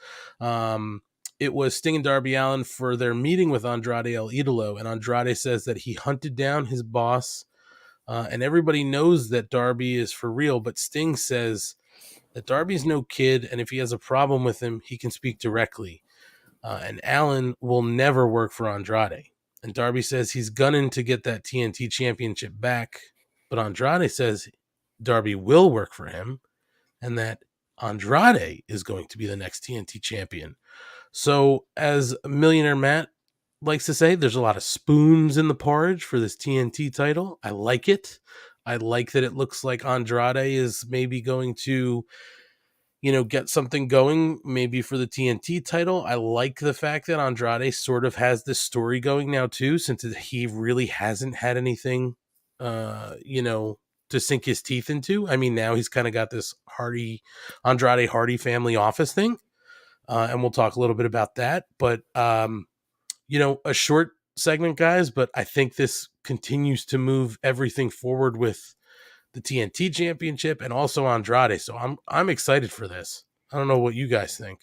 It was Sting and Darby Allin for their meeting with Andrade El Idolo, and Andrade says that he hunted down his boss, and everybody knows that Darby is for real, but Sting says that Darby's no kid, and if he has a problem with him, he can speak directly. And Allin will never work for Andrade. And Darby says he's gunning to get that TNT championship back, but Andrade says Darby will work for him, and that Andrade is going to be the next TNT champion. So, as Millionaire Matt likes to say, there's a lot of spoons in the porridge for this TNT title. I like it. I like that it looks like Andrade is maybe going to, get something going maybe for the TNT title. I like the fact that Andrade sort of has this story going now too, since he really hasn't had anything, to sink his teeth into. I mean, now he's kind of got this Andrade Hardy family office thing. And we'll talk a little bit about that, but, a short segment, guys, but I think this continues to move everything forward with the TNT championship and also Andrade. So I'm excited for this. I don't know what you guys think.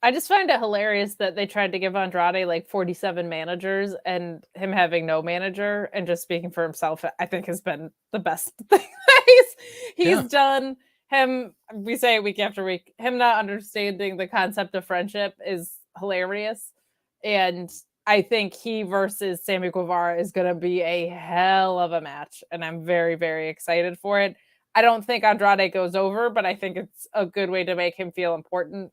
I just find it hilarious that they tried to give Andrade like 47 managers and him having no manager and just speaking for himself, I think has been the best thing he's done. Him, we say it week after week, him not understanding the concept of friendship is hilarious. And I think he versus Sammy Guevara is going to be a hell of a match. And I'm very, very excited for it. I don't think Andrade goes over, but I think it's a good way to make him feel important.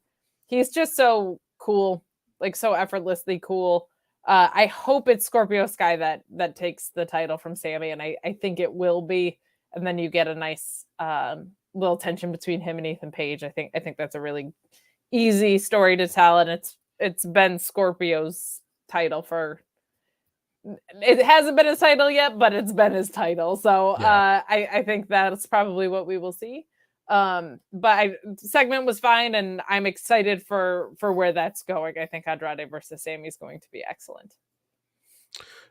He's just so cool, like so effortlessly cool. I hope it's Scorpio Sky that takes the title from Sammy. And I think it will be. And then you get a nice little tension between him and Ethan Page. I think that's a really easy story to tell, and it's been Scorpio's title for. It hasn't been his title yet, but it's been his title. So I think that's probably what we will see. But segment was fine, and I'm excited for where that's going. I think Andrade versus Sammy is going to be excellent.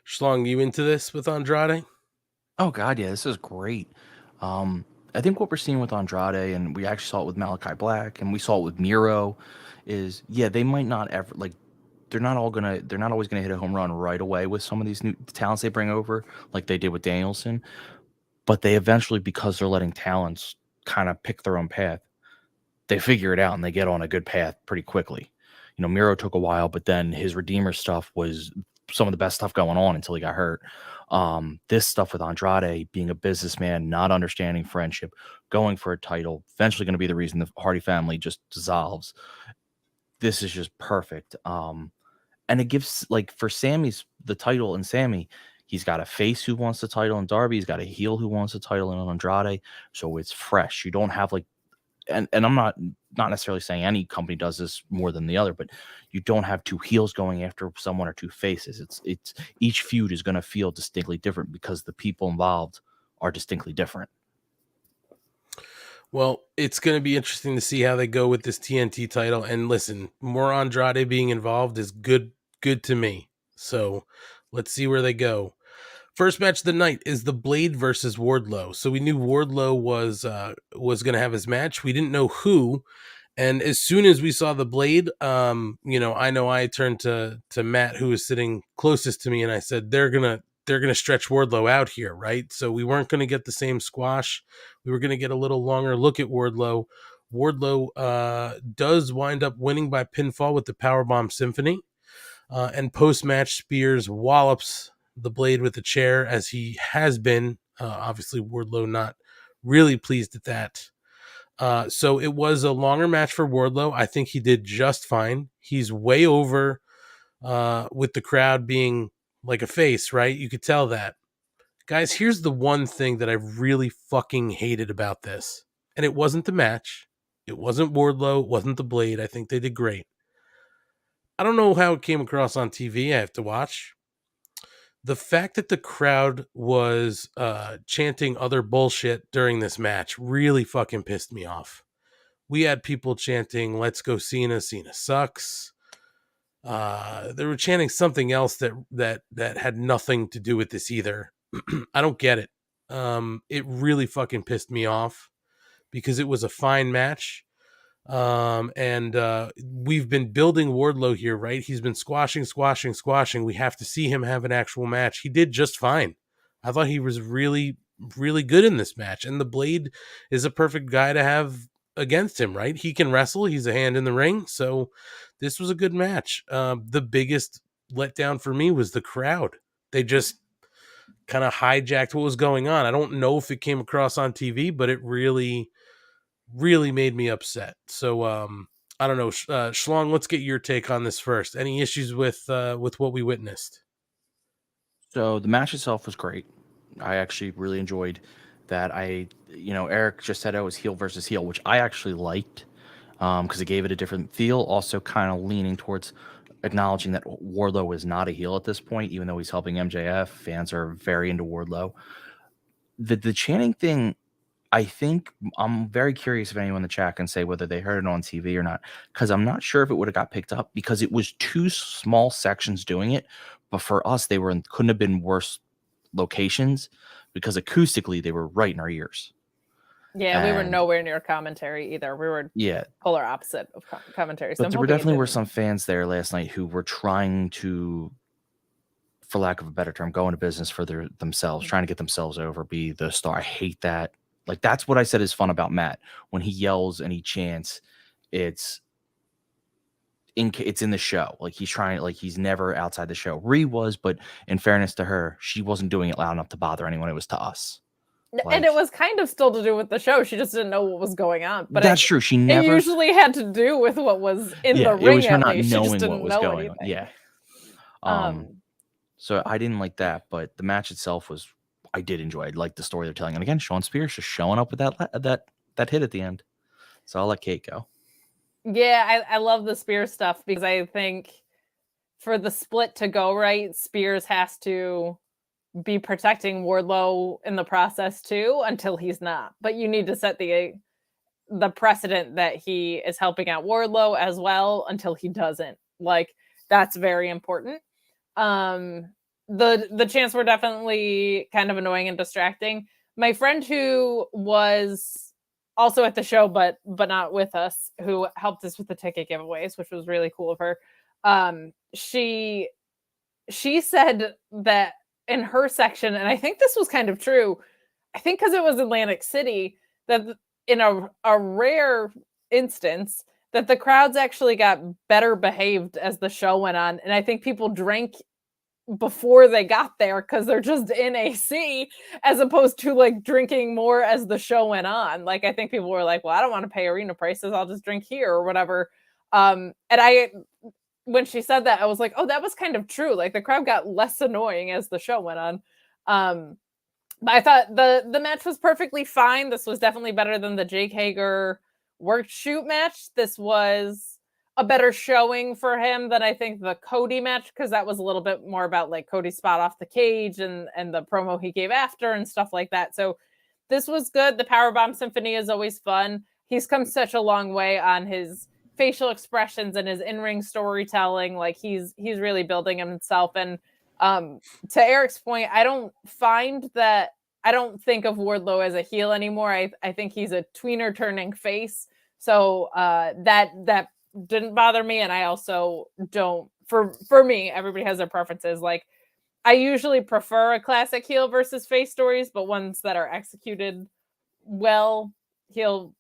Schlong, you into this with Andrade? Oh God, yeah, this is great. I think what we're seeing with Andrade, and we actually saw it with Malachi Black, and we saw it with Miro, is they might not ever they're not always gonna hit a home run right away with some of these new talents they bring over, like they did with Danielson, but they eventually, because they're letting talents kind of pick their own path, they figure it out and they get on a good path pretty quickly. You know, Miro took a while, but then his Redeemer stuff was some of the best stuff going on until he got hurt. This stuff with Andrade being a businessman, not understanding friendship, going for a title, eventually going to be the reason the Hardy family just dissolves. This is just perfect. And it gives, like, for Sammy's the title, and Sammy, he's got a face who wants the title in Darby, he's got a heel who wants the title in Andrade, so it's fresh. You don't have and I'm not necessarily saying any company does this more than the other, but you don't have two heels going after someone or two faces. It's each feud is going to feel distinctly different because the people involved are distinctly different. Well, it's going to be interesting to see how they go with this TNT title. And listen, more Andrade being involved is good to me. So let's see where they go. First match of the night is the Blade versus Wardlow. So we knew Wardlow was going to have his match. We didn't know who. And as soon as we saw the Blade, I turned to Matt, who was sitting closest to me, and I said, they're gonna stretch Wardlow out here, right? So we weren't going to get the same squash. We were going to get a little longer look at Wardlow. Wardlow does wind up winning by pinfall with the Powerbomb Symphony. And post-match, Spears wallops the Blade with a chair, as he has been. Obviously, Wardlow not really pleased at that. So it was a longer match for Wardlow. I think he did just fine. He's way over with the crowd being like a face, right? You could tell that. Guys, here's the one thing that I really fucking hated about this. And it wasn't the match. It wasn't Wardlow. It wasn't the Blade. I think they did great. I don't know how it came across on TV. I have to watch. The fact that the crowd was chanting other bullshit during this match really fucking pissed me off. We had people chanting, "Let's go Cena, Cena sucks." They were chanting something else that had nothing to do with this either. I don't get it. It really fucking pissed me off because it was a fine match. And we've been building Wardlow here, right? He's been squashing. We have to see him have an actual match. He did just fine. I thought he was really, really good in this match. And the Blade is a perfect guy to have against him, right? He can wrestle. He's a hand in the ring. So this was a good match. The biggest letdown for me was the crowd. They just kind of hijacked what was going on. I don't know if it came across on TV, but it really made me upset. So I don't know, Schlong, let's get your take on this first. Any issues with what we witnessed? So the match itself was great. I actually really enjoyed that. Eric just said it was heel versus heel, which I actually liked because it gave it a different feel. Also kind of leaning towards acknowledging that Wardlow is not a heel at this point, even though he's helping MJF. Fans are very into Wardlow. The chanting thing, I think I'm very curious if anyone in the chat can say whether they heard it on TV or not, because I'm not sure if it would have got picked up because it was two small sections doing it. But for us, they couldn't have been worse locations because acoustically they were right in our ears. Yeah, we were nowhere near commentary either. We were polar opposite of commentary. So but there definitely were some fans there last night who were trying to, for lack of a better term, go into business for themselves, trying to get themselves over, be the star. I hate that. Like, that's what I said is fun about Matt. When he yells and he chants, it's in the show. Like, he's trying, like, he's never outside the show. Rhea was, but in fairness to her, she wasn't doing it loud enough to bother anyone. It was to us. And it was kind of still to do with the show. She just didn't know what was going on. But that's true. She never. It usually had to do with what was in the ring. It was her not least. knowing She just didn't what was know going anything. on. Yeah. So I didn't like that, but the match itself I did enjoy. I liked the story they're telling. And again, Sean Spears just showing up with that hit at the end. So I'll let Kate go. Yeah, I love the Spears stuff because I think for the split to go right, Spears has to be protecting Wardlow in the process too until he's not. But you need to set the precedent that he is helping out Wardlow as well until he doesn't. Like, that's very important. The chants were definitely kind of annoying and distracting. My friend who was also at the show but not with us, who helped us with the ticket giveaways, which was really cool of her, she said that in her section, and I think this was kind of true, I think because it was Atlantic City, that in a rare instance that the crowds actually got better behaved as the show went on. And I think people drank before they got there because they're just in AC, as opposed to like drinking more as the show went on. Like, I think people were like, well, I don't want to pay arena prices, I'll just drink here or whatever. And when she said that, I was like, oh, that was kind of true. Like, the crowd got less annoying as the show went on. But I thought the match was perfectly fine. This was definitely better than the Jake Hager work shoot match. This was a better showing for him than I think the Cody match, because that was a little bit more about like Cody's spot off the cage and the promo he gave after and stuff like that. So this was good. The Powerbomb Symphony is always fun. He's come such a long way on his facial expressions and his in-ring storytelling. Like, he's really building himself. And to Eric's point, I don't think of Wardlow as a heel anymore. I think he's a tweener turning face. So that didn't bother me. And I also don't, for me, everybody has their preferences. Like, I usually prefer a classic heel versus face stories, but ones that are executed well, heel,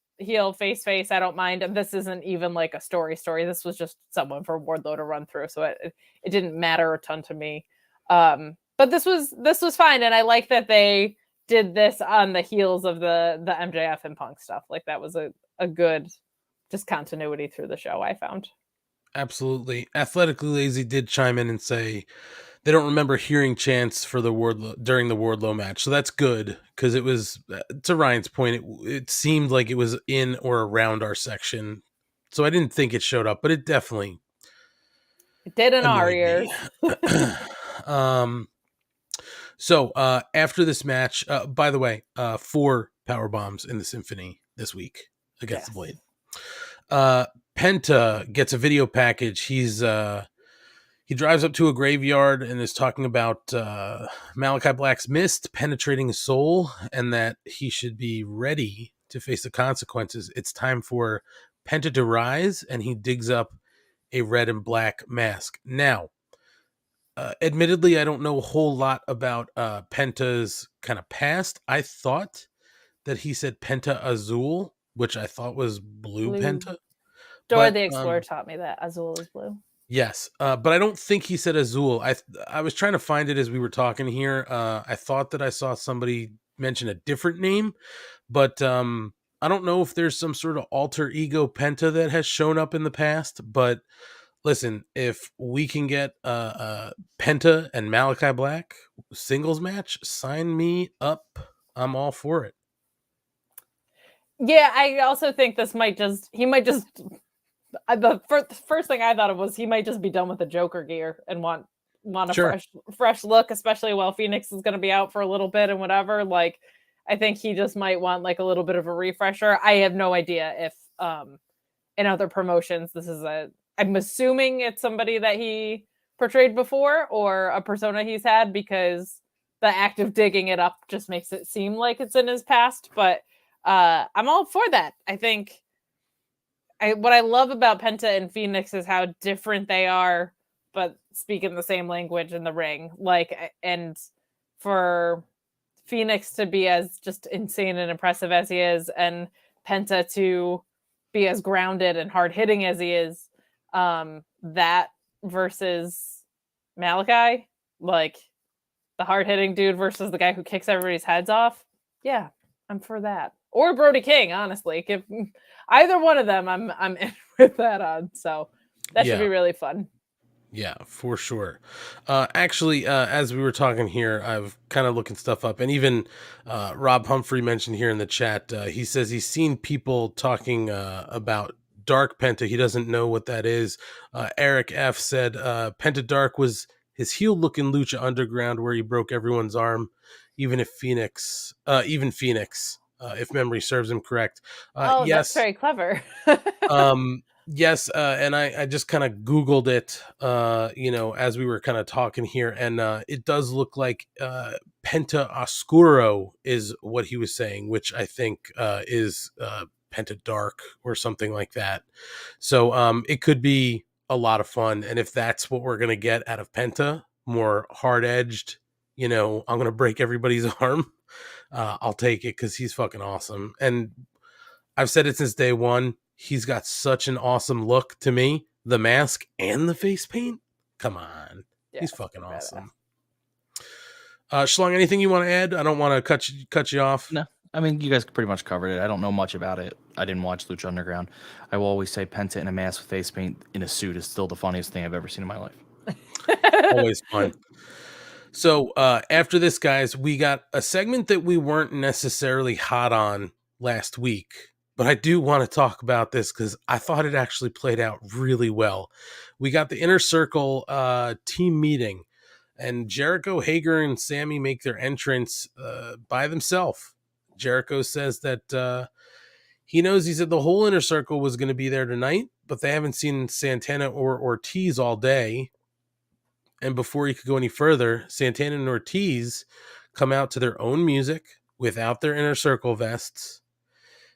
face, I don't mind. And this isn't even like a story. This was just someone for Wardlow to run through. So it didn't matter a ton to me. But this was fine. And I like that they did this on the heels of the MJF and Punk stuff. Like, that was a good just continuity through the show, I found. Absolutely. Athletically Lazy did chime in and say they don't remember hearing chants for the Wardlow during the Wardlow match. So that's good, because it was, to Ryan's point, it seemed like it was in or around our section. So I didn't think it showed up, but it definitely did in our ears. So after this match, by the way, 4 power bombs in the Symphony this week against the Blade. Penta gets a video package. He drives up to a graveyard and is talking about Malachi Black's mist penetrating his soul, and that he should be ready to face the consequences. It's time for Penta to rise, and he digs up a red and black mask. Now, admittedly, I don't know a whole lot about Penta's kind of past. I thought that he said Penta Azul, which I thought was blue Penta. Dora the Explorer taught me that Azul is blue. Yes, but I don't think he said Azul. I was trying to find it as we were talking here. I thought that I saw somebody mention a different name, but I don't know if there's some sort of alter ego Penta that has shown up in the past. But listen, if we can get Penta and Malachi Black singles match, sign me up. I'm all for it. Yeah, I also think the first thing I thought of was he might just be done with the Joker gear and want a fresh look, especially while Phoenix is going to be out for a little bit and whatever. Like, I think he just might want like a little bit of a refresher. I have no idea if in other promotions I'm assuming it's somebody that he portrayed before or a persona he's had, because the act of digging it up just makes it seem like it's in his past. But I'm all for that. I think what I love about Penta and Phoenix is how different they are, but speaking the same language in the ring. Like, and for Phoenix to be as just insane and impressive as he is, and Penta to be as grounded and hard hitting as he is, that versus Malachi, like the hard hitting dude versus the guy who kicks everybody's heads off. Yeah, I'm for that. Or Brody King, honestly. Give either one of them, I'm in with that on. So that should be really fun. Yeah, for sure. Actually, as we were talking here, I've kind of looking stuff up, and even Rob Humphrey mentioned here in the chat, he says he's seen people talking about Dark Penta. He doesn't know what that is. Eric F said Penta Dark was his heel-looking Lucha Underground where he broke everyone's arm, even Phoenix, if memory serves him correct. Oh, yes, that's very clever. yes, and I just kind of Googled it, as we were kind of talking here, and it does look like Penta Oscuro is what he was saying, which I think is Penta Dark or something like that. So it could be a lot of fun, and if that's what we're gonna get out of Penta, more hard-edged, I'm gonna break everybody's arm, I'll take it because he's fucking awesome. And I've said it since day one. He's got such an awesome look to me. The mask and the face paint. Come on. Yeah, he's fucking awesome. Schlong, anything you want to add? I don't want to cut you off. No, I mean, you guys pretty much covered it. I don't know much about it. I didn't watch Lucha Underground. I will always say Penta in a mask with face paint in a suit is still the funniest thing I've ever seen in my life. Always fun. So after this, guys, we got a segment that we weren't necessarily hot on last week, but I do want to talk about this because I thought it actually played out really well. We got the Inner Circle team meeting, and Jericho, Hager, and Sammy make their entrance by themselves. Jericho says that he knows, he said the whole Inner Circle was going to be there tonight, but they haven't seen Santana or Ortiz all day. And before he could go any further, Santana and Ortiz come out to their own music without their Inner Circle vests.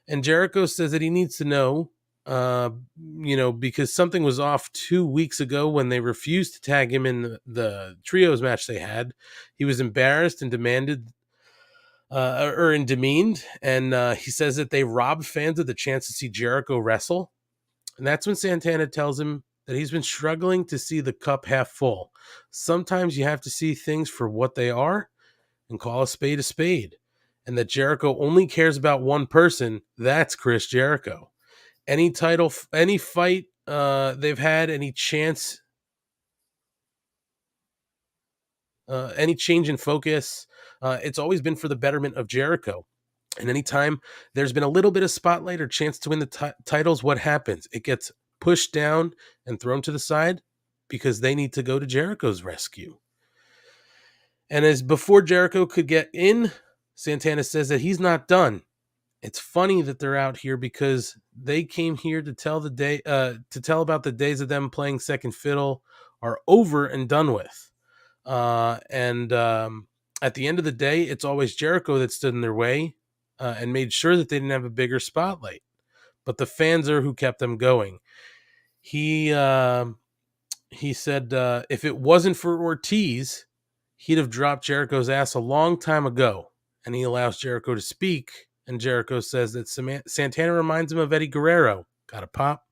And Jericho says that he needs to know, because something was off 2 weeks ago when they refused to tag him in the trios match they had. He was embarrassed and demeaned. And he says that they robbed fans of the chance to see Jericho wrestle. And that's when Santana tells him that he's been struggling to see the cup half full. Sometimes you have to see things for what they are and call a spade, and that Jericho only cares about one person. That's Chris Jericho. Any title, any fight they've had, any chance, any change in focus, it's always been for the betterment of Jericho. And anytime there's been a little bit of spotlight or chance to win the titles, what happens? It gets pushed down and thrown to the side because they need to go to Jericho's rescue. And as before Jericho could get in, Santana says that he's not done. It's funny that they're out here because they came here to tell about the days of them playing second fiddle are over and done with. And at the end of the day, it's always Jericho that stood in their way and made sure that they didn't have a bigger spotlight. But the fans are who kept them going. He said if it wasn't for Ortiz, he'd have dropped Jericho's ass a long time ago. And he allows Jericho to speak. And Jericho says that Santana reminds him of Eddie Guerrero. Got a pop.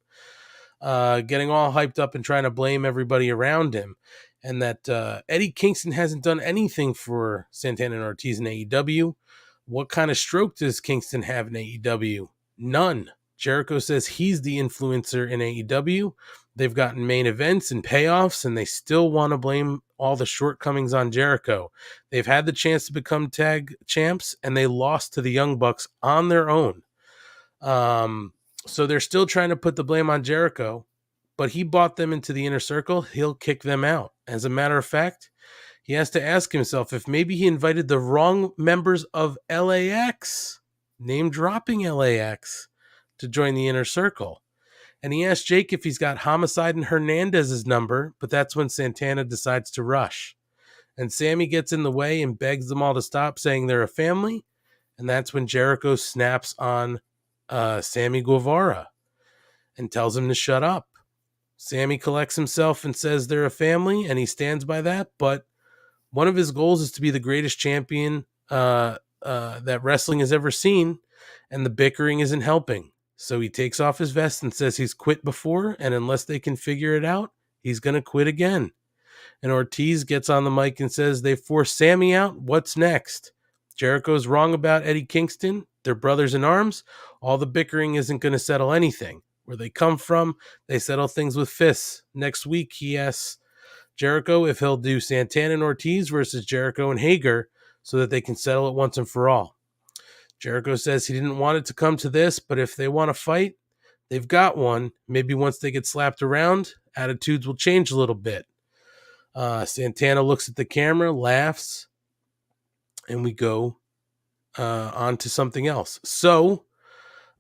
Getting all hyped up and trying to blame everybody around him. And that Eddie Kingston hasn't done anything for Santana and Ortiz in AEW. What kind of stroke does Kingston have in AEW? None. Jericho says he's the influencer in AEW. They've gotten main events and payoffs, and they still want to blame all the shortcomings on Jericho. They've had the chance to become tag champs, and they lost to the Young Bucks on their own. So they're still trying to put the blame on Jericho, but he brought them into the Inner Circle. He'll kick them out. As a matter of fact, he has to ask himself if maybe he invited the wrong members of LAX, name dropping LAX, to join the Inner Circle. And he asked Jake if he's got Homicide and Hernandez's number, but that's when Santana decides to rush. And Sammy gets in the way and begs them all to stop, saying they're a family. And that's when Jericho snaps on Sammy Guevara and tells him to shut up. Sammy collects himself and says they're a family, and he stands by that. But one of his goals is to be the greatest champion that wrestling has ever seen, and the bickering isn't helping. So he takes off his vest and says he's quit before, and unless they can figure it out, he's going to quit again. And Ortiz gets on the mic and says they forced Sammy out. What's next? Jericho's wrong about Eddie Kingston. They're brothers in arms. All the bickering isn't going to settle anything. Where they come from, they settle things with fists. Next week, he asks Jericho if he'll do Santana and Ortiz versus Jericho and Hager so that they can settle it once and for all. Jericho says he didn't want it to come to this, but if they want to fight, They've got one. Maybe once they get slapped around, attitudes will change a little bit. Santana looks at the camera, laughs, and we go on to something else. So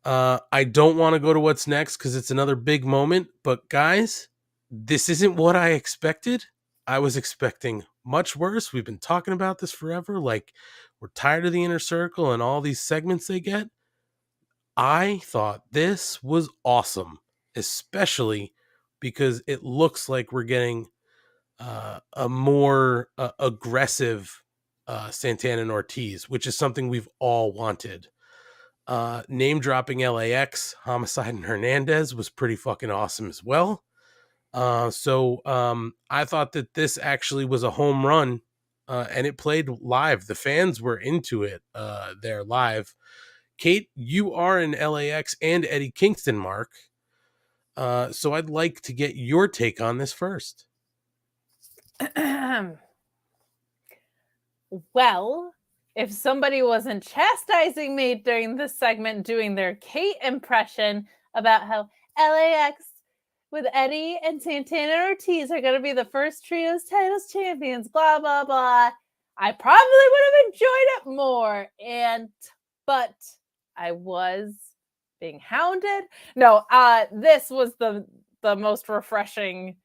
I don't want to go to what's next because it's another big moment. But guys, this isn't what I expected. I was expecting much worse. We've been talking about this forever. Like, we're tired of the Inner Circle and all these segments they get. I thought this was awesome, especially because it looks like we're getting a more aggressive Santana and Ortiz, which is something we've all wanted. Name dropping LAX, Homicide, and Hernandez was pretty fucking awesome as well. So I thought that this actually was a home run, and it played live. The fans were into it there live. Kate, you are an LAX and Eddie Kingston mark. So I'd like to get your take on this first. Well, if somebody wasn't chastising me during this segment doing their Kate impression about how LAX with Eddie and Santana and Ortiz are going to be the first trios titles champions, blah, blah, blah, I probably would have enjoyed it more. But I was being hounded. No, this was the most refreshing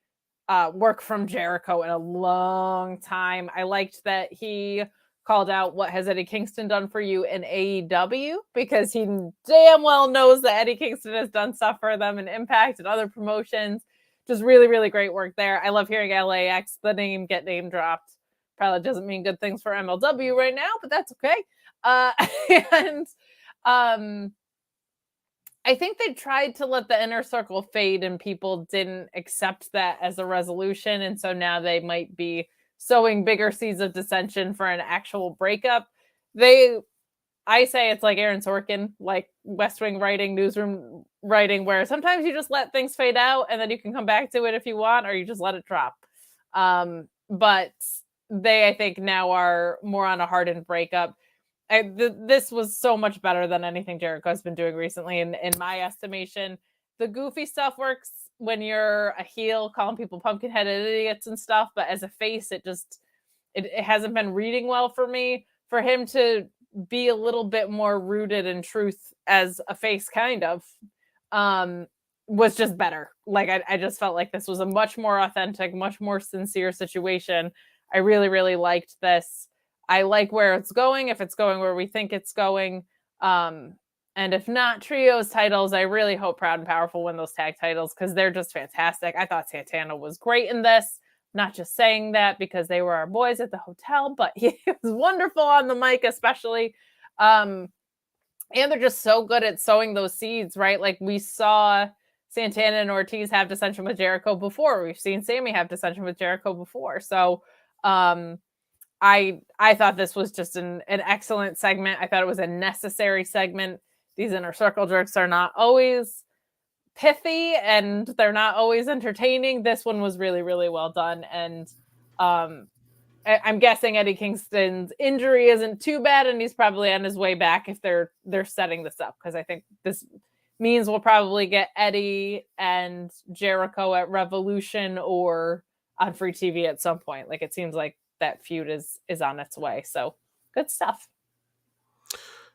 work from Jericho in a long time. I liked that he called out, what has Eddie Kingston done for you in AEW? Because he damn well knows that Eddie Kingston has done stuff for them in Impact and other promotions. Just really, really great work there. I love hearing LAX, the name, get name dropped. Probably doesn't mean good things for MLW right now, but that's okay. I think they tried to let the Inner Circle fade and people didn't accept that as a resolution. And so now they might be sowing bigger seeds of dissension for an actual breakup. I say it's like Aaron Sorkin, like West Wing writing, newsroom writing, where sometimes you just let things fade out and then you can come back to it if you want, or you just let it drop. But they, I think, now are more on a hardened breakup. This was so much better than anything Jericho has been doing recently, in my estimation. The goofy stuff works when you're a heel, calling people pumpkin-headed idiots and stuff, but as a face, it hasn't been reading well for me. For him to be a little bit more rooted in truth as a face, kind of, was just better. Like, I just felt like this was a much more authentic, much more sincere situation. I really, really liked this. I like where it's going, if it's going where we think it's going. And if not trios titles, I really hope Proud and Powerful win those tag titles because they're just fantastic. I thought Santana was great in this. Not just saying that because they were our boys at the hotel, but he was wonderful on the mic, especially. And they're just so good at sowing those seeds, right? Like, we saw Santana and Ortiz have dissension with Jericho before. We've seen Sammy have dissension with Jericho before. So, I thought this was just an excellent segment. I thought it was a necessary segment. These Inner Circle jerks are not always pithy and they're not always entertaining. This one was really, really well done. And I'm guessing Eddie Kingston's injury isn't too bad and he's probably on his way back if they're setting this up, because I think this means we'll probably get Eddie and Jericho at Revolution or on free TV at some point. Like, it seems like that feud is on its way. So good stuff.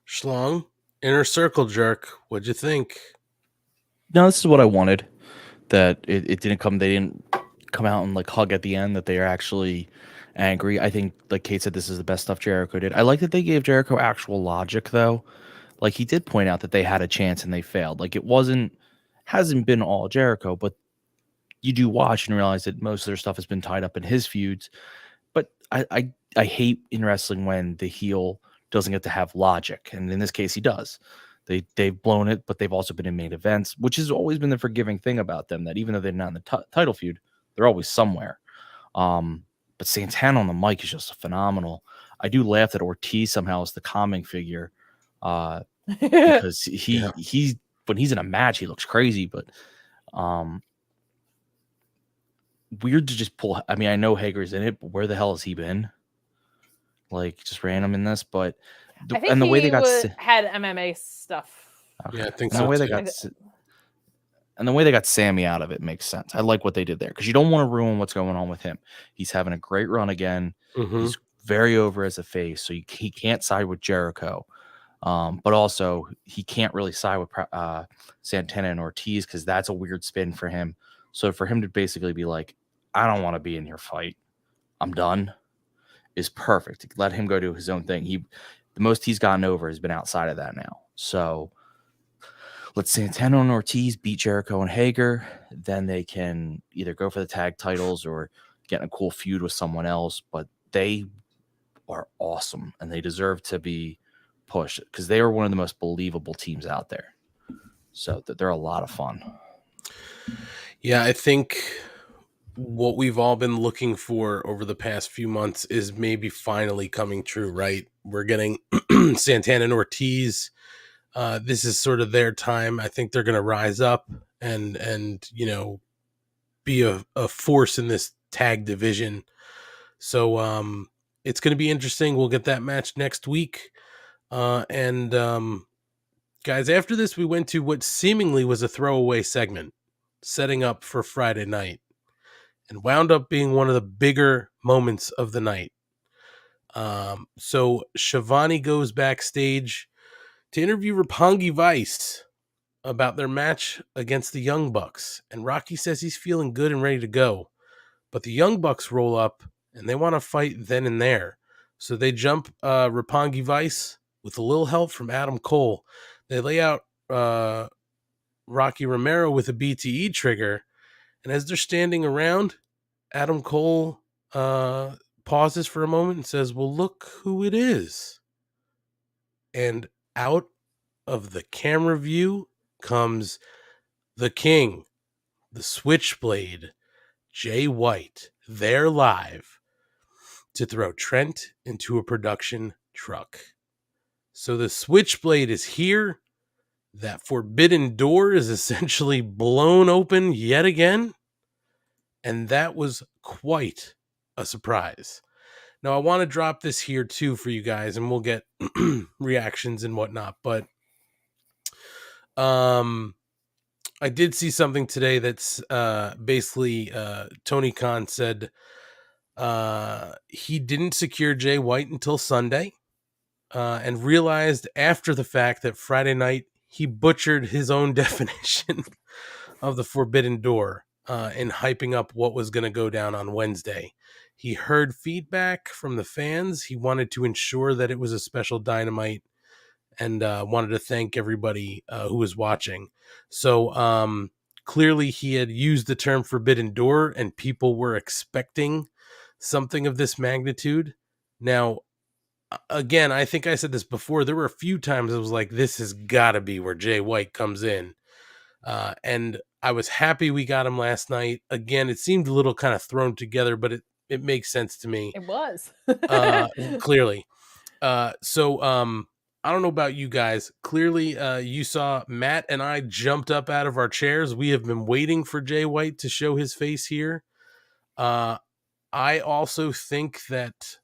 Schlong, Inner Circle jerk. What'd you think? No, this is what I wanted. That it didn't come. They didn't come out and like hug at the end. That they are actually angry. I think, like Kate said, this is the best stuff Jericho did. I like that they gave Jericho actual logic, though. Like, he did point out that they had a chance and they failed. Like, it hasn't been all Jericho, but you do watch and realize that most of their stuff has been tied up in his feuds. But I hate in wrestling when the heel doesn't get to have logic, and in this case, he does. They've blown it, but they've also been in main events, which has always been the forgiving thing about them. That even though they're not in the title feud, they're always somewhere. But Santana on the mic is just phenomenal. I do laugh that Ortiz somehow is the calming figure, because he when he's in a match he looks crazy, but weird to just pull. I mean, I know Hager's in it, but where the hell has he been? Like, just random in this, but I think the way they had MMA stuff. Okay. Yeah, I think and so. The way too. they got And the way they got Sammy out of it makes sense. I like what they did there because you don't want to ruin what's going on with him. He's having a great run again. He's very over as a face, so he can't side with Jericho. But also, he can't really side with Santana and Ortiz because that's a weird spin for him. So for him to basically be like, I don't want to be in your fight, I'm done, is perfect. Let him go do his own thing. The most he's gotten over has been outside of that now. So let Santana and Ortiz beat Jericho and Hager. Then they can either go for the tag titles or get in a cool feud with someone else. But they are awesome, and they deserve to be pushed because they are one of the most believable teams out there. So they're a lot of fun. Yeah, I think what we've all been looking for over the past few months is maybe finally coming true, right? We're getting Santana and Ortiz. This is sort of their time. I think they're going to rise up and be a force in this tag division. So it's going to be interesting. We'll get that match next week. Guys, after this, we went to what seemingly was a throwaway segment, setting up for Friday night, and wound up being one of the bigger moments of the night. So Shivani goes backstage to interview Roppongi Vice about their match against the Young Bucks, and Rocky says he's feeling good and ready to go. But the Young Bucks roll up, and they want to fight then and there. So they jump Roppongi Vice with a little help from Adam Cole. They lay out Rocky Romero with a BTE trigger, and as they're standing around, Adam Cole pauses for a moment and says, well, look who it is. And out of the camera view comes the King, the Switchblade, Jay White, there live to throw Trent into a production truck. So the Switchblade is here. That forbidden door is essentially blown open yet again. And that was quite a surprise. Now, I want to drop this here too for you guys, and we'll get reactions and whatnot. But I did see something today that's basically Tony Khan said he didn't secure Jay White until Sunday and realized after the fact that Friday night he butchered his own definition of the forbidden door in hyping up what was going to go down on Wednesday. He heard feedback from the fans. He wanted to ensure that it was a special Dynamite and wanted to thank everybody who was watching. So clearly he had used the term forbidden door and people were expecting something of this magnitude. Now, again, I think I said this before. There were a few times I was like, this has got to be where Jay White comes in. And I was happy we got him last night. Again, it seemed a little kind of thrown together, but it makes sense to me. It was. Clearly. So I don't know about you guys. Clearly, you saw Matt and I jumped up out of our chairs. We have been waiting for Jay White to show his face here. I also think that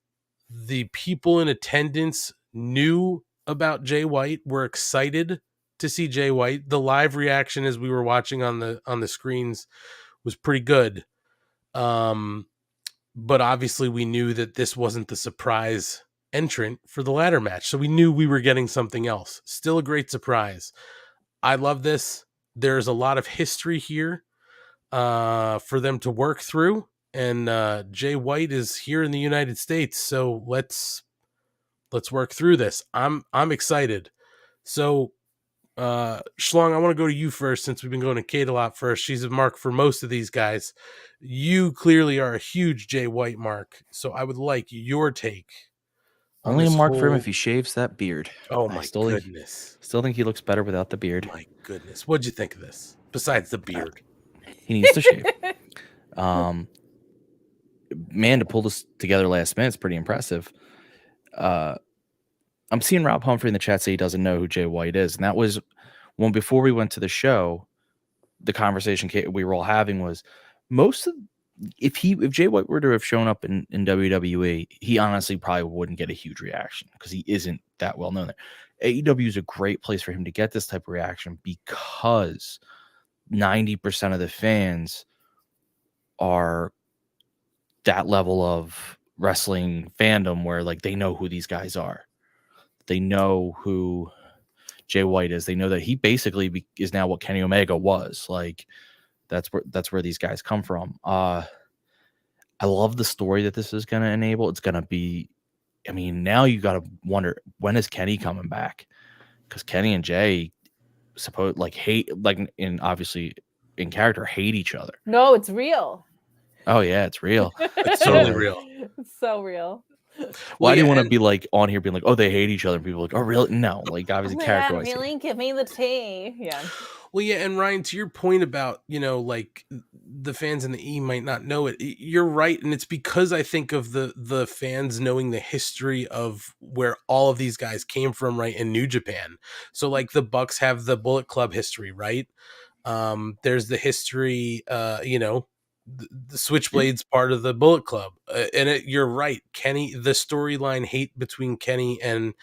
the people in attendance knew about Jay White, were excited to see Jay White. The live reaction as we were watching on the screens was pretty good. But obviously we knew that this wasn't the surprise entrant for the ladder match. So we knew we were getting something else. Still a great surprise. I love this. There's a lot of history here for them to work through. And Jay White is here in the United States. So let's work through this. I'm excited. So Schlong, I want to go to you first since we've been going to Kate a lot first. She's a mark for most of these guys. You clearly are a huge Jay White mark. So I would like your take. Only a mark for him if he shaves that beard. Oh my goodness. Still think he looks better without the beard. My goodness. What'd you think of this? Besides the beard. He needs to shave. Man, to pull this together last minute is pretty impressive. I'm seeing Rob Humphrey in the chat say he doesn't know who Jay White is. And that was when, before we went to the show, the conversation we were all having was if Jay White were to have shown up in WWE, he honestly probably wouldn't get a huge reaction because he isn't that well known there. AEW is a great place for him to get this type of reaction because 90% of the fans are that level of wrestling fandom where like they know who these guys are. They know who Jay White is. They know that he basically is now what Kenny Omega was. Like that's where these guys come from. I love the story that this is going to enable. It's going to be, I mean, now you got to wonder, when is Kenny coming back? Because Kenny and Jay obviously in character hate each other. No, it's real. Oh yeah, it's real. It's totally real. It's so real. Well, I didn't want to be like on here being like, oh, they hate each other. And people are like, oh, really? No, like obviously character wise. Really? Give me the tea. Yeah. Well, yeah, and Ryan, to your point about, like the fans in the E might not know it, you're right, and it's because I think of the fans knowing the history of where all of these guys came from, right, in New Japan. So like the Bucks have the Bullet Club history, right? There's the history, the Switchblades part of the Bullet Club, and you're right, Kenny. The storyline hate between Kenny and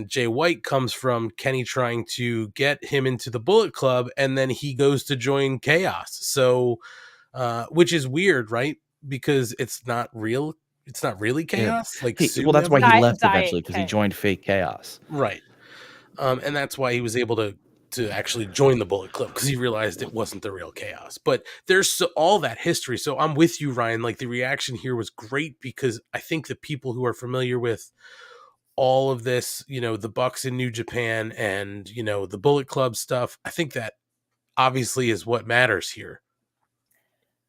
Jay White comes from Kenny trying to get him into the Bullet Club, and then he goes to join Chaos. So, which is weird, right? Because it's not real. It's not really Chaos. Yeah. Well, that's why he left eventually, because he joined fake Chaos. Right. And that's why he was able to actually join the Bullet Club, because he realized it wasn't the real Chaos. But there's all that history. So I'm with you, Ryan. Like the reaction here was great, because I think the people who are familiar with all of this, the Bucks in New Japan and, the Bullet Club stuff, I think that obviously is what matters here.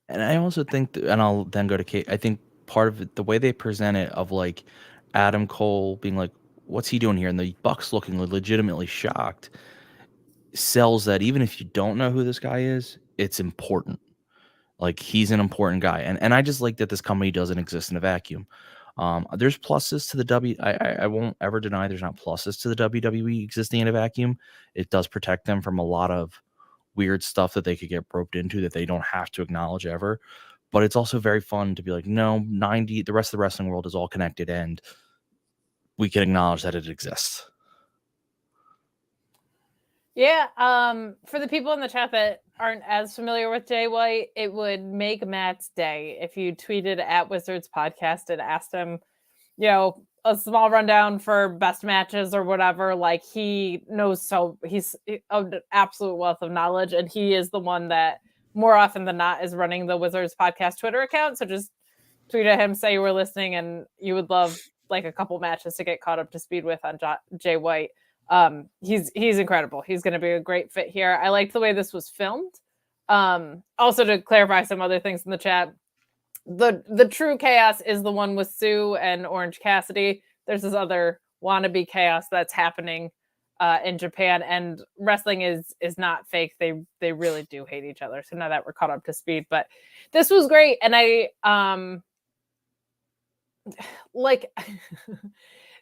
And I also think, and I'll then go to Kate, I think part of it, the way they present it, of like Adam Cole being like, what's he doing here? And the Bucks looking legitimately shocked, sells that even if you don't know who this guy is, it's important. Like he's an important guy. And I just like that this company doesn't exist in a vacuum. There's pluses to the I won't ever deny there's not pluses to the WWE existing in a vacuum. It does protect them from a lot of weird stuff that they could get roped into that they don't have to acknowledge ever. But it's also very fun to be like, no, the rest of the wrestling world is all connected, and we can acknowledge that it exists. Yeah, for the people in the chat that aren't as familiar with Jay White, it would make Matt's day if you tweeted at Wizards Podcast and asked him, a small rundown for best matches or whatever. Like he knows, he's an absolute wealth of knowledge, and he is the one that more often than not is running the Wizards Podcast Twitter account. So just tweet at him, say you were listening, and you would love like a couple matches to get caught up to speed with on Jay White. He's incredible. He's going to be a great fit here. I liked the way this was filmed. Also to clarify some other things in the chat, the true Chaos is the one with Sue and Orange Cassidy. There's this other wannabe Chaos that's happening in Japan, and wrestling is not fake. They really do hate each other. So now that we're caught up to speed, but this was great. And I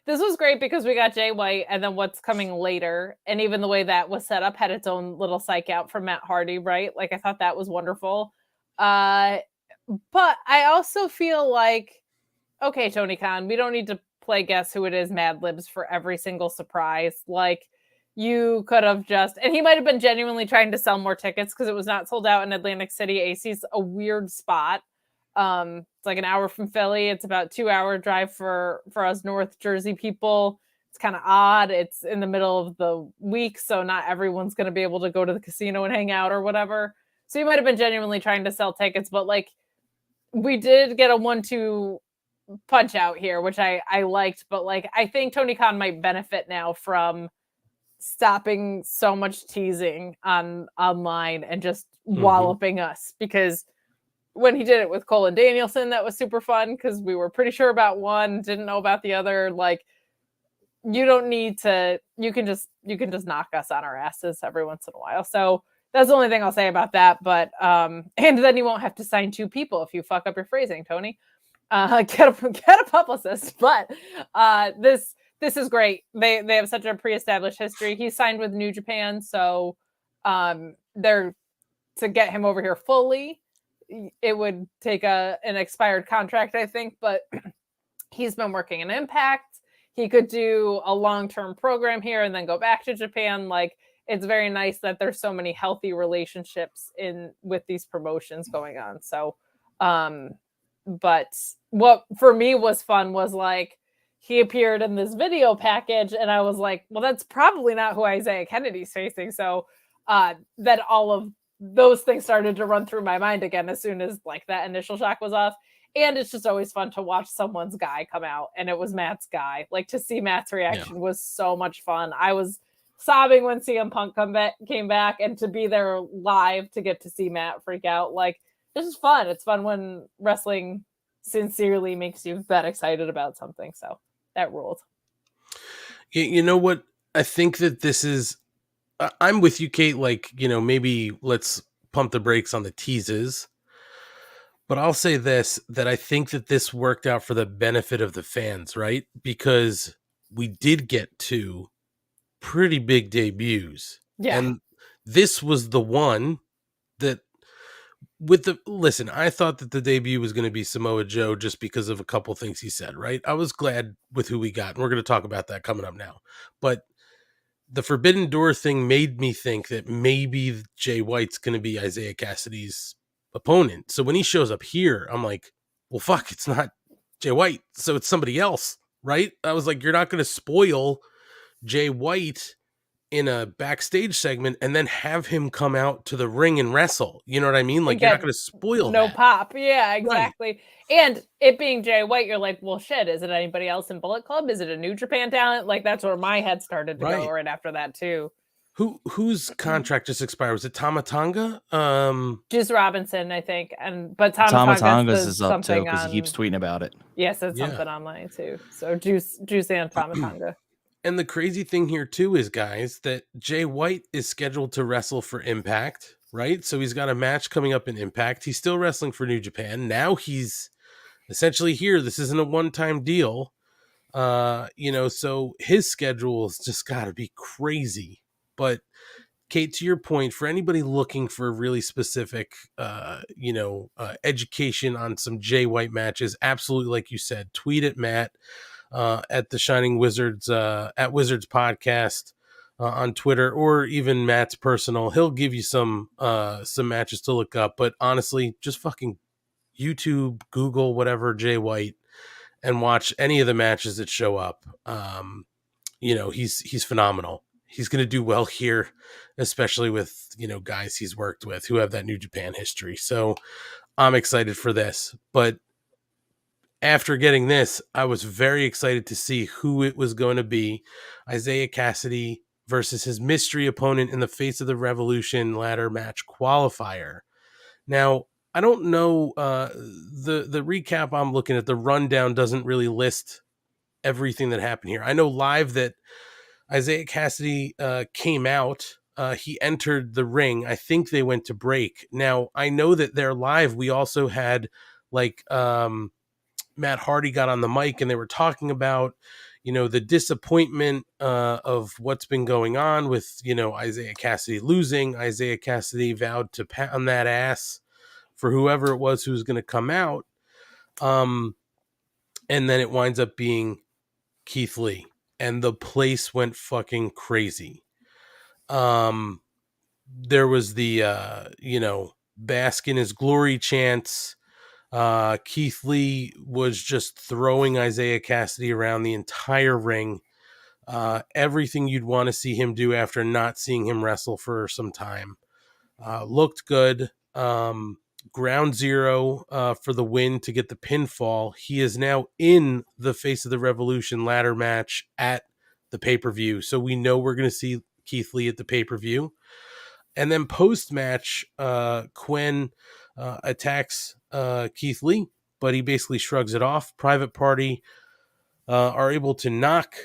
this was great because we got Jay White, and then what's coming later, and even the way that was set up had its own little psych out from Matt Hardy, right? Like I thought that was wonderful. But I also feel like, okay, Tony Khan, we don't need to play guess who it is Mad Libs for every single surprise. Like you could have just, and he might have been genuinely trying to sell more tickets because it was not sold out in Atlantic City. AC's a weird spot. It's like an hour from Philly. It's about 2-hour drive for us North Jersey people. It's kind of odd. It's in the middle of the week, so not everyone's going to be able to go to the casino and hang out or whatever. So you might have been genuinely trying to sell tickets, but like we did get a 1-2 punch out here, which I liked. But like I think Tony Khan might benefit now from stopping so much teasing online and just walloping us, because when he did it with Cole and Danielson, that was super fun because we were pretty sure about one, didn't know about the other. Like you don't need to, you can just knock us on our asses every once in a while. So that's the only thing I'll say about that. But and then you won't have to sign 2 people if you fuck up your phrasing, Tony. Get a publicist. But this is great. They have such a pre-established history. He signed with New Japan, so they're to get him over here fully, it would take an expired contract, I think, but he's been working in Impact. He could do a long-term program here and then go back to Japan. Like it's very nice that there's so many healthy relationships with these promotions going on. So, but what for me was fun was like, he appeared in this video package and I was like, well, that's probably not who Isaiah Kennedy's facing. So, then all of those things started to run through my mind again as soon as like that initial shock was off. And it's just always fun to watch someone's guy come out, and it was Matt's guy. Like, to see Matt's reaction was so much fun. I was sobbing when CM Punk came back, and to be there live to get to see Matt freak out. Like, this is fun. It's fun when wrestling sincerely makes you that excited about something. So that ruled. You know what? I think that this is, I'm with you, Kate. Like, maybe let's pump the brakes on the teases. But I'll say this, that I think that this worked out for the benefit of the fans, right? Because we did get 2 pretty big debuts. Yeah. And this was the one that listen, I thought that the debut was going to be Samoa Joe just because of a couple things he said, right? I was glad with who we got. And we're going to talk about that coming up now. But the Forbidden Door thing made me think that maybe Jay White's going to be Isaiah Cassidy's opponent. So when he shows up here, I'm like, well, fuck, it's not Jay White. So it's somebody else, right? I was like, you're not going to spoil Jay White in a backstage segment and then have him come out to the ring and wrestle. You know what I mean? Like, you're not going to spoil no that. pop. Yeah, exactly. Right. And it being Jay White, you're like, well, shit, is it anybody else in Bullet Club? Is it a New Japan talent? Like, that's where my head started to go right after that too. Whose contract just expired? Was it Tama Tonga? Juice Robinson, I think. But Tama Tonga's is up too because he keeps tweeting about it. Yes, said something online too. So Juice and Tama Tonga. And the crazy thing here too is, guys, that Jay White is scheduled to wrestle for Impact, right? So he's got a match coming up in Impact. He's still wrestling for New Japan. Now he's essentially here. This isn't a one-time deal. So his schedule has just got to be crazy. But Kate, to your point, for anybody looking for really specific, education on some Jay White matches, absolutely, like you said, tweet at Matt at the Shining Wizards, at Wizards Podcast on Twitter, or even Matt's personal. He'll give you some matches to look up. But honestly, just fucking YouTube, Google, whatever, Jay White, and watch any of the matches that show up. He's phenomenal. He's going to do well here, especially with, guys he's worked with who have that New Japan history. So I'm excited for this. But after getting this, I was very excited to see who it was going to be. Isaiah Cassidy versus his mystery opponent in the Face of the Revolution ladder match qualifier. Now, I don't know, the recap I'm looking at, the rundown doesn't really list everything that happened here. I know live that Isaiah Cassidy came out. He entered the ring. I think they went to break. Now, I know that they're live. We also had Matt Hardy got on the mic and they were talking about, the disappointment of what's been going on with, Isaiah Cassidy losing. Isaiah Cassidy vowed to pound that ass for whoever it was who was going to come out. And then it winds up being Keith Lee. And the place went fucking crazy. There was the, bask in his glory chants. Keith Lee was just throwing Isaiah Cassidy around the entire ring. Everything you'd want to see him do after not seeing him wrestle for some time. Looked good. Ground Zero for the win to get the pinfall. He is now in the Face of the Revolution ladder match at the pay-per-view. So we know we're going to see Keith Lee at the pay-per-view. And then post-match, Quen attacks Keith Lee, but he basically shrugs it off. Private Party are able to knock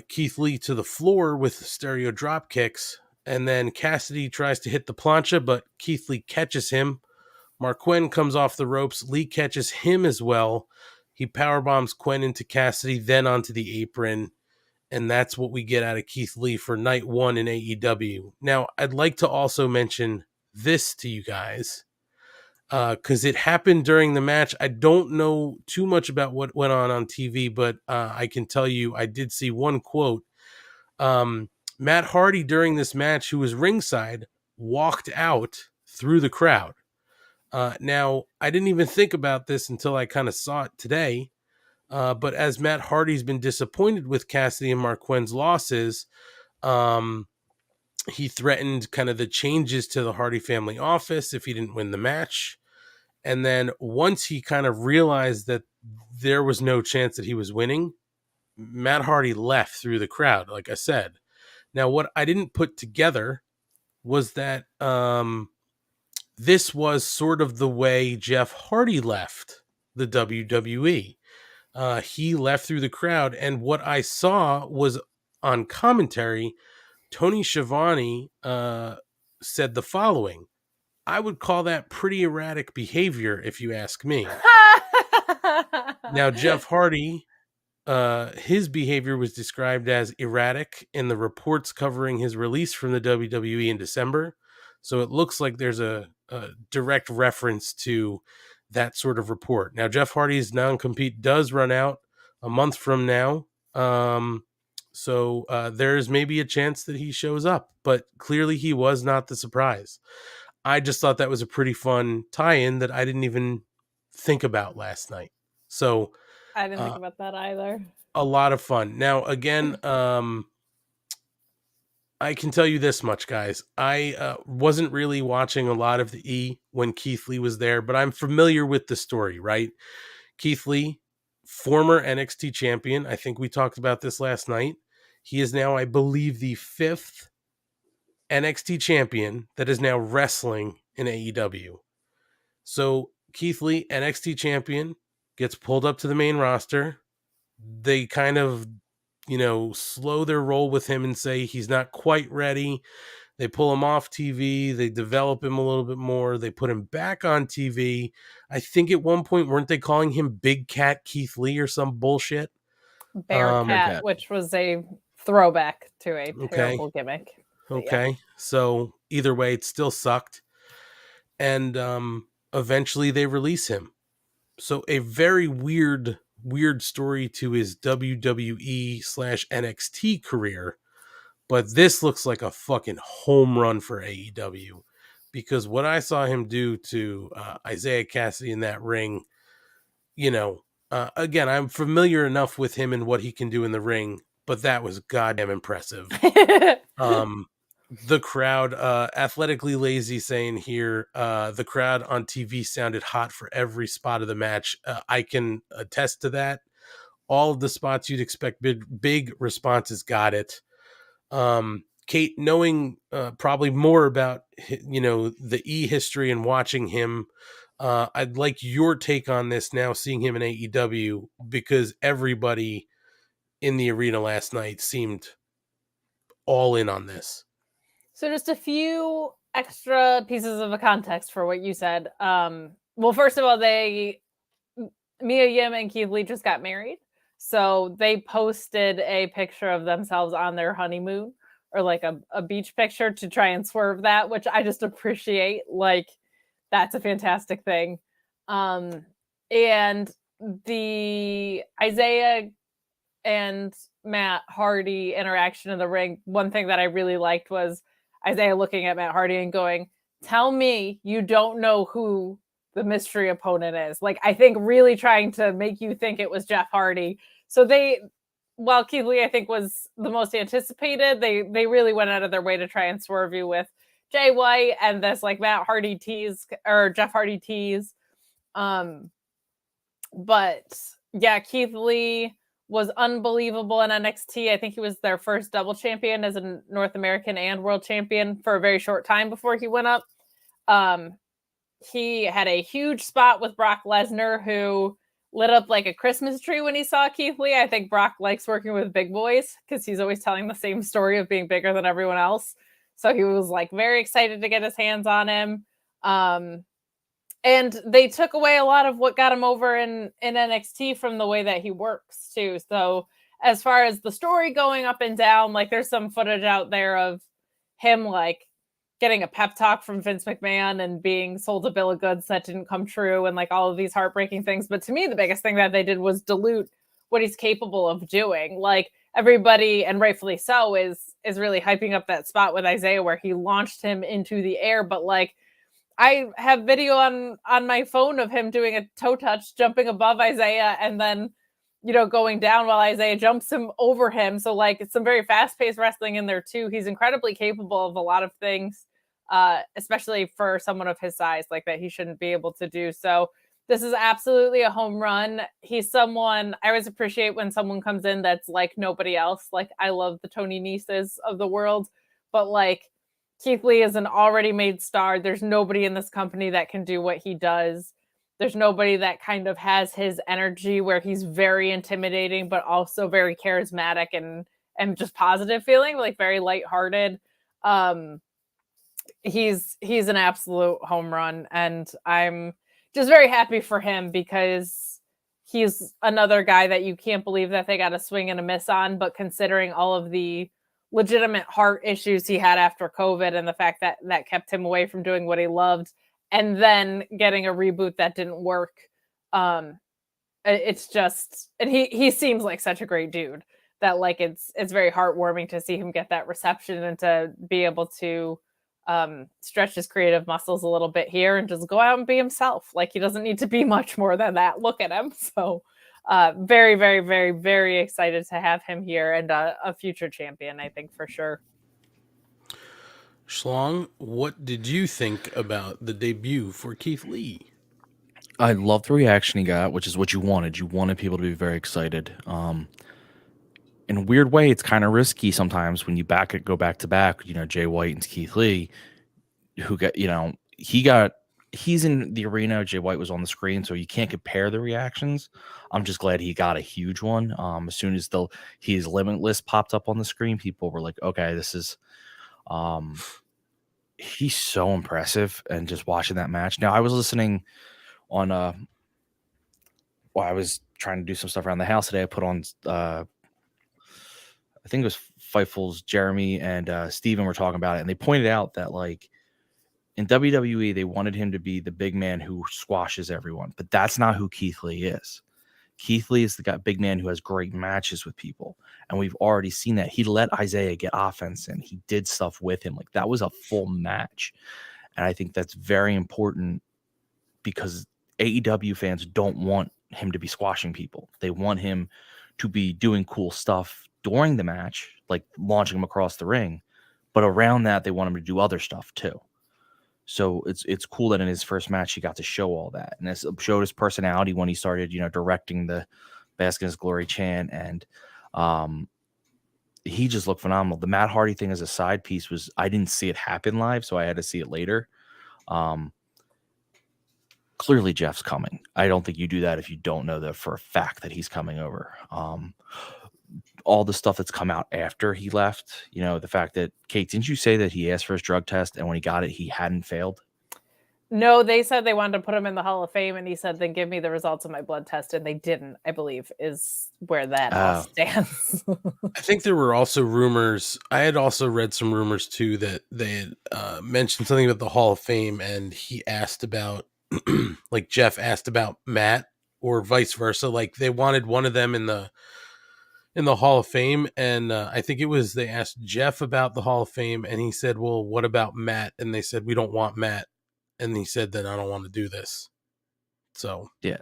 Keith Lee to the floor with stereo drop kicks. And then Cassidy tries to hit the plancha, but Keith Lee catches him. Mark Quen comes off the ropes. Lee catches him as well. He powerbombs Quen into Cassidy, then onto the apron. And that's what we get out of Keith Lee for night 1 in AEW. Now, I'd like to also mention this to you guys, because it happened during the match. I don't know too much about what went on TV, but I can tell you I did see one quote. Matt Hardy during this match, who was ringside, walked out through the crowd. Now, I didn't even think about this until I kind of saw it today. But as Matt Hardy's been disappointed with Cassidy and Marquand's losses, he threatened kind of the changes to the Hardy family office if he didn't win the match. And then once he kind of realized that there was no chance that he was winning, Matt Hardy left through the crowd, like I said. Now, what I didn't put together was that this was sort of the way Jeff Hardy left the WWE. He left through the crowd, and what I saw was on commentary, Tony Schiavone said the following: "I would call that pretty erratic behavior, if you ask me." Now, Jeff Hardy, his behavior was described as erratic in the reports covering his release from the WWE in December. So it looks like there's a direct reference to that sort of report. Now, Jeff Hardy's non-compete does run out a month from now. So there's maybe a chance that he shows up, but clearly he was not the surprise. I just thought that was a pretty fun tie-in that I didn't even think about last night. So I didn't think about that either. a lot of fun. Now, again, I can tell you this much, guys. I wasn't really watching a lot of the E when Keith Lee was there, but I'm familiar with the story, right? Keith Lee, former NXT champion. I think we talked about this last night. He is now, I believe, the 5th NXT champion that is now wrestling in AEW. So Keith Lee, NXT champion, gets pulled up to the main roster. They kind of, slow their roll with him and say he's not quite ready. They pull him off TV. They develop him a little bit more. They put him back on TV. I think at one point, weren't they calling him Big Cat Keith Lee or some bullshit? Bearcat, which was a throwback to a terrible gimmick. Okay. Yeah. So either way, it still sucked. And eventually they release him. So a very weird story to his WWE/NXT career, but this looks like a fucking home run for AEW, because what I saw him do to Isaiah Cassidy in that ring, again, I'm familiar enough with him and what he can do in the ring, but that was goddamn impressive. The crowd, athletically lazy saying here, the crowd on TV sounded hot for every spot of the match. I can attest to that. All of the spots you'd expect, big responses got it. Kate, knowing probably more about, the E history and watching him, I'd like your take on this now, seeing him in AEW, because everybody in the arena last night seemed all in on this. So just a few extra pieces of a context for what you said. Well, first of all, Mia Yim and Keith Lee just got married. So they posted a picture of themselves on their honeymoon, or like a beach picture, to try and swerve that, which I just appreciate. Like, that's a fantastic thing. And the Isaiah and Matt Hardy interaction in the ring, one thing that I really liked was Isaiah looking at Matt Hardy and going, "Tell me you don't know who the mystery opponent is." Like, I think really trying to make you think it was Jeff Hardy. So while Keith Lee, I think, was the most anticipated, they really went out of their way to try and swerve you with Jay White and this like Matt Hardy tease or Jeff Hardy tease. But yeah, Keith Lee was unbelievable in NXT. I think he was their first double champion as a North American and world champion for a very short time before he went up. He had a huge spot with Brock Lesnar, who lit up like a Christmas tree when he saw Keith Lee. I think Brock likes working with big boys because he's always telling the same story of being bigger than everyone else. So he was like very excited to get his hands on him. And they took away a lot of what got him over in NXT from the way that he works too. So as far as the story going up and down, like there's some footage out there of him like getting a pep talk from Vince McMahon and being sold a bill of goods that didn't come true and like all of these heartbreaking things. But to me, the biggest thing that they did was dilute what he's capable of doing. Like everybody, and rightfully so, is is really hyping up that spot with Isaiah where he launched him into the air. But like, I have video on my phone of him doing a toe touch, jumping above Isaiah, and then, you know, going down while Isaiah jumps him over him. So like, it's some very fast-paced wrestling in there too. He's incredibly capable of a lot of things, especially for someone of his size, like that he shouldn't be able to do. So this is absolutely a home run. He's someone I always appreciate when someone comes in that's like nobody else. Like, I love the Tony Nese's of the world, but like, Keith Lee is an already made star. There's nobody in this company that can do what he does. There's nobody that kind of has his energy where he's very intimidating, but also very charismatic and just positive feeling, like very lighthearted. He's an absolute home run, and I'm just very happy for him because he's another guy that you can't believe that they got a swing and a miss on, but considering all of the legitimate heart issues he had after COVID and the fact that that kept him away from doing what he loved, and then getting a reboot that didn't work. It's just, and he seems like such a great dude that like, it's very heartwarming to see him get that reception and to be able to stretch his creative muscles a little bit here and just go out and be himself. Like, he doesn't need to be much more than that. Look at him. So very, very, very, very excited to have him here, and a future champion, I think, for sure. Schlong, what did you think about the debut for Keith Lee? I love the reaction he got, which is what you wanted. You wanted people to be very excited. In a weird way, it's kind of risky sometimes when you go back to back, you know, Jay White and Keith Lee, who got, you know, he's in the arena. Jay White was on the screen, so you can't compare the reactions. I'm just glad he got a huge one. As soon as his Limitless popped up on the screen, people were like, okay, this is, he's so impressive. And just watching that match. Now, I was listening on, I was trying to do some stuff around the house today. I put on, I think it was Fightful's Jeremy and Steven were talking about it, and they pointed out that like in WWE, they wanted him to be the big man who squashes everyone, but that's not who Keith Lee is. Keith Lee is the big man who has great matches with people, and we've already seen that. He let Isaiah get offense, and he did stuff with him. Like, that was a full match, and I think that's very important because AEW fans don't want him to be squashing people. They want him to be doing cool stuff during the match, like launching him across the ring, but around that, they want him to do other stuff too. So it's cool that in his first match, he got to show all that, and it showed his personality when he started, you know, directing the Bask in His Glory chant, and he just looked phenomenal. The Matt Hardy thing as a side piece was, I didn't see it happen live, so I had to see it later. Clearly Jeff's coming. I don't think you do that if you don't know that for a fact that he's coming over. All the stuff that's come out after he left, you know, the fact that, Kate, didn't you say that he asked for his drug test and when he got it, he hadn't failed? No, they said they wanted to put him in the Hall of Fame, and he said, then give me the results of my blood test, and they didn't, I believe, is where that all stands. I think there were also rumors. I had also read some rumors too that they had mentioned something about the Hall of Fame, and he asked about, like Jeff asked about Matt, or vice versa. Like, they wanted one of them in the Hall of Fame, and I think it was, they asked Jeff about the Hall of Fame, and he said, well, what about Matt? And they said, we don't want Matt. And he said, then I don't want to do this. So yeah.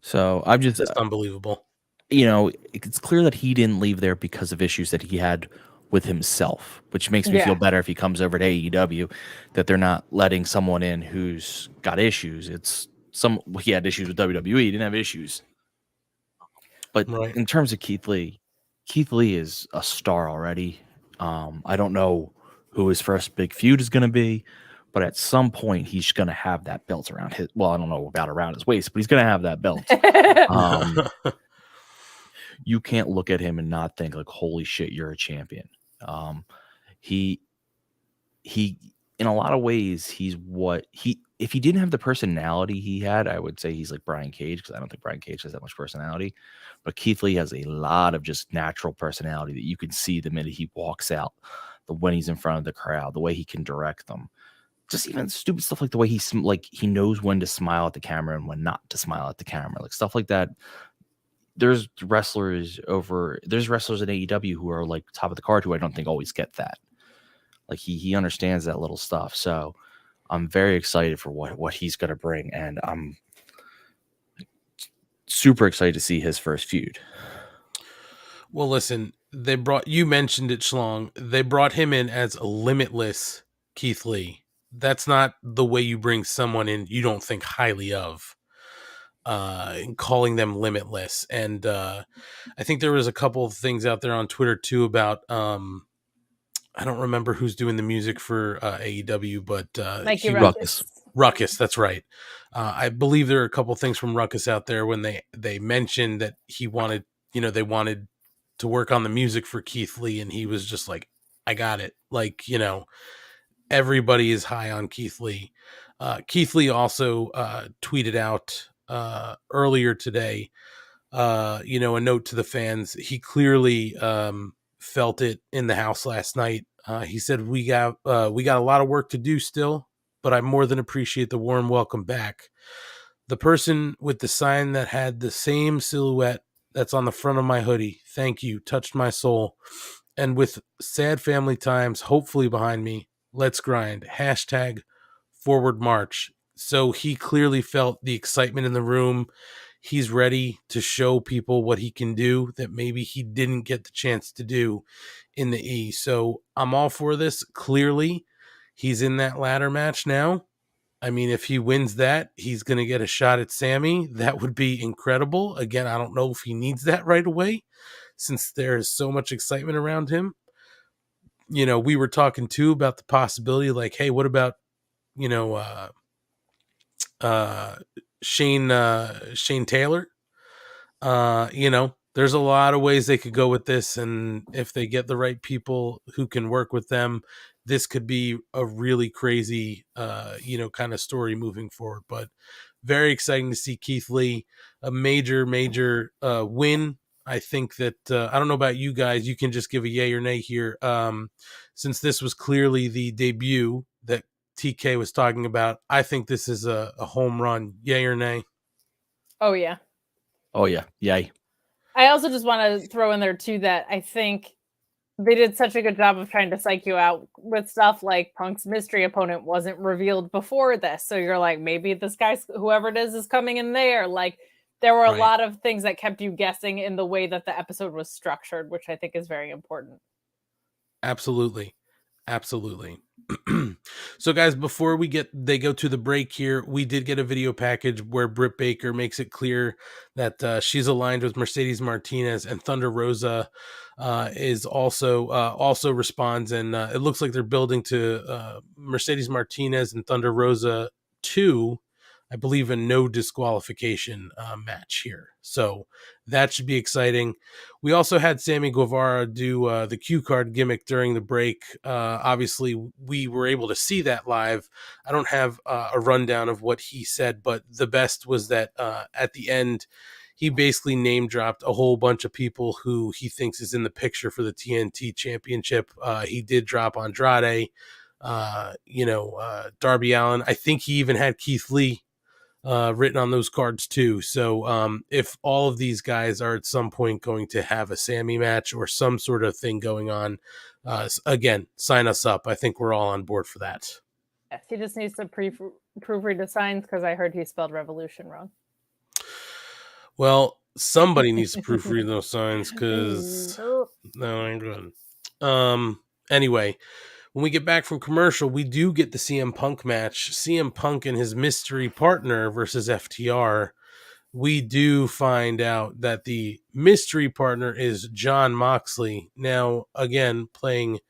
So I'm just, it's unbelievable. You know, it's clear that he didn't leave there because of issues that he had with himself, which makes me feel better if he comes over to AEW, that they're not letting someone in who's got issues. He had issues with WWE, he didn't have issues. But in terms of Keith Lee is a star already. I don't know who his first big feud is going to be, but at some point he's going to have that belt around his, well, I don't know about around his waist, but he's going to have that belt. You can't look at him and not think like, holy shit, you're a champion. He in a lot of ways, if he didn't have the personality he had, I would say he's like Brian Cage, because I don't think Brian Cage has that much personality. But Keith Lee has a lot of just natural personality that you can see the minute he walks out, when he's in front of the crowd, the way he can direct them. Just even stupid stuff like the way he knows when to smile at the camera and when not to smile at the camera, like stuff like that. there's wrestlers in AEW who are like top of the card who I don't think always get that. Like he understands that little stuff. So I'm very excited for what he's going to bring, and I'm super excited to see his first feud. Well, listen, you mentioned it, Schlong. They brought him in as a limitless Keith Lee. That's not the way you bring someone in you don't think highly of, calling them limitless. And I think there was a couple of things out there on Twitter too about I don't remember who's doing the music for AEW, but Mikey Ruckus. Ruckus, that's right. I believe there are a couple of things from Ruckus out there when they mentioned that he wanted, they wanted to work on the music for Keith Lee, and he was just like, I got it. Like, everybody is high on Keith Lee. Keith Lee also tweeted out earlier today, a note to the fans. He clearly felt it in the house last night. He said, we got a lot of work to do still, but I more than appreciate the warm welcome back. The person with the sign that had the same silhouette that's on the front of my hoodie, thank you, touched my soul. And with sad family times hopefully behind me, let's grind. #forward march. So he clearly felt the excitement in the room. He's ready to show people what he can do that maybe he didn't get the chance to do in the E. So I'm all for this. Clearly, he's in that ladder match now. I mean, if he wins that, he's going to get a shot at Sammy. That would be incredible. Again, I don't know if he needs that right away since there is so much excitement around him. We were talking too about the possibility, like, hey, what about, Shane Taylor? There's a lot of ways they could go with this, and if they get the right people who can work with them, this could be a really crazy, kind of story moving forward. But very exciting to see Keith Lee, a major win. I think that I don't know about you guys. You can just give a yay or nay here, since this was clearly the debut that TK was talking about. I think this is a home run. Yay or nay? Oh yeah. Oh yeah, yay. I also just want to throw in there too that I think they did such a good job of trying to psych you out with stuff like Punk's mystery opponent wasn't revealed before this. So you're like, maybe this guy's, whoever it is coming in there. Like there were a lot of things that kept you guessing in the way that the episode was structured, which I think is very important. Absolutely. So guys, before they go to the break here, we did get a video package where Britt Baker makes it clear that she's aligned with Mercedes Martinez, and Thunder Rosa is also responds, and it looks like they're building to Mercedes Martinez and Thunder Rosa 2, I believe, a no disqualification match here. So that should be exciting. We also had Sammy Guevara do the cue card gimmick during the break. Obviously, we were able to see that live. I don't have a rundown of what he said, but the best was that at the end, he basically name dropped a whole bunch of people who he thinks is in the picture for the TNT championship. He did drop Andrade, Darby Allin. I think he even had Keith Lee written on those cards too. So if all of these guys are at some point going to have a Sammy match or some sort of thing going on, again, sign us up. I think we're all on board for that. Yes, he just needs to proofread the signs because I heard he spelled revolution wrong. Well, somebody needs to proofread those signs because no, ain't good. Anyway, when we get back from commercial, we do get the CM Punk match. CM Punk and his mystery partner versus FTR. We do find out that the mystery partner is Jon Moxley. Now, again, playing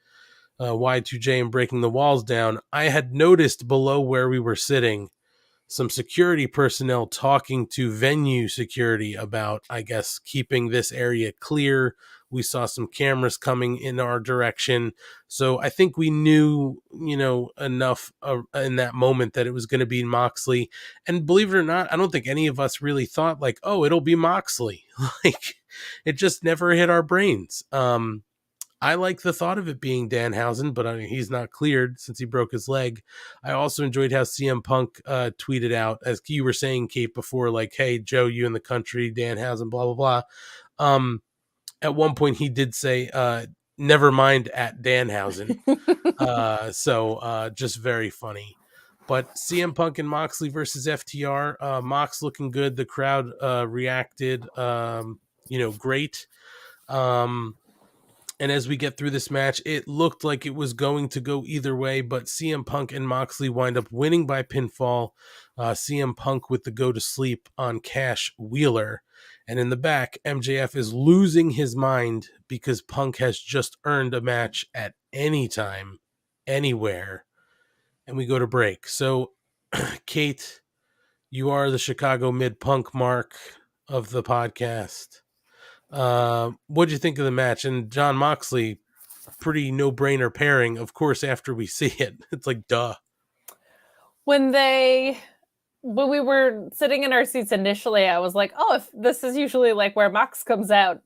Y2J and breaking the walls down. I had noticed below where we were sitting some security personnel talking to venue security about, I guess, keeping this area clear. We saw some cameras coming in our direction. So I think we knew, enough in that moment that it was going to be Moxley. And believe it or not, I don't think any of us really thought like, oh, it'll be Moxley. Like, it just never hit our brains. I like the thought of it being Danhausen, but I mean, he's not cleared since he broke his leg. I also enjoyed how CM Punk tweeted out, as you were saying, Kate, before, like, hey, Joe, you in the country, Danhausen, blah, blah, blah. At one point, he did say, never mind at Danhausen. So just very funny. But CM Punk and Moxley versus FTR, Mox looking good. The crowd reacted, great. And as we get through this match, it looked like it was going to go either way, but CM Punk and Moxley wind up winning by pinfall. CM Punk with the go to sleep on Cash Wheeler. And in the back, MJF is losing his mind because Punk has just earned a match at any time, anywhere. And we go to break. So, Kate, you are the Chicago mid-Punk mark of the podcast. What'd you think of the match? And John Moxley, pretty no-brainer pairing, of course, after we see it. It's like, duh. When we were sitting in our seats initially, I was like, oh, if this is usually like where Mox comes out.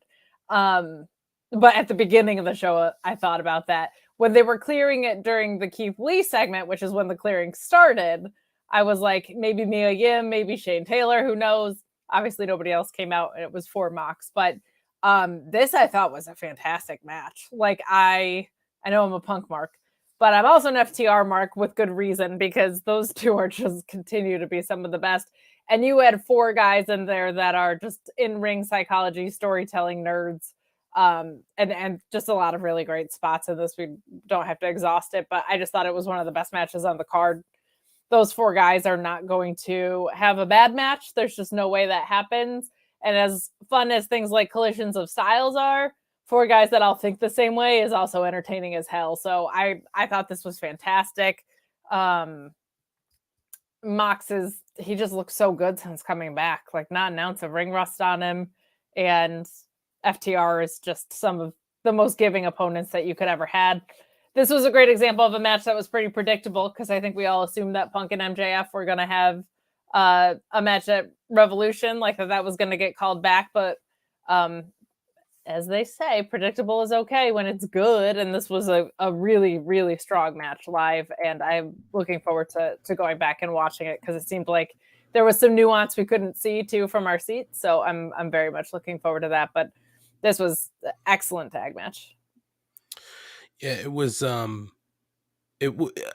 But at the beginning of the show, I thought about that. When they were clearing it during the Keith Lee segment, which is when the clearing started, I was like, maybe Mia Yim, maybe Shane Taylor, who knows? Obviously, nobody else came out, and it was for Mox. But this, I thought, was a fantastic match. Like, I know I'm a Punk mark, but I'm also an FTR mark with good reason, because those two are just continue to be some of the best. And you had 4 guys in there that are just in-ring psychology, storytelling nerds, and just a lot of really great spots in this. We don't have to exhaust it, but I just thought it was one of the best matches on the card. Those 4 guys are not going to have a bad match. There's just no way that happens. And as fun as things like Collisions of Styles are, 4 guys that all think the same way is also entertaining as hell. So I thought this was fantastic. Mox he just looks so good since coming back. Like, not an ounce of ring rust on him. And FTR is just some of the most giving opponents that you could ever had. This was a great example of a match that was pretty predictable, because I think we all assumed that Punk and MJF were going to have a match at Revolution, like that was going to get called back. But as they say, predictable is okay when it's good. And this was a really, really strong match live. And I'm looking forward to going back and watching it, because it seemed like there was some nuance we couldn't see too from our seats. So I'm very much looking forward to that. But this was an excellent tag match. Yeah, it was.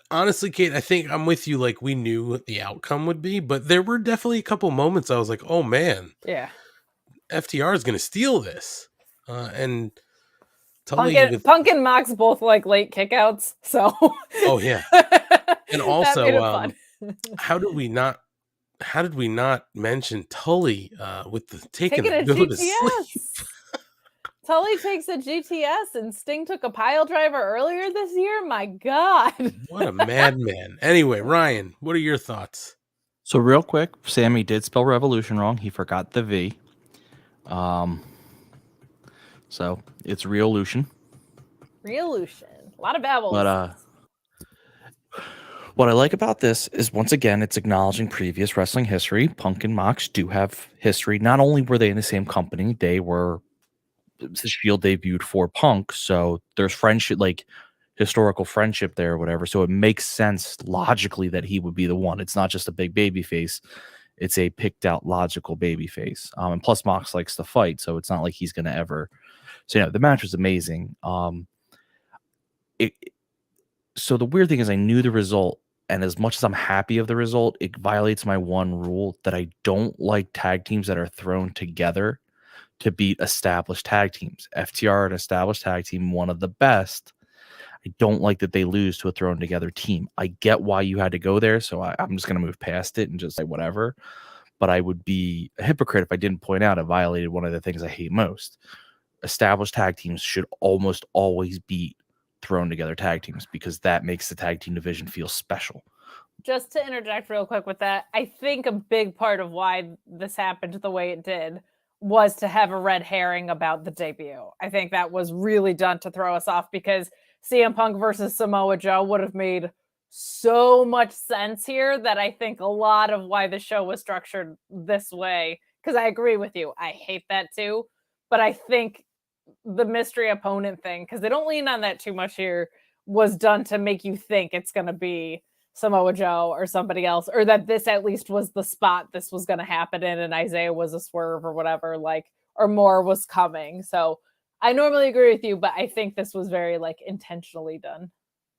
Honestly, Kate, I think I'm with you. Like, we knew what the outcome would be, but there were definitely a couple moments I was like, "Oh man, yeah, FTR is going to steal this." And Punk and Mox both like late kickouts, so oh yeah, and also, how did we not mention Tully with the taking a go to sleep? Tully takes a GTS, and Sting took a pile driver earlier this year. My God. What a madman. Anyway, Ryan, what are your thoughts? So real quick, Sammy did spell revolution wrong. He forgot the V. So it's Reolution. Reolution. A lot of vowels. But what I like about this is, once again, it's acknowledging previous wrestling history. Punk and Mox do have history. Not only were they in the same company, they were the Shield debuted for Punk, so there's friendship, like historical friendship there or whatever. So it makes sense logically that he would be the one. It's not just a big baby face. It's a picked out logical baby face. And plus Mox likes to fight, so it's not like he's going to ever. So the match was amazing. So the weird thing is, I knew the result, and as much as I'm happy of the result, it violates my one rule that I don't like tag teams that are thrown together to beat established tag teams. FTR, an established tag team, one of the best. I don't like that they lose to a thrown together team. I get why you had to go there, so I'm just going to move past it and just say whatever. But I would be a hypocrite if I didn't point out it violated one of the things I hate most. Established tag teams should almost always beat thrown together tag teams, because that makes the tag team division feel special. Just to interject real quick with that, I think a big part of why this happened the way it did was to have a red herring about the debut. I think that was really done to throw us off, because CM Punk versus Samoa Joe would have made so much sense here, that I think a lot of why the show was structured this way, because I agree with you, I hate that too, but I think the mystery opponent thing, because they don't lean on that too much here, was done to make you think it's going to be Samoa Joe or somebody else, or that this at least was the spot this was going to happen in, and Isaiah was a swerve or whatever, like, or more was coming. So I normally agree with you, but I think this was very like intentionally done,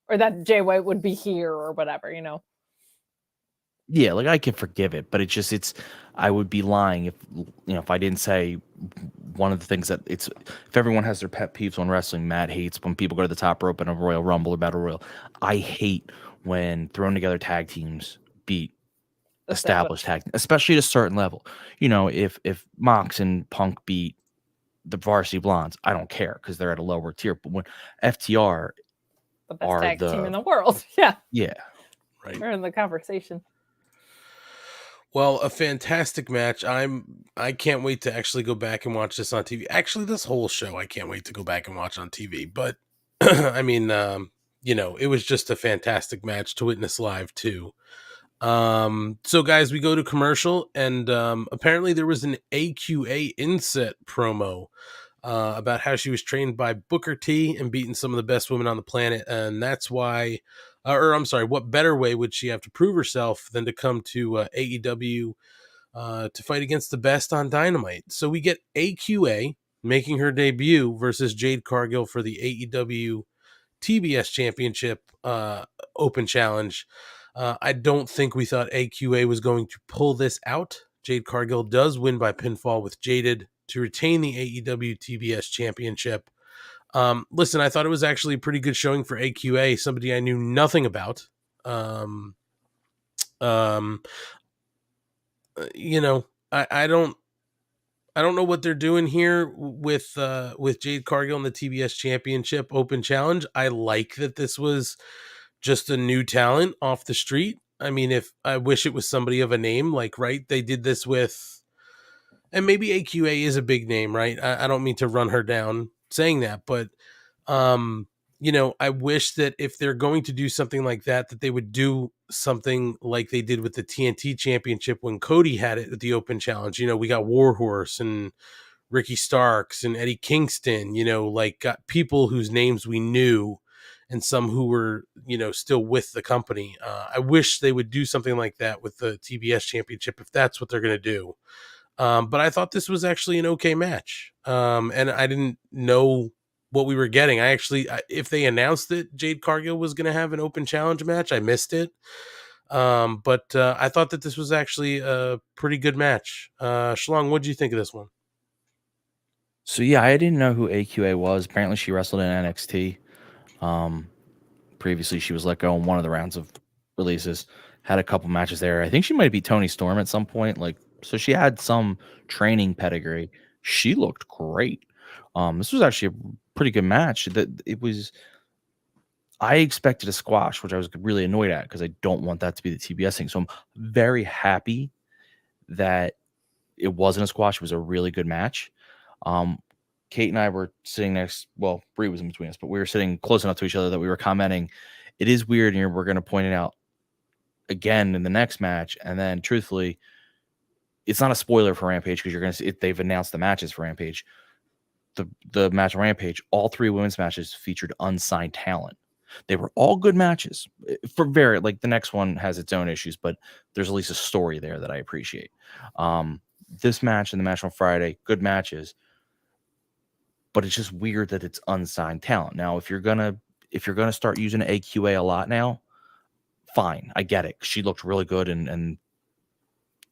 or that Jay White would be here or whatever, you know. Yeah, like I can forgive it, but it's I would be lying if I didn't say one of the things that if everyone has their pet peeves on wrestling, Matt hates when people go to the top rope in a Royal Rumble or Battle Royal. I hate when thrown together tag teams beat established tag, especially at a certain level. You know, if Mox and Punk beat the Varsity Blondes, I don't care because they're at a lower tier. But when FTR the best tag team in the world, yeah, right, we're in the conversation. Well, a fantastic match. I can't wait to actually go back and watch this on TV. Actually, this whole show I can't wait to go back and watch on TV. But I mean, it was just a fantastic match to witness live too. So guys, we go to commercial, and apparently there was an AQA inset promo about how she was trained by Booker T and beaten some of the best women on the planet, and that's why. What better way would she have to prove herself than to come to AEW to fight against the best on Dynamite? So we get AQA making her debut versus Jade Cargill for the AEW TBS Championship Open Challenge. I don't think we thought AQA was going to pull this out. Jade Cargill does win by pinfall with Jaded to retain the AEW TBS Championship. Listen, I thought it was actually a pretty good showing for AQA, somebody I knew nothing about. I don't know what they're doing here with Jade Cargill in the TBS Championship Open Challenge. I like that this was just a new talent off the street. I mean, I wish it was somebody of a name, like, right, they did this with, and maybe AQA is a big name, right? I don't mean to run her down saying that, but I wish that if they're going to do something like that they would do something like they did with the TNT Championship when Cody had it at the Open Challenge. We got Warhorse and Ricky Starks and Eddie Kingston, got people whose names we knew and some who were, still with the company. I wish they would do something like that with the TBS Championship if that's what they're going to do. But I thought this was actually an okay match. And I didn't know what we were getting. If they announced that Jade Cargill was going to have an open challenge match, I missed it. But I thought that this was actually a pretty good match. Schlong, what did you think of this one? So yeah, I didn't know who AQA was. Apparently she wrestled in NXT. Previously she was let go in one of the rounds of releases, had a couple matches there. I think she might beat Toni Storm at some point. So she had some training pedigree. She looked great. This was actually a pretty good match. I expected a squash, which I was really annoyed at because I don't want that to be the TBS thing. So I'm very happy that it wasn't a squash. It was a really good match. Kate and I were sitting next. Well, Bree was in between us, but we were sitting close enough to each other that we were commenting. It is weird, and we're going to point it out again in the next match. And then, truthfully, it's not a spoiler for Rampage because you're going to see it. They've announced the matches for Rampage. The match on Rampage, all three women's matches featured unsigned talent. They were all good matches. The next one has its own issues, but there's at least a story there that I appreciate. This match and the match on Friday, good matches, but it's just weird that it's unsigned talent. Now, if you're gonna start using AQA a lot now, fine, I get it. She looked really good, and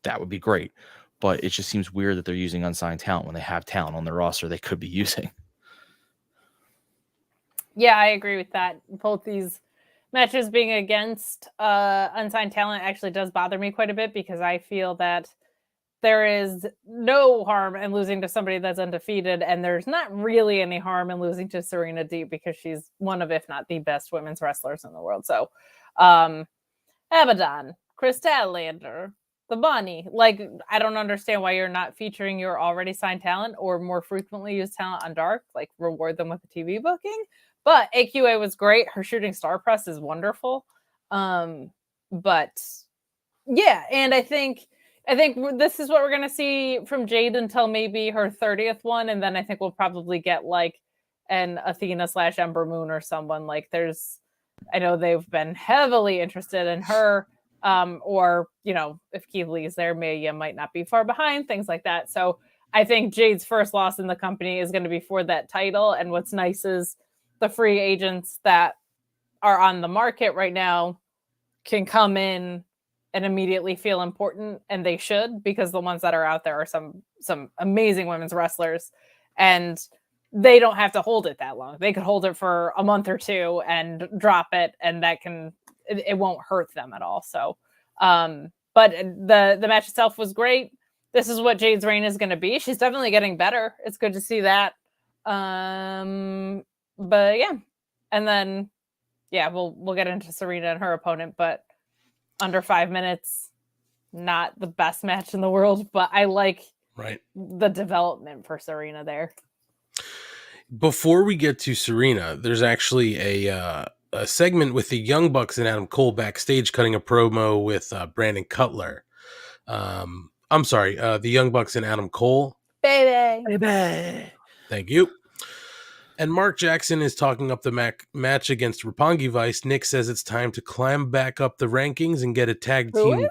that would be great. But it just seems weird that they're using unsigned talent when they have talent on their roster they could be using. Yeah, I agree with that. Both these matches being against unsigned talent actually does bother me quite a bit because I feel that there is no harm in losing to somebody that's undefeated, and there's not really any harm in losing to Serena Deeb because she's one of, if not the best women's wrestlers in the world. So, Abaddon, Chris Statlander, the Bunny. I don't understand why you're not featuring your already signed talent or more frequently used talent on Dark. Reward them with a TV booking. But AQA was great. Her shooting star press is wonderful. But yeah, and I think I think this is what we're going to see from Jade until maybe her 30th one. And then I think we'll probably get like an Athena / Ember Moon or someone. Like I know they've been heavily interested in her. Or, if Keith Lee's there, Maya might not be far behind, things like that. So I think Jade's first loss in the company is going to be for that title. And what's nice is the free agents that are on the market right now can come in and immediately feel important, and they should, because the ones that are out there are some amazing women's wrestlers, and they don't have to hold it that long. They could hold it for a month or two and drop it, and it won't hurt them at all. So, but the match itself was great. This is what Jade's reign is going to be. She's definitely getting better. It's good to see that. But yeah, and then we'll get into Serena and her opponent, but under 5 minutes, not the best match in the world, but I like the development for Serena there. Before we get to Serena, there's actually a segment with the Young Bucks and Adam Cole backstage cutting a promo with Brandon Cutler. I'm sorry, the Young Bucks and Adam Cole. Baby. Thank you. And Mark Jackson is talking up the match against Roppongi Vice. Nick says it's time to climb back up the rankings and get a tag team. Who is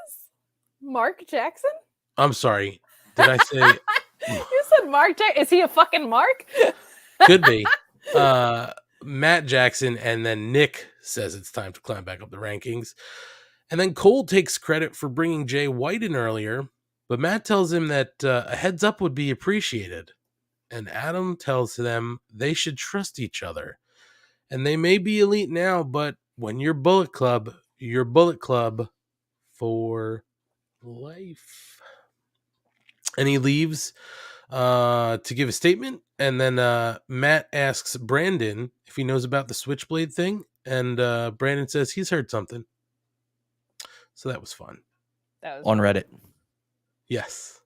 Mark Jackson? I'm sorry. Did I say? You said Mark Jackson. Is he a fucking Mark? Could be. Matt Jackson, and then Nick says it's time to climb back up the rankings. And then Cole takes credit for bringing Jay White in earlier, but Matt tells him that a heads up would be appreciated. And Adam tells them they should trust each other. And they may be elite now, but when you're Bullet Club for life. And he leaves to give a statement. And then Matt asks Brandon if he knows about the Switchblade thing. And Brandon says he's heard something. So that was fun. That was on Reddit. Yes.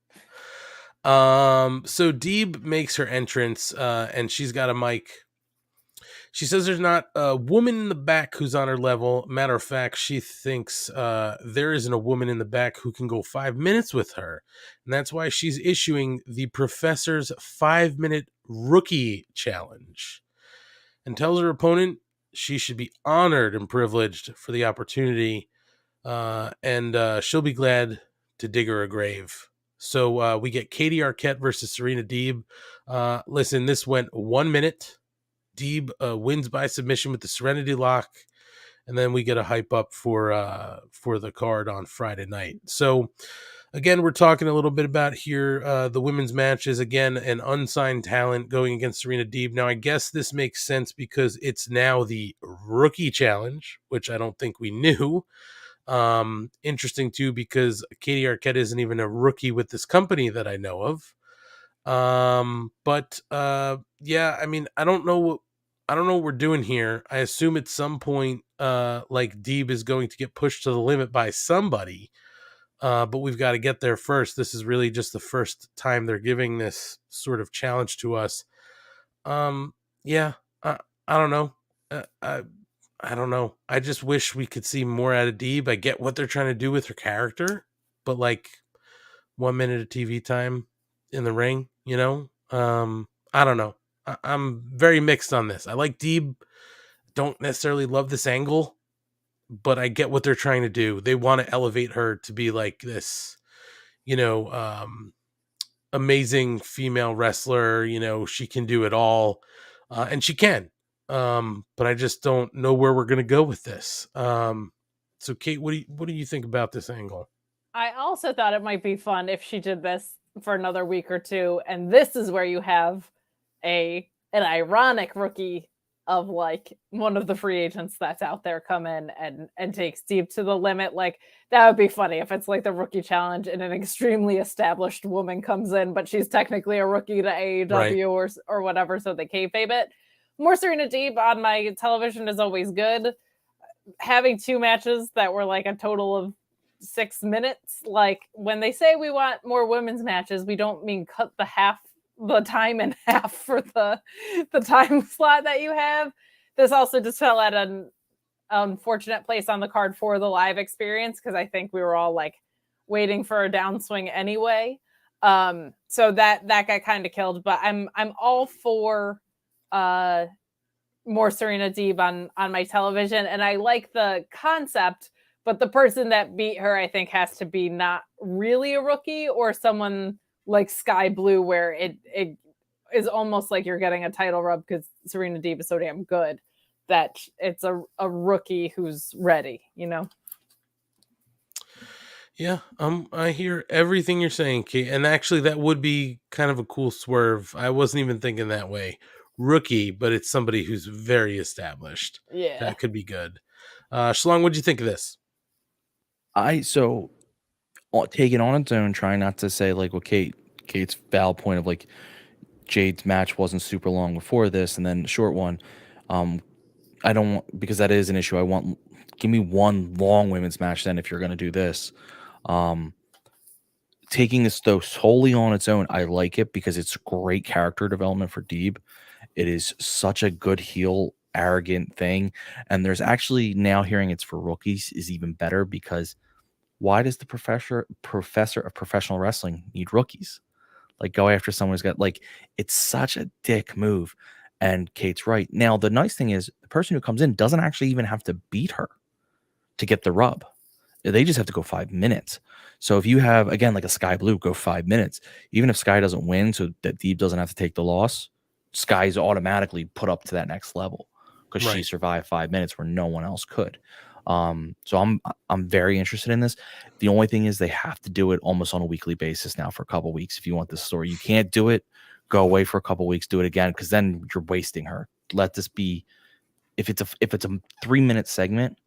So Deeb makes her entrance, and she's got a mic. She says there's not a woman in the back who's on her level. Matter of fact, she thinks there isn't a woman in the back who can go 5 minutes with her. And that's why she's issuing the Professor's 5-minute rookie challenge. And tells her opponent she should be honored and privileged for the opportunity. And she'll be glad to dig her a grave. So we get Katie Arquette versus Serena Deeb. Listen, this went 1 minute. Deeb wins by submission with the Serenity Lock, and then we get a hype up for the card on Friday night. So again, we're talking a little bit about here the women's matches. Again, an unsigned talent going against Serena Deeb. Now, I guess this makes sense because it's now the rookie challenge, which I don't think we knew. Interesting too, because Katie Arquette isn't even a rookie with this company that I know of. But yeah, I mean, I don't know what we're doing here. I assume at some point, like Deeb is going to get pushed to the limit by somebody. But we've got to get there first. This is really just the first time they're giving this sort of challenge to us. Yeah, I don't know. I don't know. I just wish we could see more out of Deeb. I get what they're trying to do with her character, but like 1 minute of TV time in the ring, I don't know. I'm very mixed on this. I like Deeb. Don't necessarily love this angle, but I get what they're trying to do. They want to elevate her to be like this, amazing female wrestler. She can do it all, and she can. But I just don't know where we're going to go with this. So Kate, what do you think about this angle? I also thought it might be fun if she did this for another week or two, and this is where you have an ironic rookie of like one of the free agents that's out there come in and take Steve to the limit. Like that would be funny if it's like the rookie challenge and an extremely established woman comes in, but she's technically a rookie to AEW or whatever, so they kayfabe it. More Serena Deeb on my television is always good. Having two matches that were like a total of 6 minutes, like when they say we want more women's matches, we don't mean cut the time in half for the time slot that you have. This also just fell at an unfortunate place on the card for the live experience, because I think we were all like, waiting for a downswing anyway. So that got kind of killed, but I'm all for more Serena Deeb on my television, and I like the concept, but the person that beat her, I think, has to be not really a rookie or someone like Sky Blue, where it is almost like you're getting a title rub because Serena Deeb is so damn good that it's a rookie who's ready, you know? Yeah, I hear everything you're saying, Kate, and actually that would be kind of a cool swerve. I wasn't even thinking that way. Rookie, but it's somebody who's very established. Yeah. That could be good. Schlong, what'd you think of this? Take it on its own, trying not to say like what Kate's valid point of like Jade's match wasn't super long before this, and then the short one. I don't want, because that is an issue. Give me one long women's match then if you're going to do this. Taking this though solely on its own, I like it because it's great character development for Deeb. It is such a good heel, arrogant thing, and there's actually now hearing it's for rookies is even better because why does the professor of professional wrestling need rookies? Like, go after someone who's got, like, it's such a dick move. And Kate's right. Now, the nice thing is the person who comes in doesn't actually even have to beat her to get the rub. They just have to go 5 minutes. So if you have, again, like a Sky Blue, go 5 minutes. Even if Sky doesn't win, so that Deeb doesn't have to take the loss, Sky's automatically put up to that next level because she survived 5 minutes where no one else could. So I'm very interested in this. The only thing is they have to do it almost on a weekly basis now for a couple weeks if you want this story. You can't do it, go away for a couple weeks, do it again, because then you're wasting her. Let this be, if it's a 3-minute segment,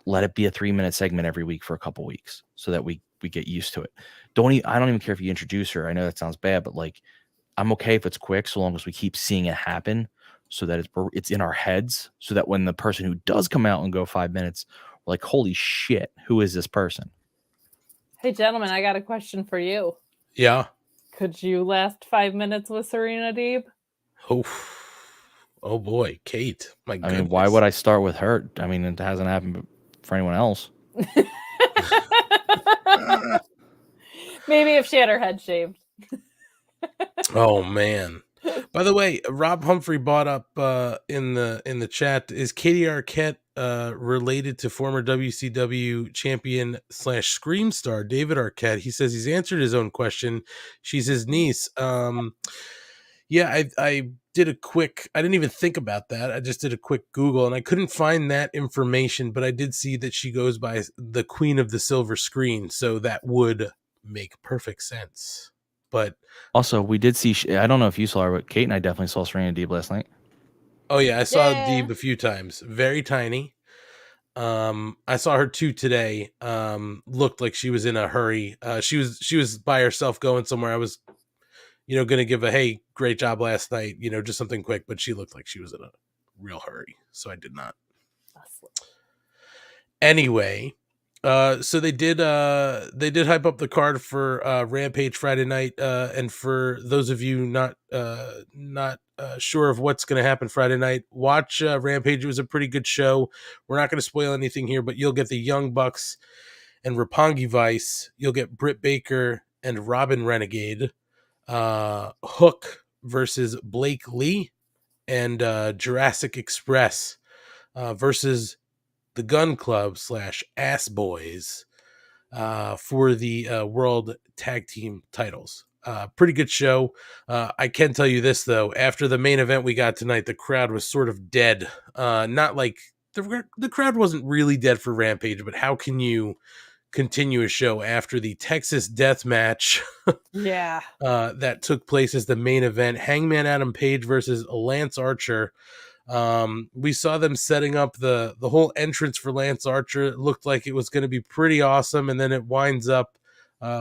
let it be a 3-minute segment every week for a couple weeks so that we get used to it. I don't even care if you introduce her. I know that sounds bad, but like I'm okay if it's quick so long as we keep seeing it happen so that it's in our heads so that when the person who does come out and go 5 minutes, we're like, holy shit, who is this person? Hey, gentlemen, I got a question for you. Yeah. Could you last 5 minutes with Serena Deeb? Oh boy, Kate. My goodness. I mean, why would I start with her? I mean, it hasn't happened for anyone else. Maybe if she had her head shaved. Oh man. By the way, Rob Humphrey brought up in the chat, is Katie Arquette related to former WCW champion / Scream star David Arquette? He says he's answered his own question. She's his niece. Yeah, I did a quick, I didn't even think about that. I just did a quick Google and I couldn't find that information, but I did see that she goes by the Queen of the Silver Screen. So that would make perfect sense. But also, we did see, I don't know if you saw her, but Kate and I definitely saw Serena Deeb last night. Oh yeah, I saw Deeb a few times. Very tiny. I saw her too today. Looked like she was in a hurry. She was by herself going somewhere. I was, going to give a, hey, great job last night, just something quick, but she looked like she was in a real hurry. So I did not. Anyway, so they did hype up the card for Rampage Friday night. And for those of you not sure of what's going to happen Friday night, watch Rampage. It was a pretty good show. We're not going to spoil anything here, but you'll get the Young Bucks and Roppongi Vice. You'll get Britt Baker and Robin Renegade. Hook versus Blake Lee, and Jurassic Express versus the Gun Club / Ass Boys for the World Tag Team titles. Pretty good show. I can tell you this, though. After the main event we got tonight, the crowd was sort of dead. Not like the crowd wasn't really dead for Rampage, but how can you continue a show after the Texas Death Match that took place as the main event? Hangman Adam Page versus Lance Archer. We saw them setting up the whole entrance for Lance Archer. It looked like it was going to be pretty awesome, and then it winds up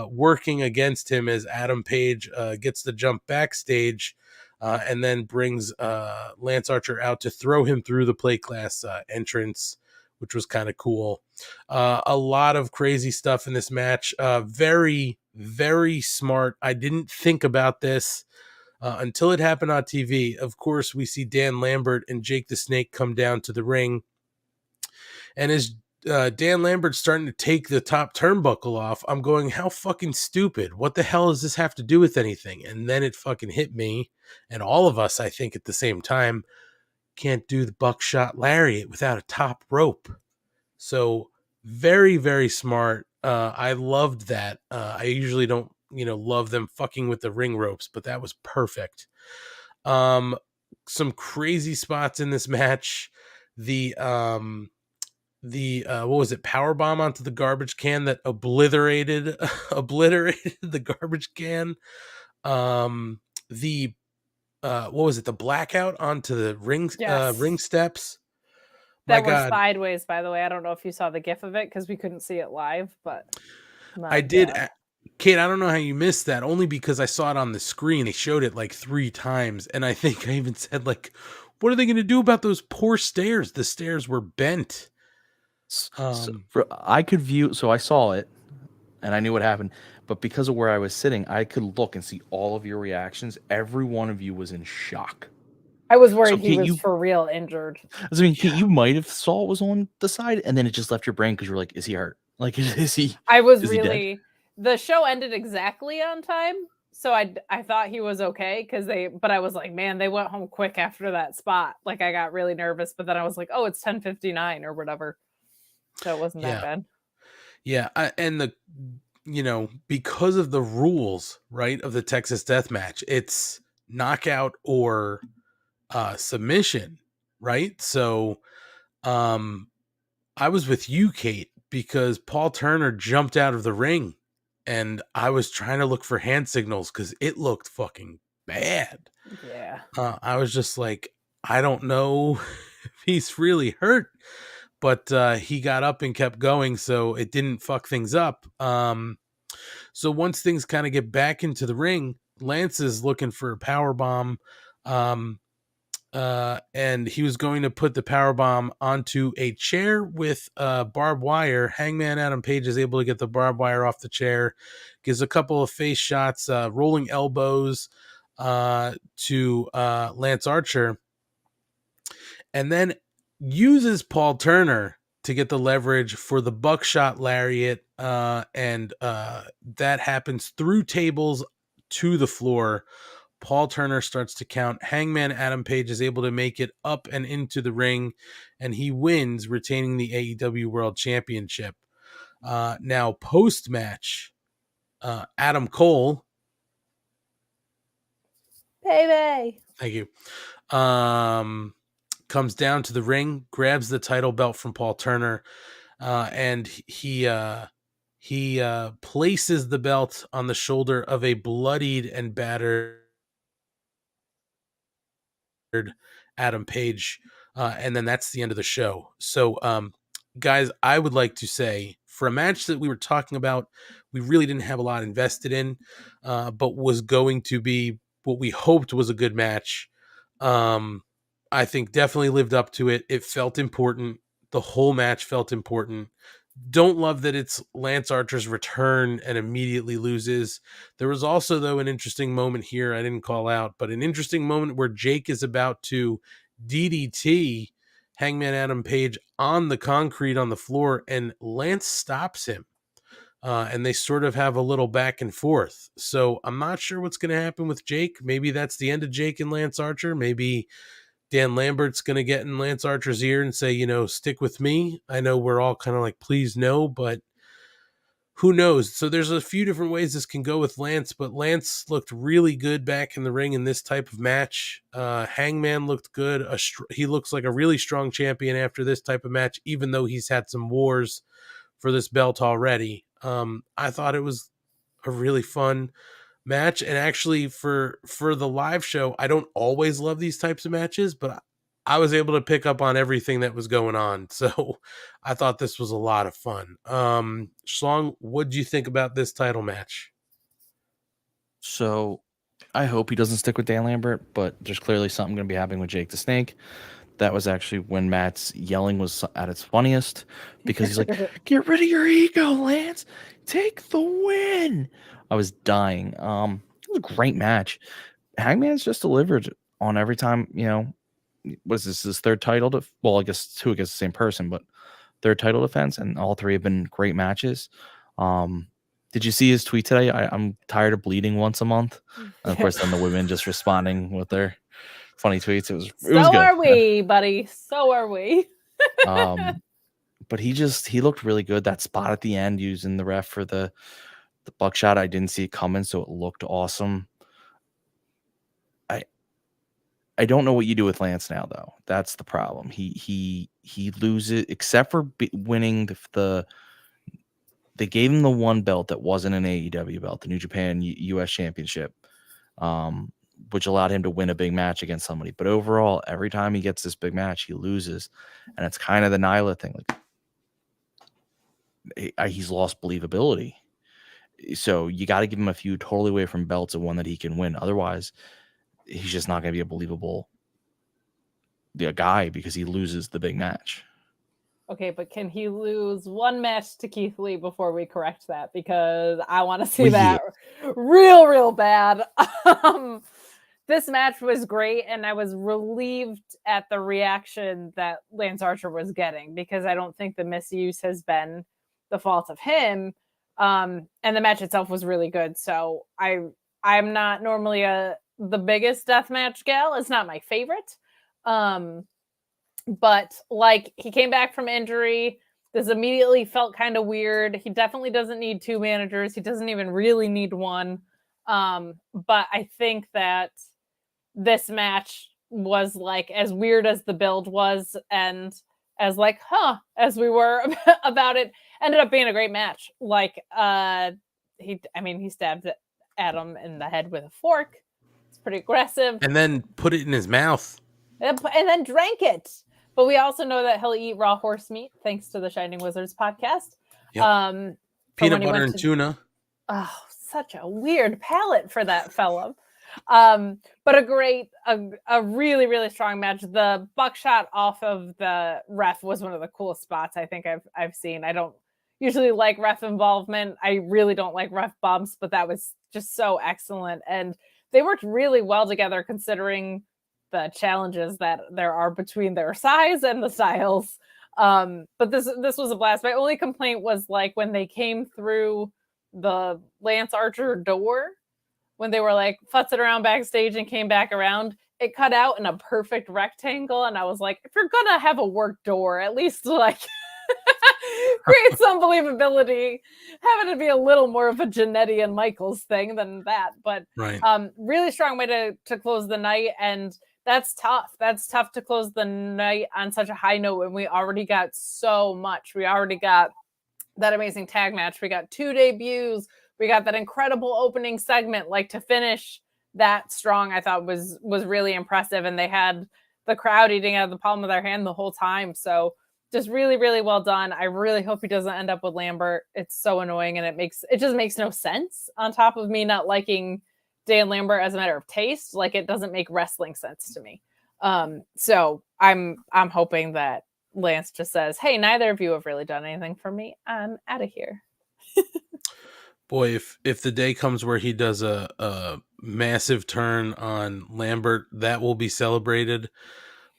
working against him as Adam Page gets the jump backstage and then brings Lance Archer out to throw him through the plate glass entrance, which was kind of cool. A lot of crazy stuff in this match. Very, very smart. I didn't think about this until it happened on TV. Of course, we see Dan Lambert and Jake the Snake come down to the ring. And as Dan Lambert's starting to take the top turnbuckle off, I'm going, how fucking stupid. What the hell does this have to do with anything? And then it fucking hit me and all of us, I think, at the same time. Can't do the buckshot lariat without a top rope. So very, very smart. I loved that. I usually don't, love them fucking with the ring ropes, but that was perfect. Some crazy spots in this match. The what was it, power bomb onto the garbage can that obliterated the garbage can. The what was it, the blackout onto the ring ring steps. That were sideways, by the way. I don't know if you saw the gif of it because we couldn't see it live, but I did. Kate, I don't know how you missed that, only because I saw it on the screen. They showed it like 3 times, and I think I even said, like, what are they going to do about those poor stairs? The stairs were bent. I could view, so I saw it, and I knew what happened, but because of where I was sitting, I could look and see all of your reactions. Every one of you was in shock. I was worried he was for real injured. I mean, Kate, you might have saw it was on the side, and then it just left your brain because you were like, is he hurt? Like, is he? I was really... The show ended exactly on time, so I thought he was okay but I was like, man, they went home quick after that spot. Like, I got really nervous, but then I was like, oh, it's 10:59 or whatever. So it wasn't that bad. Yeah, and because of the rules, right, of the Texas Death Match, it's knockout or submission, right? So I was with you, Kate, because Paul Turner jumped out of the ring and I was trying to look for hand signals because it looked fucking bad. Yeah. I was just like, I don't know if he's really hurt, but he got up and kept going, so it didn't fuck things up. So once things kind of get back into the ring, Lance is looking for a power bomb. And he was going to put the power bomb onto a chair with barbed wire. Hangman Adam Page is able to get the barbed wire off the chair, gives a couple of face shots, rolling elbows to Lance Archer, and then uses Paul Turner to get the leverage for the buckshot lariat, and that happens through tables to the floor. Paul Turner starts to count. Hangman Adam Page is able to make it up and into the ring, and he wins, retaining the AEW World Championship. Now, post-match, Adam Cole... Baby! Thank you. Comes down to the ring, grabs the title belt from Paul Turner, and he places the belt on the shoulder of a bloodied and battered Adam Page, and then that's the end of the show. So, guys, I would like to say, for a match that we were talking about, we really didn't have a lot invested in, but was going to be what we hoped was a good match. I think definitely lived up to it. It felt important. The whole match felt important. Don't love that it's Lance Archer's return and immediately loses. There was also, though, an interesting moment here I didn't call out, but an interesting moment where Jake is about to DDT Hangman Adam Page on the concrete on the floor, and Lance stops him. And they sort of have a little back and forth. So I'm not sure what's going to happen with Jake. Maybe that's the end of Jake and Lance Archer. Maybe Dan Lambert's going to get in Lance Archer's ear and say, stick with me. I know we're all kind of like, please no, but who knows? So there's a few different ways this can go with Lance, but Lance looked really good back in the ring in this type of match. Hangman looked good. He looks like a really strong champion after this type of match, even though he's had some wars for this belt already. I thought it was a really fun match, and actually for the live show, I don't always love these types of matches, but I was able to pick up on everything that was going on, so I thought this was a lot of fun. Schlong, what do you think about this title match? So I hope he doesn't stick with Dan Lambert, but there's clearly something going to be happening with Jake the Snake. That was actually when Matt's yelling was at its funniest, because he's like, get rid of your ego, Lance. Take the win. I was dying. It was a great match. Hangman's just delivered on every time, what is this, his third title? Well, I guess 2 against the same person, but their title defense, and all three have been great matches. Did you see his tweet today? I'm tired of bleeding once a month. And of course, then the women just responding with their funny tweets. It was good. Are we, buddy. So are we. But he looked really good. That spot at the end using the ref for the buckshot, I didn't see it coming, so it looked awesome. I don't know what you do with Lance now, though. That's the problem. He loses, except for winning they gave him the one belt that wasn't an AEW belt, the New Japan US Championship, which allowed him to win a big match against somebody. But overall, every time he gets this big match, he loses, and it's kind of the Nyla thing. Like he's lost believability. So you got to give him a few totally away from belts and one that he can win. Otherwise, he's just not going to be a believable guy because he loses the big match. Okay, but can he lose one match to Keith Lee before we correct that? Because I want to see that real bad. This match was great, and I was relieved at the reaction that Lance Archer was getting, because I don't think the misuse has been the fault of him. And the match itself was really good. So I'm not normally the biggest deathmatch gal. It's not my favorite. But like, he came back from injury. This immediately felt kind of weird. He definitely doesn't need two managers. He doesn't even really need one. But I think that this match was like as weird as the build was, and as like, as we were about it, ended up being a great match. Like, he stabbed Adam in the head with a fork. It's pretty aggressive. And then put it in his mouth. And then drank it. But we also know that he'll eat raw horse meat, thanks to the Shining Wizards podcast. Yep. Peanut butter and tuna. Oh, such a weird palate for that fella. But a really, really strong match. The buckshot off of the ref was one of the coolest spots I think I've seen. I don't usually like ref involvement. I really don't like ref bumps, but that was just so excellent. And they worked really well together, considering the challenges that there are between their size and the styles. But this was a blast. My only complaint was like when they came through the Lance Archer door, when they were like futzing around backstage and came back around, it cut out in a perfect rectangle. And I was like, if you're going to have a work door, at least like create some believability. Have it be a little more of a Jannetty and Michaels thing than that. But right. Really strong way to close the night. And that's tough. That's tough to close the night on such a high note when we already got so much. We already got that amazing tag match. We got 2 debuts. We got that incredible opening segment. Like, to finish that strong, I thought was really impressive. And they had the crowd eating out of the palm of their hand the whole time. So just really, really well done. I really hope he doesn't end up with Lambert. It's so annoying, and it just makes no sense. On top of me not liking Dan Lambert as a matter of taste, like, it doesn't make wrestling sense to me. So I'm hoping that Lance just says, hey, neither of you have really done anything for me. I'm out of here. Boy, if the day comes where he does a massive turn on Lambert, that will be celebrated.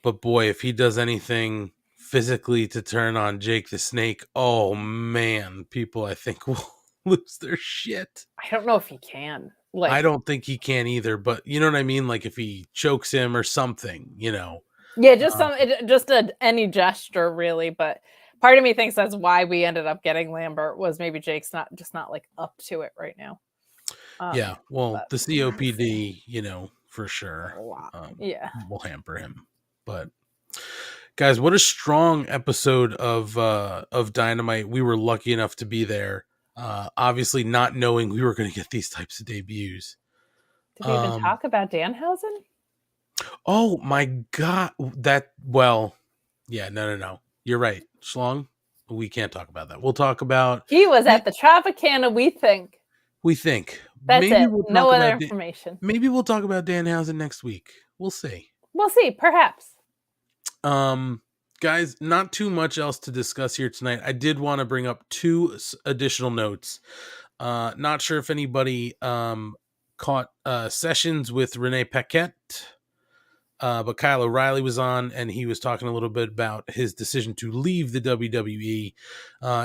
But boy, if he does anything physically to turn on Jake the Snake, oh man, people I think will lose their shit. I don't know if he can. Like, I don't think he can either, but you know what I mean? Like, if he chokes him or something, you know. Yeah, just any gesture, really. But part of me thinks that's why we ended up getting Lambert, was maybe Jake's not like up to it right now. Yeah, well, the COPD, you know, for sure. Will hamper him. But guys, what a strong episode of Dynamite. We were lucky enough to be there. Obviously not knowing we were going to get these types of debuts. Did we even talk about Danhausen? Oh my God. Yeah, no. You're right. Schlong, we can't talk about that. We'll talk about... He was at the Tropicana, we think. That's maybe it. No other information. Maybe we'll talk about Danhausen next week. We'll see. Perhaps. Guys, not too much else to discuss here tonight. I did want to bring up 2 additional notes. Not sure if anybody caught Sessions with Renee Paquette. But Kyle O'Reilly was on, and he was talking a little bit about his decision to leave the WWE.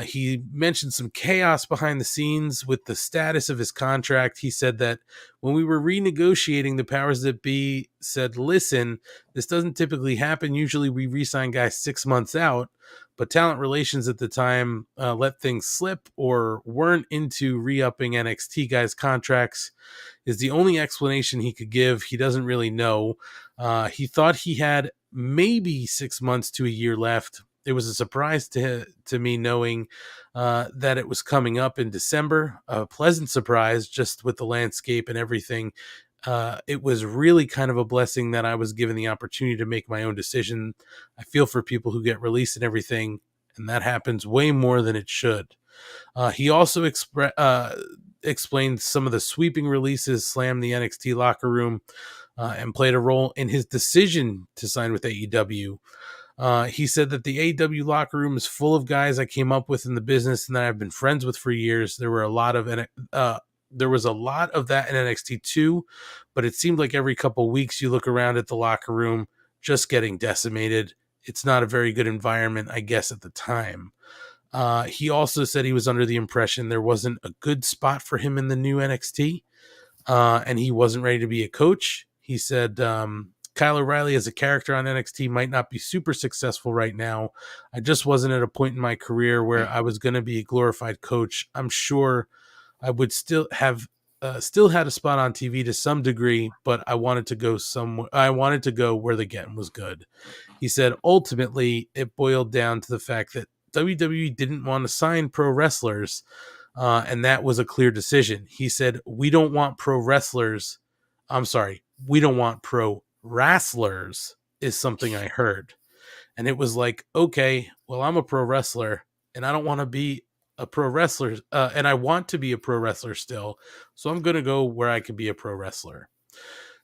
He mentioned some chaos behind the scenes with the status of his contract. He said that when we were renegotiating, the powers that be said, listen, this doesn't typically happen. Usually we re-sign guys 6 months out, but talent relations at the time let things slip or weren't into re-upping NXT guys' contracts is the only explanation he could give. He doesn't really know. He thought he had maybe 6 months to a year left. It was a surprise to me knowing that it was coming up in December. A pleasant surprise just with the landscape and everything. It was really kind of a blessing that I was given the opportunity to make my own decision. I feel for people who get released and everything, and that happens way more than it should. He also explained some of the sweeping releases slammed the NXT locker room and played a role in his decision to sign with AEW. He said that the AEW locker room is full of guys I came up with in the business and that I've been friends with for years. There was a lot of that in NXT too, but it seemed like every couple weeks you look around at the locker room just getting decimated. It's not a very good environment, I guess, at the time. He also said he was under the impression there wasn't a good spot for him in the new NXT, and he wasn't ready to be a coach. He said Kyle O'Reilly as a character on NXT might not be super successful right now. I just wasn't at a point in my career where I was going to be a glorified coach. I'm sure I would still have had a spot on TV to some degree, but I wanted to go somewhere. I wanted to go where the getting was good. He said ultimately it boiled down to the fact that WWE didn't want to sign pro wrestlers, and that was a clear decision. He said, we don't want pro wrestlers. We don't want pro wrestlers is something I heard. And it was like, okay, well, I'm a pro wrestler and I don't want to be a pro wrestler, and I want to be a pro wrestler still. So I'm going to go where I can be a pro wrestler.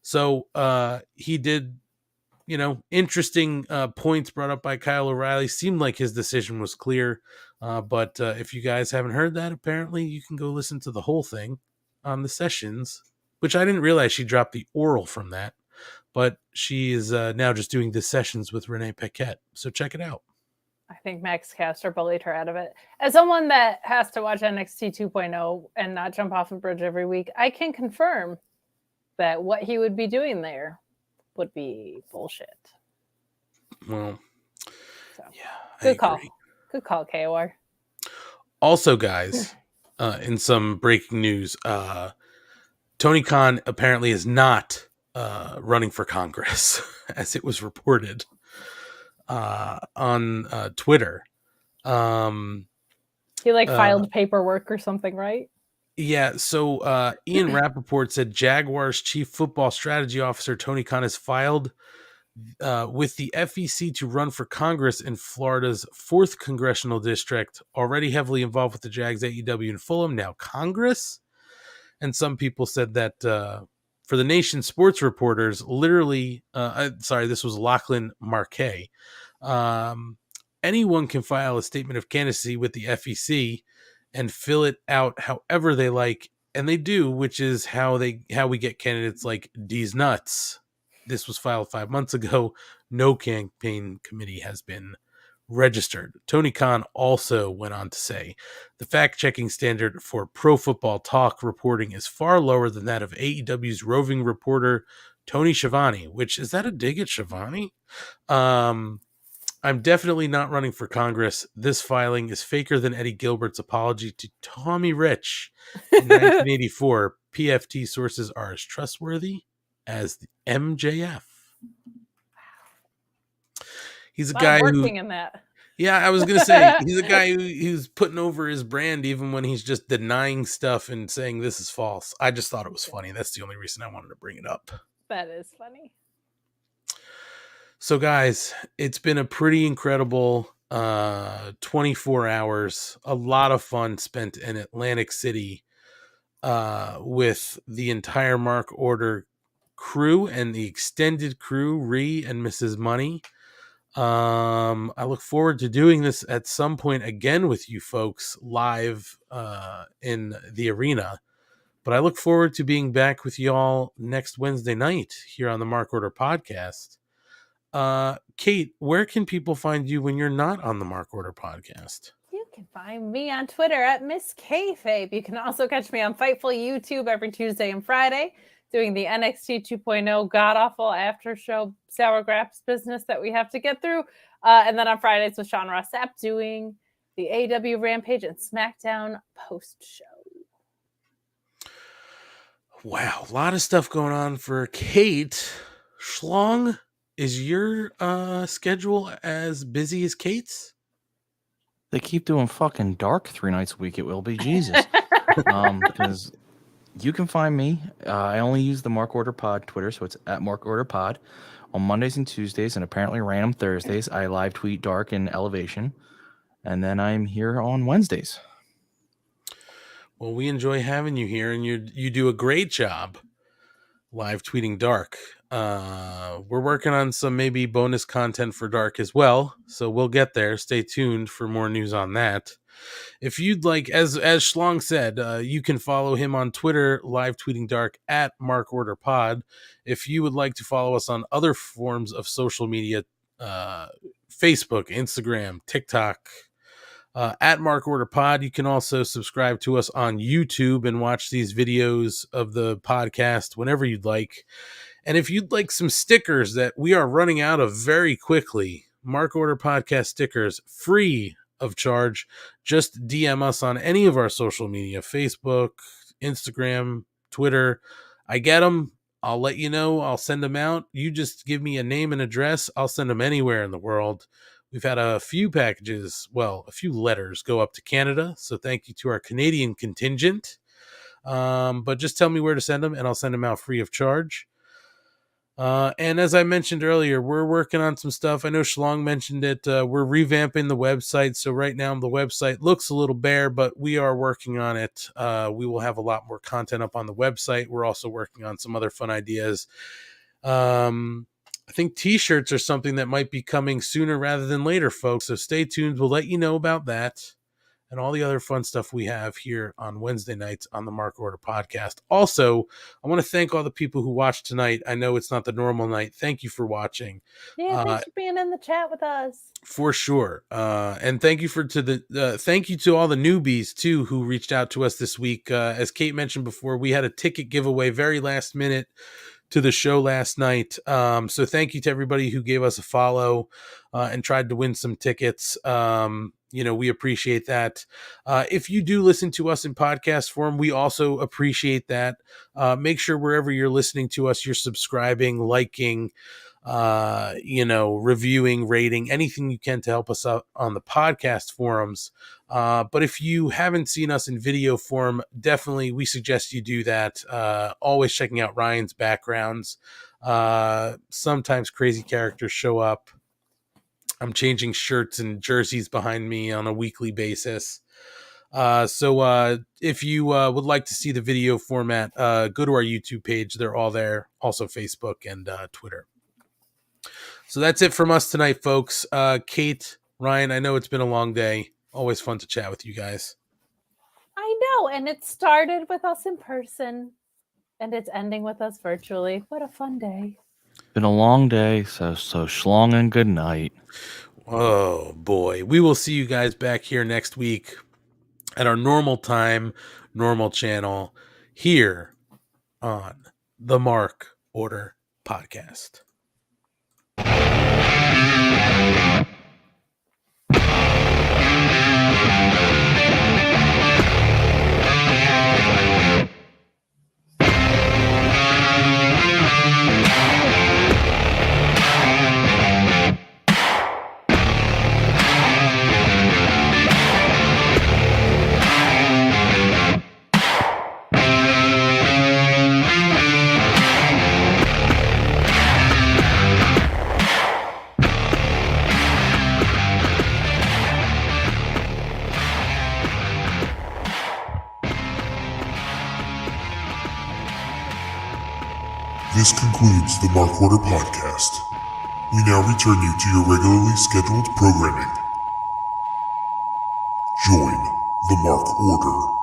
So he did, interesting points brought up by Kyle O'Reilly. Seemed like his decision was clear. But if you guys haven't heard that, apparently you can go listen to the whole thing on the sessions, which I didn't realize she dropped the oral from that. But she is now just doing the sessions with Renee Paquette. So check it out. I think Max Caster bullied her out of it. As someone that has to watch NXT 2.0 and not jump off a bridge every week, I can confirm that what he would be doing there would be bullshit. Well, so, yeah. Good call. Good call, KOR. Also, guys, in some breaking news, Tony Khan apparently is not running for Congress, as it was reported on Twitter. He filed paperwork or something, right? Yeah, so Ian Rappaport said Jaguars chief football strategy officer Tony Khan has filed with the FEC to run for Congress in Florida's 4th congressional district, already heavily involved with the Jags, AEW, and Fulham, now Congress. And some people said that for the Nation sports reporters, literally, this was Lachlan Marquet. Anyone can file a statement of candidacy with the FEC and fill it out however they like, and they do, which is how we get candidates like D's Nuts. This was filed 5 months ago. No campaign committee has been registered. Tony Khan also went on to say the fact-checking standard for Pro Football Talk reporting is far lower than that of AEW's roving reporter Tony Schiavone, which is that a dig at Schiavone? I'm definitely not running for Congress. This filing is faker than Eddie Gilbert's apology to Tommy Rich in 1984. PFT sources are as trustworthy as the MJF. He's a guy working in that. Yeah, I was going to say, he's a guy who's putting over his brand even when he's just denying stuff and saying this is false. I just thought it was funny. That's the only reason I wanted to bring it up. That is funny. So, guys, it's been a pretty incredible 24 hours. A lot of fun spent in Atlantic City with the entire Mark Order crew and the extended crew, Ree and Mrs. Money. I look forward to doing this at some point again with you folks live in the arena. But I look forward to being back with y'all next Wednesday night here on the Mark Order podcast. Kate, where can people find you when you're not on the Mark Order podcast? You can find me on Twitter at Miss Kayfabe. You can also catch me on Fightful YouTube every Tuesday and Friday, doing the NXT 2.0 god-awful after-show sour grapes business that we have to get through. And then on Fridays with Sean Ross Sapp, doing the AEW Rampage and SmackDown post-show. Wow, a lot of stuff going on for Kate. Schlong, is your schedule as busy as Kate's? They keep doing fucking dark 3 nights a week. It will be Jesus. Because you can find me. I only use the Mark Order Pod Twitter, so it's at Mark Order Pod. On Mondays and Tuesdays, and apparently random Thursdays, I live tweet Dark and Elevation. And then I'm here on Wednesdays. Well, we enjoy having you here, and you do a great job live tweeting Dark. We're working on some maybe bonus content for Dark as well, so we'll get there. Stay tuned for more news on that. If you'd like, as Schlong said, you can follow him on Twitter, live tweeting Dark at Mark Order Pod. If you would like to follow us on other forms of social media, Facebook, Instagram, TikTok, at Mark Order Pod. You can also subscribe to us on YouTube and watch these videos of the podcast whenever you'd like. And if you'd like some stickers that we are running out of very quickly, Mark Order Podcast stickers, free of charge, just DM us on any of our social media, Facebook, Instagram, Twitter. I get them. I'll let you know. I'll send them out. You just give me a name and address. I'll send them anywhere in the world. We've had a few packages, well, a few letters go up to Canada. So thank you to our Canadian contingent. But just tell me where to send them and I'll send them out free of charge. And as I mentioned earlier, we're working on some stuff. I know Schlong mentioned it. We're revamping the website. So right now the website looks a little bare, but we are working on it. We will have a lot more content up on the website. We're also working on some other fun ideas. I think t-shirts are something that might be coming sooner rather than later, folks. So stay tuned. We'll let you know about that and all the other fun stuff we have here on Wednesday nights on the Mark Order podcast. Also, I want to thank all the people who watched tonight. I know it's not the normal night. Thank you for watching. Yeah, thanks for being in the chat with us. For sure. And thank you thank you to all the newbies too who reached out to us this week. As Kate mentioned before, we had a ticket giveaway very last minute to the show last night. So thank you to everybody who gave us a follow and tried to win some tickets. We appreciate that. If you do listen to us in podcast form, we also appreciate that. Make sure wherever you're listening to us, you're subscribing, liking, reviewing, rating, anything you can to help us out on the podcast forums. But if you haven't seen us in video form, definitely we suggest you do that. Always checking out Ryan's backgrounds. Sometimes crazy characters show up. I'm changing shirts and jerseys behind me on a weekly basis. So if you would like to see the video format, go to our YouTube page. They're all there. Also Facebook and Twitter. So that's it from us tonight, folks. Kate, Ryan, I know it's been a long day. Always fun to chat with you guys. I know, and it started with us in person, and it's ending with us virtually. What a fun day. Been a long day, so Schlong and good night. Oh, boy. We will see you guys back here next week at our normal time, normal channel, here on the Mark Order Podcast. This concludes the Mark Order Podcast. We now return you to your regularly scheduled programming. Join the Mark Order.